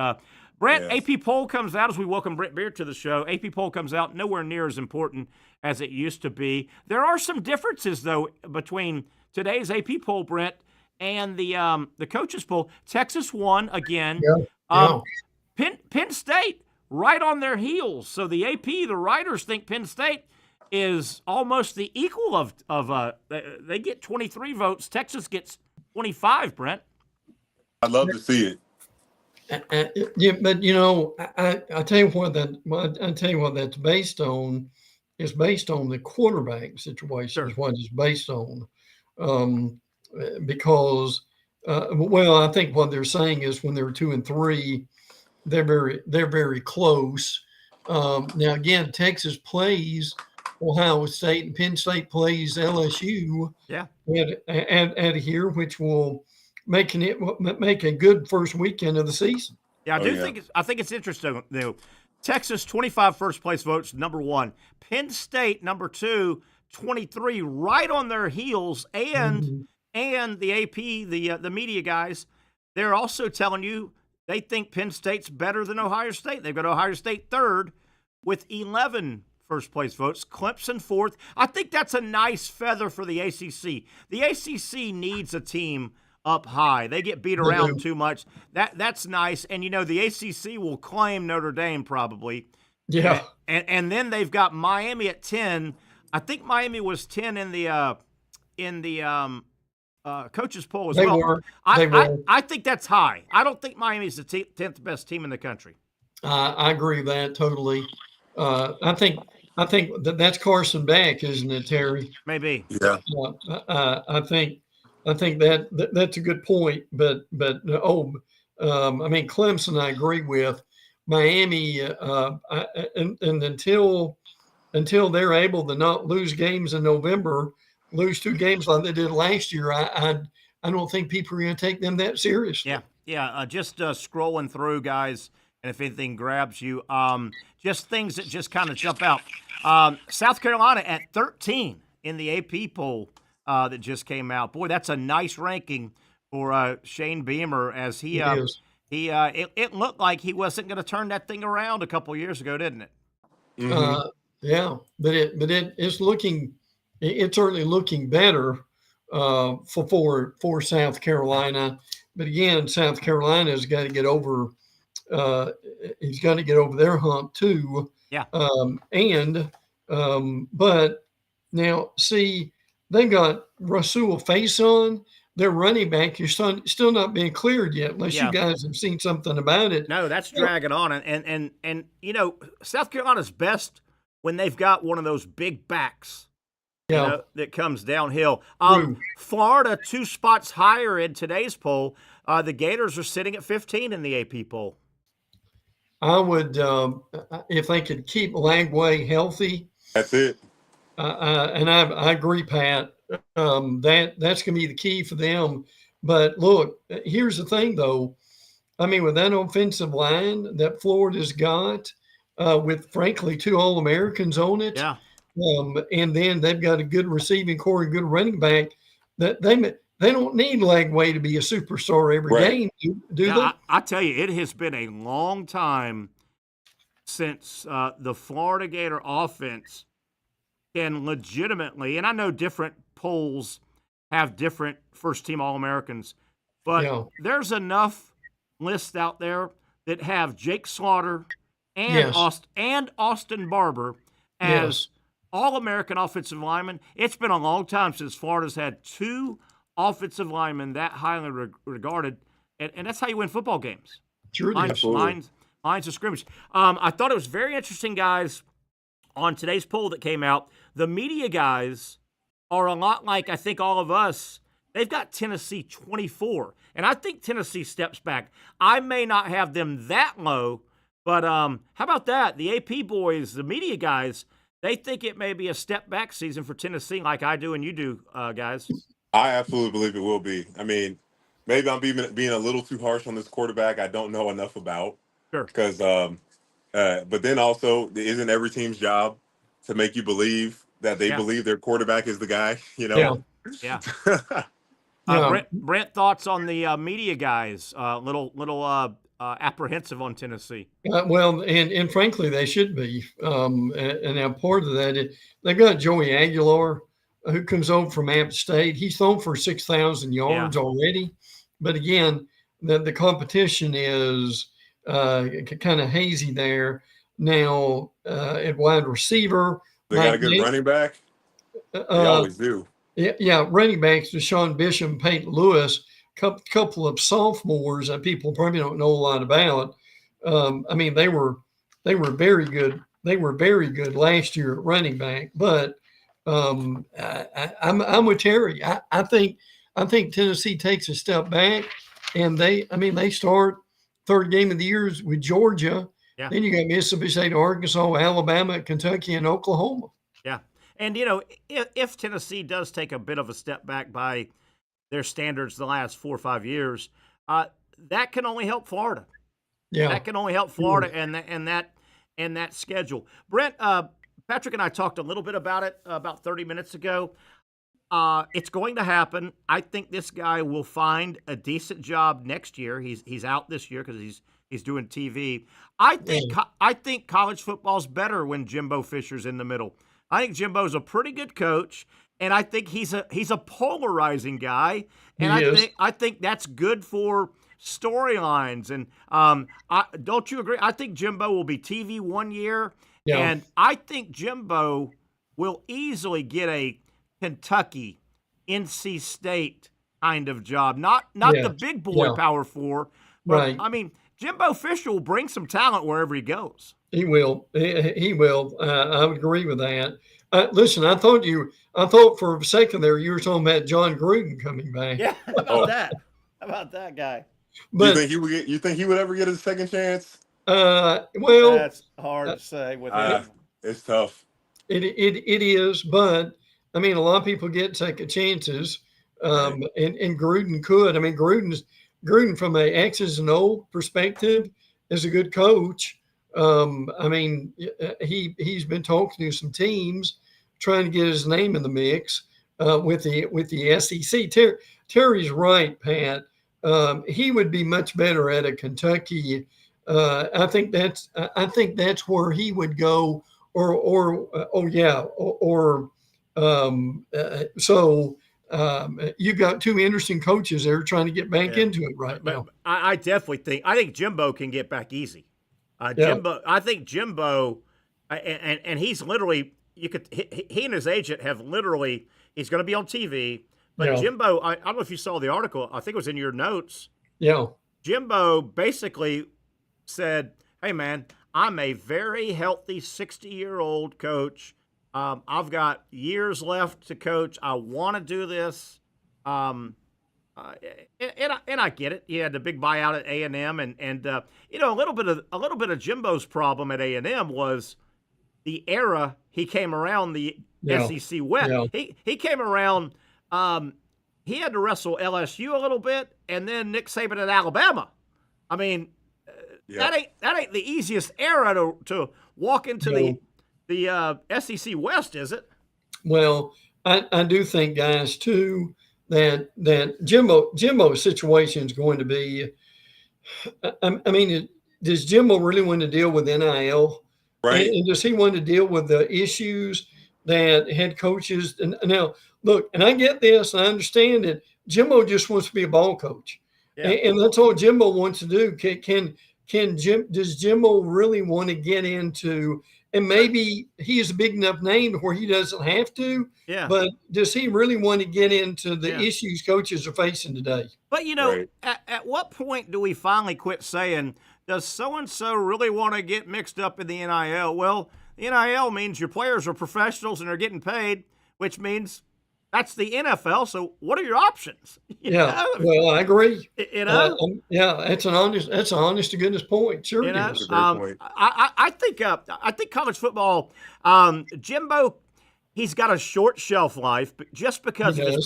S2: Brent, AP poll comes out as we welcome Brent Beaird to the show. AP poll comes out nowhere near as important as it used to be. There are some differences though between today's AP poll, Brent, and the coaches poll. Texas won again. Penn State right on their heels. So the AP, the writers think Penn State is almost the equal of they get 23 votes. Texas gets 25, Brent.
S3: I'd love to see it.
S17: Yeah, but you know, I tell you what that's based on. Is based on the quarterback situation. Is what it's based on, because well, I think what they're saying is when they're 2 and 3, they're very close. Now again, Texas plays Ohio State and Penn State plays LSU.
S2: Yeah.
S17: At here, which will make a good first weekend of the season.
S2: Yeah, I think it's interesting. Texas 25 first place votes, number 1. Penn State number 2, 23, right on their heels, and the AP, the media guys, they're also telling you they think Penn State's better than Ohio State. They've got Ohio State 3rd with 11 first place votes. Clemson 4th. I think that's a nice feather for the ACC. The ACC needs a team up high. They get beat around too much. That's nice. And, you know, the ACC will claim Notre Dame probably.
S17: Yeah.
S2: And then they've got Miami at 10. I think Miami was 10 in the coaches poll as
S17: They
S2: well.
S17: were.
S2: I think that's high. I don't think Miami's the 10th best team in the country.
S17: I agree with that totally. I think that's Carson Beck, isn't it, Terry?
S2: Maybe.
S3: Yeah.
S17: I think that's a good point. But I mean, Clemson, I agree with. Miami, and until they're able to not lose games in November, lose 2 games like they did last year, I don't think people are going to take them that seriously.
S2: Yeah. Just scrolling through, guys, and if anything grabs you, just things that just kind of jump out. South Carolina at 13 in the AP poll that just came out. Boy, that's a nice ranking for Shane Beamer, as he it looked like he wasn't going to turn that thing around a couple years ago, didn't it?
S17: Yeah, but it's certainly looking better for South Carolina. But again, South Carolina's got to get over. He's got to get over their hump too.
S2: Yeah.
S17: But now see, they got Rasul Faison, their running back, is still not being cleared yet, unless you guys have seen something about it.
S2: No, that's dragging on. And you know, South Carolina's best when they've got one of those big backs that comes downhill. Florida, 2 spots higher in today's poll. The Gators are sitting at 15 in the AP poll.
S17: I would, if they could keep Lagway healthy.
S3: That's it.
S17: And I agree, Pat. That's going to be the key for them. But look, here's the thing, though. I mean, with that offensive line that Florida's got, with frankly 2 All-Americans on it, and then they've got a good receiving core, a good running back. That they don't need Lagway to be a superstar every game, do they?
S2: I tell you, it has been a long time since the Florida Gator offense can legitimately, and I know different polls have different first-team All-Americans, but there's enough lists out there that have Jake Slaughter and Austin Barber as All-American offensive linemen. It's been a long time since Florida's had 2 offensive linemen that highly regarded, and that's how you win football games.
S17: Sure,
S2: lines of scrimmage. I thought it was very interesting, guys, on today's poll that came out. The media guys are a lot like, I think, all of us. They've got Tennessee 24, and I think Tennessee steps back. I may not have them that low, but how about that? The AP boys, the media guys, they think it may be a step back season for Tennessee, like I do and you do, guys.
S3: I absolutely believe it will be. I mean, maybe I'm being a little too harsh on this quarterback I don't know enough about.
S2: Sure.
S3: Because, but then also, isn't every team's job to make you believe that they believe their quarterback is the guy? You know.
S2: Yeah. Brent, thoughts on the media guys? Little apprehensive on Tennessee.
S17: Well, and frankly, they should be. And now part of that, they've got Joey Aguilar, who comes over from App State. He's thrown for 6,000 yards already. But again, the competition is kind of hazy there. Now, at wide receiver.
S3: They got a good running back? They always do.
S17: Yeah, running backs, Deshaun Bishop and Peyton Lewis, couple of sophomores that people probably don't know a lot about. I mean, they were very good. They were very good last year at running back. But I'm with Terry. I think Tennessee takes a step back, and they start third game of the year with Georgia.
S2: Yeah.
S17: Then you got Mississippi State, Arkansas, Alabama, Kentucky, and Oklahoma.
S2: Yeah. And, if Tennessee does take a bit of a step back by their standards the last 4 or 5 years, that can only help Florida.
S17: Yeah.
S2: That can only help Florida and that schedule. Brent, Patrick and I talked a little bit about it about 30 minutes ago. It's going to happen. I think this guy will find a decent job next year. He's out this year because he's doing TV. I think college football's better when Jimbo Fisher's in the middle. I think Jimbo's a pretty good coach, and I think he's a polarizing guy, and I think that's good for storylines. And don't you agree? I think Jimbo will be TV 1 year, and I think Jimbo will easily get a Kentucky, NC State kind of job. Not the big boy Power 4, but
S17: Right.
S2: I mean, Jimbo Fisher will bring some talent wherever he goes.
S17: He will. He will. I would agree with that. Listen, I thought for a second there you were talking about John Gruden coming back.
S2: Yeah, how about that? How about that guy?
S17: But
S3: you think he would ever get a second chance?
S17: Well,
S2: that's hard to say with him.
S3: It's tough.
S17: It is, but I mean, a lot of people get second chances, and Gruden could. I mean, Gruden from a X's and O perspective is a good coach. I mean, he's been talking to some teams, trying to get his name in the mix with the SEC. Terry's right, Pat. He would be much better at a Kentucky. I think that's where he would go. You've got two interesting coaches there trying to get back into it right now.
S2: I definitely think Jimbo can get back easy. I think Jimbo, and he's literally he and his agent have literally he's going to be on TV. But Jimbo, I don't know if you saw the article. I think it was in your notes.
S17: Yeah.
S2: Jimbo basically said, "Hey man, I'm a very healthy 60-year-old coach. I've got years left to coach. I want to do this." And I get it. He had the big buyout at A&M, and a little bit of Jimbo's problem at A&M was the era he came around the SEC West.
S17: Yeah.
S2: He came around. He had to wrestle LSU a little bit, and then Nick Saban at Alabama. I mean, that ain't the easiest era to walk into the SEC West, is it?
S17: Well, I do think, guys, too, that Jimbo's situation is going to be. I mean, does Jimbo really want to deal with NIL?
S3: Right.
S17: And does he want to deal with the issues that head coaches? And now, look, and I get this, and I understand it. Jimbo just wants to be a ball coach, and that's all Jimbo wants to do. Does Jimbo really want to get into? And maybe he is a big enough name where he doesn't have to.
S2: Yeah.
S17: But does he really want to get into the issues coaches are facing today?
S2: But, at what point do we finally quit saying, does so-and-so really want to get mixed up in the NIL? Well, the NIL means your players are professionals and they're getting paid, which means that's the NFL. So what are your options?
S17: Well, I agree. That's an honest to goodness point. Sure, it is.
S2: I think college football, Jimbo, he's got a short shelf life, but just because of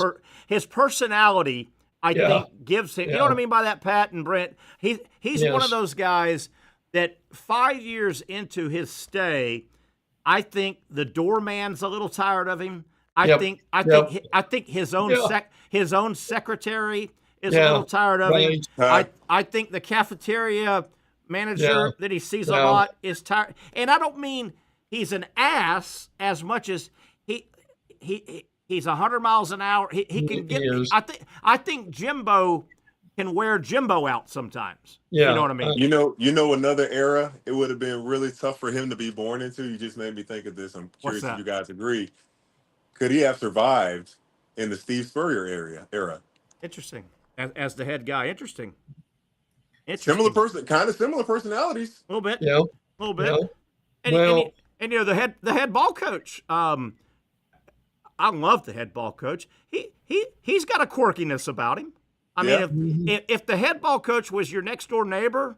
S2: his personality, I think gives him. You know what I mean by that, Pat and Brent? He's one of those guys that 5 years into his stay, I think the doorman's a little tired of him. I think his own secretary is a little tired of him. I think the cafeteria manager that he sees a lot is tired. And I don't mean he's an ass as much as he's 100 miles an hour. He can get. I think Jimbo can wear Jimbo out sometimes.
S17: Yeah.
S2: You know what I mean?
S3: You know another era it would have been really tough for him to be born into. You just made me think of this. I'm curious if you guys agree. Could he have survived in the Steve Spurrier era?
S2: Interesting. as the head guy. Interesting.
S3: Similar personalities.
S2: A little bit.
S17: Yeah.
S2: A little bit.
S17: Yeah.
S2: And you know the head ball coach. I love the head ball coach. He's got a quirkiness about him. I mean, if the head ball coach was your next door neighbor,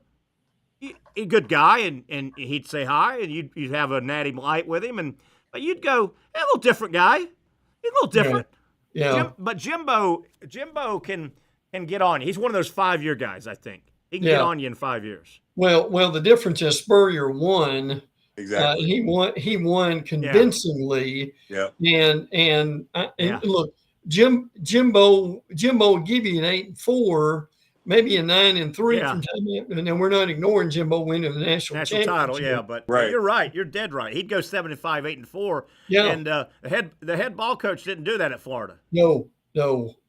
S2: a good guy, and he'd say hi, and you'd have a natty light with him, but you'd go, a little different guy. He's a little different.
S17: Yeah.
S2: But Jimbo can get on you. He's one of those 5-year guys, I think. He can get on you in 5 years.
S17: Well, the difference is Spurrier won.
S3: Exactly.
S17: He won convincingly.
S3: Yeah.
S17: And look, Jimbo will give you an 8-4, maybe a 9-3 from time, and then we're not ignoring Jimbo winning the national
S2: title.
S17: championship.
S2: Yeah, but you're right. You're dead right. He'd go 7-5, 8-4.
S17: Yeah.
S2: And the head ball coach didn't do that at Florida.
S17: No,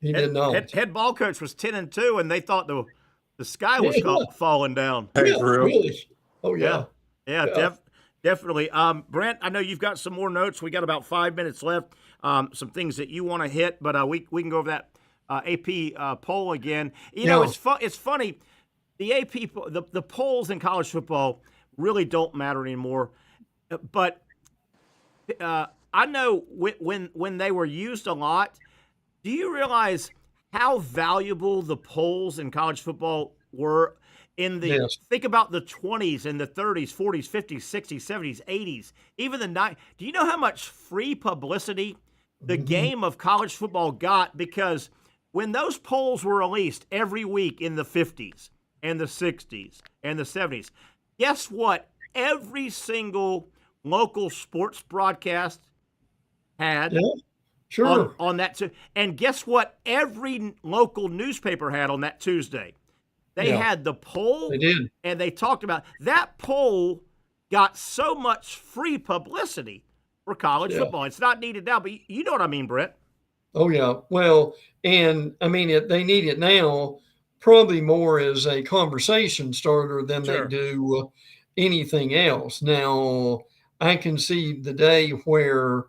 S17: he did not.
S2: Head ball coach was 10-2, and they thought the sky was falling down.
S3: Hey, for real?
S17: Really? Oh yeah.
S2: Definitely. Brent, I know you've got some more notes. We got about 5 minutes left. Some things that you want to hit, but we can go over that AP poll again. You know, it's funny. The AP the polls in college football really don't matter anymore. But I know when they were used a lot. Do you realize how valuable the polls in college football were? Think about the 20s and the 30s, 40s, 50s, 60s, 70s, 80s, even the 90s. Do you know how much free publicity the game of college football got? Because when those polls were released every week in the 50s and the 60s and the 70s, guess what? Every single local sports broadcast had on that. And guess what? Every local newspaper had on that Tuesday. They had the poll,
S17: they did.
S2: And they talked about that poll got so much free publicity for college football. It's not needed now, but you know what I mean, Brent.
S17: Oh, yeah. Well, and I mean, they need it now probably more as a conversation starter than they do anything else. Now, I can see the day where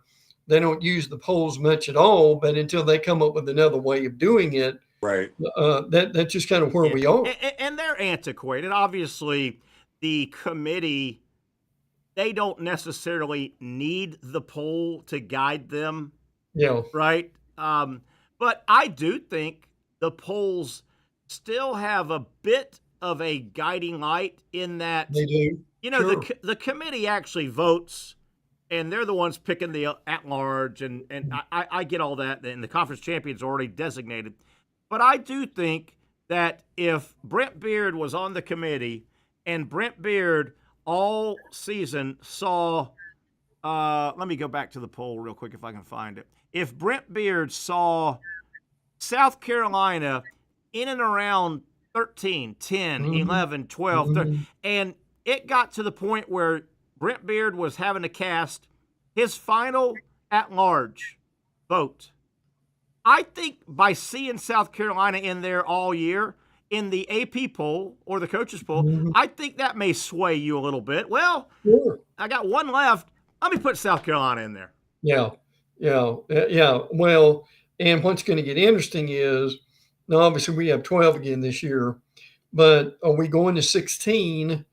S17: they don't use the polls much at all, but until they come up with another way of doing it,
S3: right.
S17: That's just kind of where we are.
S2: And they're antiquated. Obviously, the committee, they don't necessarily need the poll to guide them.
S17: Yeah.
S2: Right? But I do think the polls still have a bit of a guiding light in that.
S17: They do.
S2: You know, the committee actually votes, and they're the ones picking the at-large, and I get all that, and the conference champion's already designated. But I do think that if Brent Beaird was on the committee and Brent Beaird all season saw, let me go back to the poll real quick if I can find it. If Brent Beaird saw South Carolina in and around 13, 10, 11, 12, 13, and it got to the point where Brent Beaird was having to cast his final at-large vote, I think by seeing South Carolina in there all year in the AP poll or the coaches poll, I think that may sway you a little bit. Well, I got one left. Let me put South Carolina in there.
S17: Yeah. Well, and what's going to get interesting is, now obviously we have 12 again this year, but are we going to 16?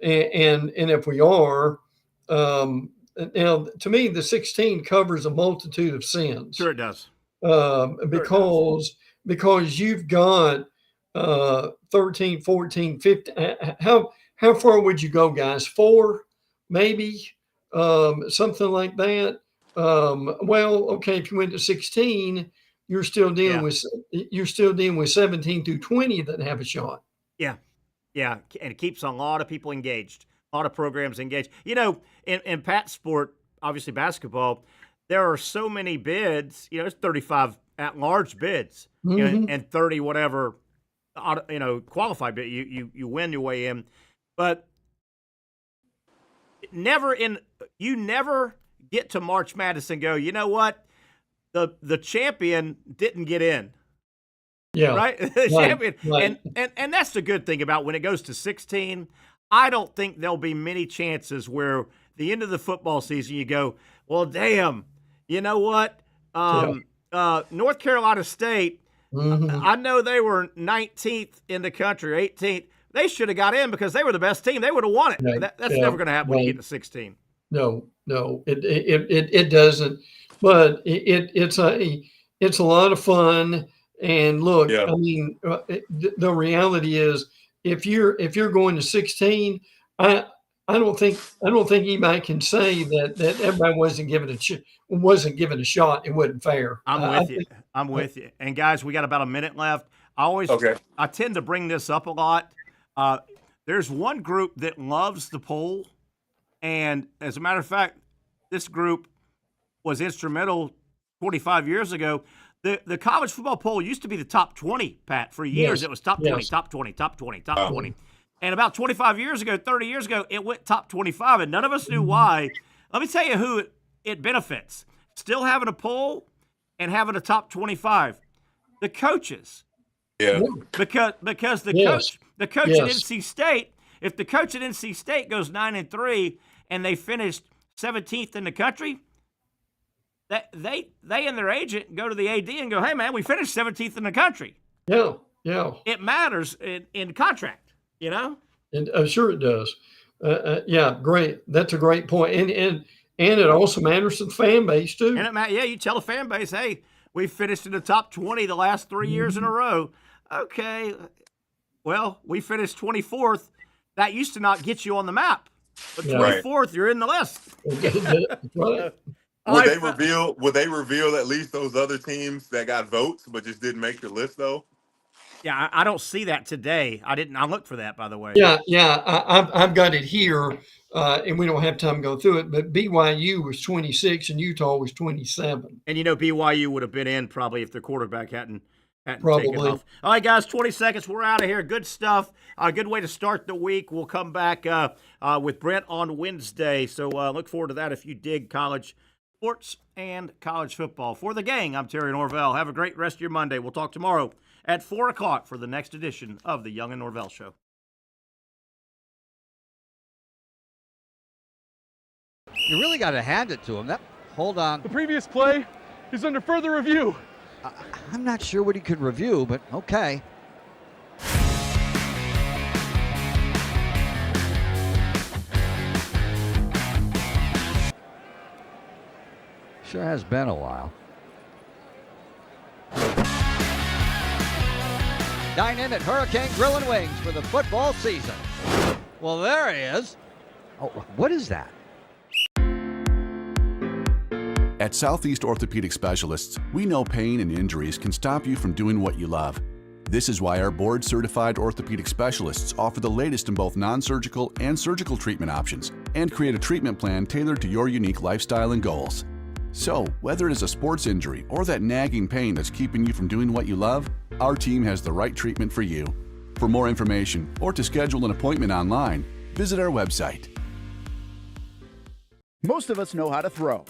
S17: And if we are, now to me, the 16 covers a multitude of sins.
S2: Sure it does.
S17: Because you've got 13, 14, 15. How far would you go, guys? 4, maybe, something like that. Well, okay, if you went to 16, you're still dealing with 17 through 20 that have a shot.
S2: Yeah, and it keeps a lot of people engaged, a lot of programs engaged. You know, in Pat's sport, obviously basketball, there are so many bids. You know, it's 35 at-large bids, you know, and 30 whatever, you know, qualified bid. You win your way in, but you never get to March Madness and go, you know what, the champion didn't get in.
S17: Yeah,
S2: right. The champion, right. And that's the good thing about when it goes to 16. I don't think there'll be many chances where the end of the football season you go, well, damn. You know what? North Carolina State, I know they were 19th in the country, 18th. They should have got in because they were the best team. They would have won it.
S17: Right.
S2: That's
S17: Yeah.
S2: never going to happen when you
S17: Right.
S2: get to 16.
S17: No, it doesn't. But it's a lot of fun. And look,
S3: Yeah.
S17: I mean, the reality is, if you're going to 16, I don't think anybody can say that everybody wasn't given a shot. It wasn't fair.
S2: I'm with you. And guys, we got about a minute left. I tend to bring this up a lot. There's one group that loves the poll, and as a matter of fact, this group was instrumental 25 years ago. The college football poll used to be the top 20, Pat. For years,
S17: Yes.
S2: it was top 20,
S17: Yes.
S2: top 20, top 20, top 20. And about 25 years ago, 30 years ago, it went top 25, and none of us knew why. Let me tell you who it benefits. Still having a poll and having a top 25. The coaches.
S3: Yeah.
S2: Because the coach at NC State, if the coach at NC State goes 9-3 and they finished 17th in the country, they and their agent go to the AD and go, hey, man, we finished 17th in the country.
S17: Yeah.
S2: It matters in contract, you know?
S17: And sure it does. Yeah, great. That's a great point. And it also matters to the fan base, too.
S2: And you tell the fan base, hey, we finished in the top 20 the last 3 years in a row. Okay, well, we finished 24th. That used to not get you on the map. But 24th, you're in the list.
S17: Right.
S3: Would they reveal at least those other teams that got votes but just didn't make the list though?
S2: Yeah, I don't see that today. I looked for that, by the way.
S17: Yeah. I've got it here, and we don't have time to go through it. But BYU was 26 and Utah was 27.
S2: And BYU would have been in probably if their quarterback hadn't taken
S17: Probably.
S2: off. All right, guys, 20 seconds. We're out of here. Good stuff. A good way to start the week. We'll come back with Brent on Wednesday. So look forward to that if you dig college sports and college football. For the gang, I'm Terry Norvelle. Have a great rest of your Monday. We'll talk tomorrow at 4 o'clock for the next edition of the Young Norvelle Show.
S5: You really got to hand it to him. Hold on.
S6: The previous play is under further review.
S5: I'm not sure what he could review, but okay. Sure has been a while. Dine in at Hurricane Grill and Wings for the football season. Well, there he is. Oh, what is that?
S4: At Southeast Orthopedic Specialists, we know pain and injuries can stop you from doing what you love. This is why our board-certified orthopedic specialists offer the latest in both non-surgical and surgical treatment options and create a treatment plan tailored to your unique lifestyle and goals. So, whether it is a sports injury or that nagging pain that's keeping you from doing what you love, our team has the right treatment for you. For more information or to schedule an appointment online, visit our website.
S11: Most of us know how to throw.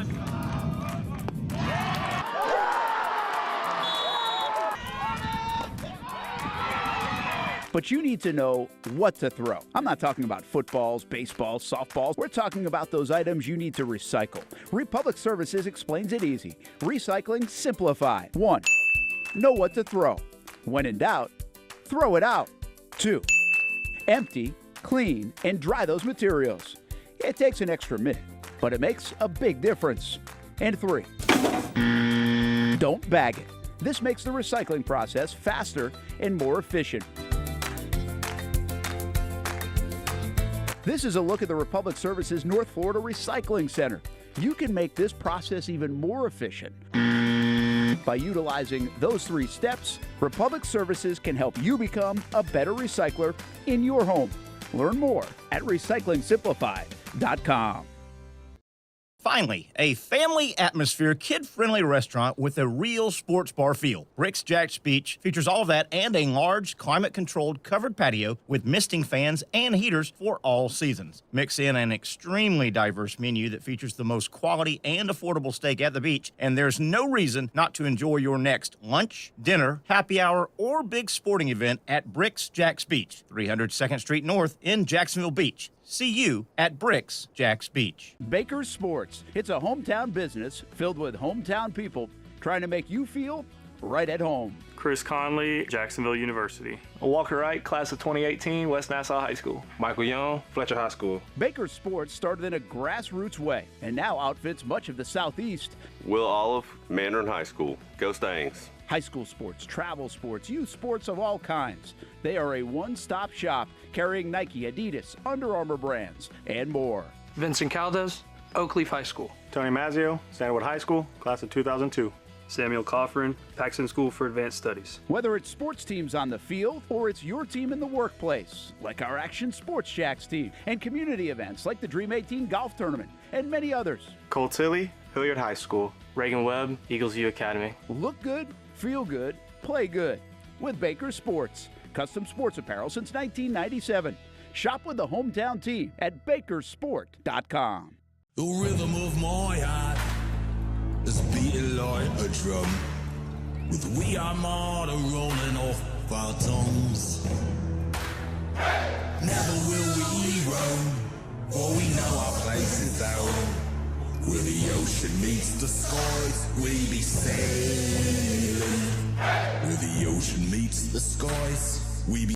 S11: But you need to know what to throw. I'm not talking about footballs, baseballs, softballs. We're talking about those items you need to recycle. Republic Services explains it easy. Recycling simplified. 1. Know what to throw. When in doubt, throw it out. 2. Empty, clean, and dry those materials. It takes an extra minute, but it makes a big difference. And 3. Don't bag it. This makes the recycling process faster and more efficient. This is a look at the Republic Services North Florida Recycling Center. You can make this process even more efficient. By utilizing those 3 steps, Republic Services can help you become a better recycler in your home. Learn more at recyclingsimplified.com.
S2: Finally, a family atmosphere, kid-friendly restaurant with a real sports bar feel. Bricks Jack's Beach features all of that and a large, climate-controlled covered patio with misting fans and heaters for all seasons. Mix in an extremely diverse menu that features the most quality and affordable steak at the beach, and there's no reason not to enjoy your next lunch, dinner, happy hour, or big sporting event at Bricks Jack's Beach, 300 2nd Street North in Jacksonville Beach. See you at Bricks Jack's Beach.
S11: Baker's Sports. It's a hometown business filled with hometown people trying to make you feel right at home.
S12: Chris Conley, Jacksonville University. Walker Wright, class of 2018, West Nassau High School.
S13: Michael Young, Fletcher High School.
S11: Baker Sports started in a grassroots way and now outfits much of the Southeast.
S18: Will Olive, Mandarin High School. Go Stangs.
S11: High school sports, travel sports, youth sports of all kinds. They are a one-stop shop carrying Nike, Adidas, Under Armour brands, and more.
S12: Vincent Caldes, Oak Leaf High School. Tony Mazzio, Sandwood High School, class of 2002. Samuel Coffrin, Paxton School for Advanced Studies.
S11: Whether it's sports teams on the field or it's your team in the workplace, like our Action Sports Jacks team, and community events like the Dream 18 Golf Tournament, and many others.
S12: Cole Tilley, Hilliard High School. Reagan Webb, Eagles View Academy.
S11: Look good, feel good, play good with Baker Sports. Custom sports apparel since 1997. Shop with the hometown team at bakersport.com.
S14: The rhythm of my heart is beating like a drum, with we are more rolling off our tongues. Never will we roam, for we know our place is down. Where the ocean meets the skies, we be sailing. Where the ocean meets the skies, we be